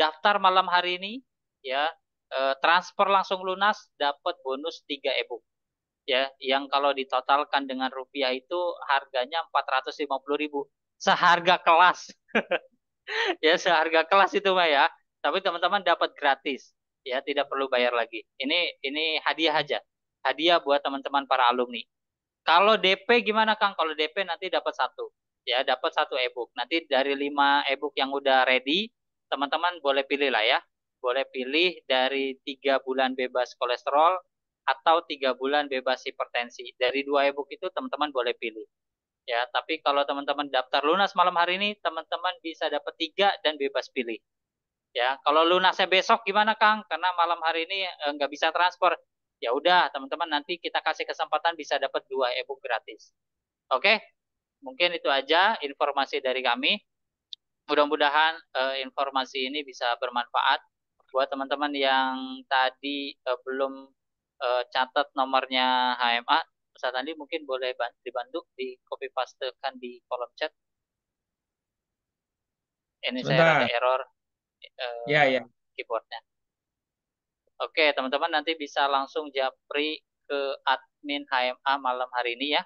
daftar malam hari ini ya, transfer langsung lunas, dapat bonus 3 e-book ya, yang kalau ditotalkan dengan rupiah itu harganya 450.000, seharga kelas. Ya seharga kelas itu Mbak ya, tapi teman-teman dapat gratis ya, tidak perlu bayar lagi. Ini hadiah aja, hadiah buat teman-teman para alumni. Kalau DP gimana Kang? Kalau DP nanti dapat 1 ya, dapat 1 e-book. Nanti dari 5 e-book yang udah ready, teman-teman boleh pilih lah ya, boleh pilih dari 3 bulan bebas kolesterol atau 3 bulan bebas hipertensi. Dari 2 e-book itu teman-teman boleh pilih. Ya, tapi kalau teman-teman daftar lunas malam hari ini, teman-teman bisa dapat 3 dan bebas pilih. Ya, kalau lunasnya besok gimana Kang? Karena malam hari ini nggak bisa transfer. Ya udah, teman-teman nanti kita kasih kesempatan bisa dapat 2 e-book gratis. Oke? Mungkin itu aja informasi dari kami. mudah-mudahan informasi ini bisa bermanfaat buat teman-teman yang tadi belum catat nomornya HMA. Ustaz Andi mungkin boleh dibantu di copy pastekan di kolom chat. Ini saya rada Sebentar. error Ya, ya. keyboardnya. Oke, teman-teman nanti bisa langsung japri ke admin HMA malam hari ini ya.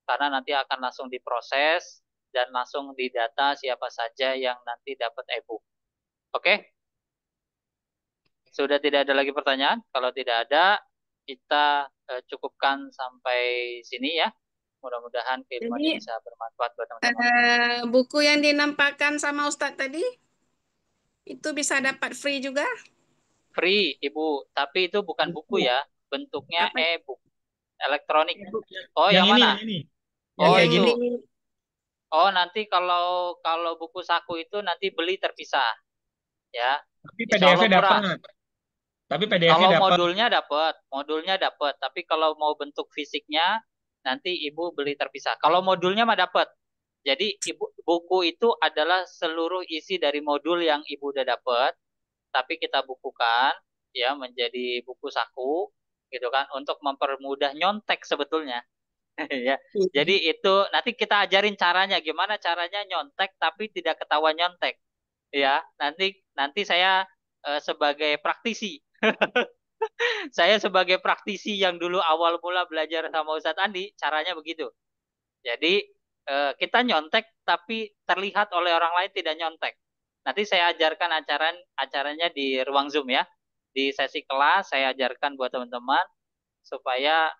Karena nanti akan langsung diproses dan langsung didata siapa saja yang nanti dapat e-book. Oke? Sudah tidak ada lagi pertanyaan? Kalau tidak ada, kita cukupkan sampai sini ya. Mudah-mudahan keilmuannya Jadi bisa bermanfaat buat teman-teman. buku yang dinampakkan sama Ustadz tadi itu bisa dapat free juga? Free, Ibu. Tapi itu bukan buku ya. Bentuknya e-book. Elektronik. Oh, yang mana? Ini. Oh, Yang kayak itu. gini. Oh, nanti kalau buku saku itu nanti beli terpisah. Ya. Tapi Insya Allah PDF-nya murah. dapat. Tapi PDF-nya Kalau dapat. modulnya dapat. Tapi kalau mau bentuk fisiknya nanti Ibu beli terpisah. Kalau modulnya mah dapat. Jadi buku itu adalah seluruh isi dari modul yang Ibu udah dapat, tapi kita bukukan ya menjadi buku saku gitu kan untuk mempermudah nyontek sebetulnya. Ya. Jadi itu nanti kita ajarin caranya gimana caranya nyontek tapi tidak ketahuan nyontek. Ya, nanti saya sebagai praktisi. Saya sebagai praktisi yang dulu awal mula belajar sama Ustadz Andi, caranya begitu. Jadi kita nyontek tapi terlihat oleh orang lain tidak nyontek. Nanti saya ajarkan acaranya di ruang Zoom ya. Di sesi kelas saya ajarkan buat teman-teman supaya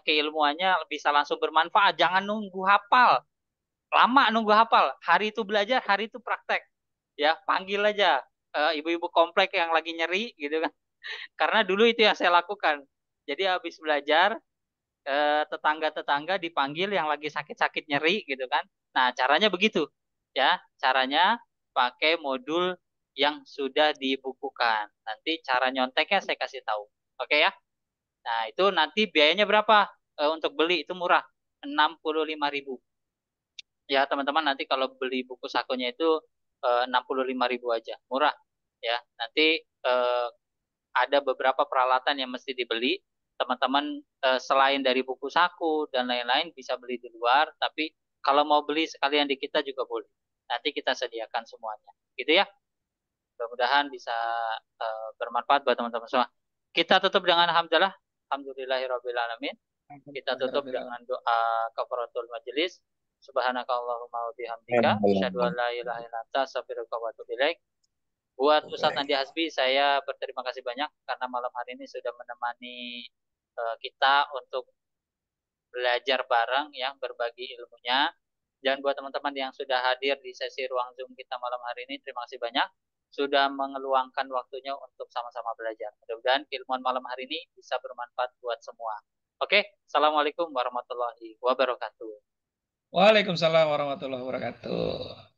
keilmuannya bisa langsung bermanfaat. Jangan nunggu hafal. Lama nunggu hafal. Hari itu belajar, hari itu praktek. Ya, panggil aja ibu-ibu komplek yang lagi nyeri gitu kan. Karena dulu itu yang saya lakukan. Jadi habis belajar tetangga-tetangga dipanggil yang lagi sakit-sakit nyeri gitu kan. Nah, caranya begitu. Ya, caranya pakai modul yang sudah dibukukan. Nanti cara nyonteknya saya kasih tahu. Oke ya? Nah, itu nanti biayanya berapa? Untuk beli itu murah. 65.000. Ya, teman-teman nanti kalau beli buku sakunya itu 65.000 aja. Murah. Ya, nanti ada beberapa peralatan yang mesti dibeli. Teman-teman selain dari buku saku dan lain-lain bisa beli di luar, tapi kalau mau beli sekalian di kita juga boleh. Nanti kita sediakan semuanya. Gitu ya. Mudah-mudahan bisa bermanfaat buat teman-teman semua. Kita tutup dengan hamdalah. Alhamdulillahirrabbilalamin. Kita tutup dengan doa kafaratul majelis. Subhanakallahumma wa bihamdika asyhadu an la ilaha illa anta astaghfiruka wa atubu ilaik. Buat Ustadz Andi Hasbi, saya berterima kasih banyak karena malam hari ini sudah menemani kita untuk belajar bareng ya, berbagi ilmunya. Dan buat teman-teman yang sudah hadir di sesi ruang Zoom kita malam hari ini, terima kasih banyak sudah mengeluangkan waktunya untuk sama-sama belajar. Mudah-mudahan keilmuan malam hari ini bisa bermanfaat buat semua. Oke, Assalamualaikum warahmatullahi wabarakatuh. Waalaikumsalam warahmatullahi wabarakatuh.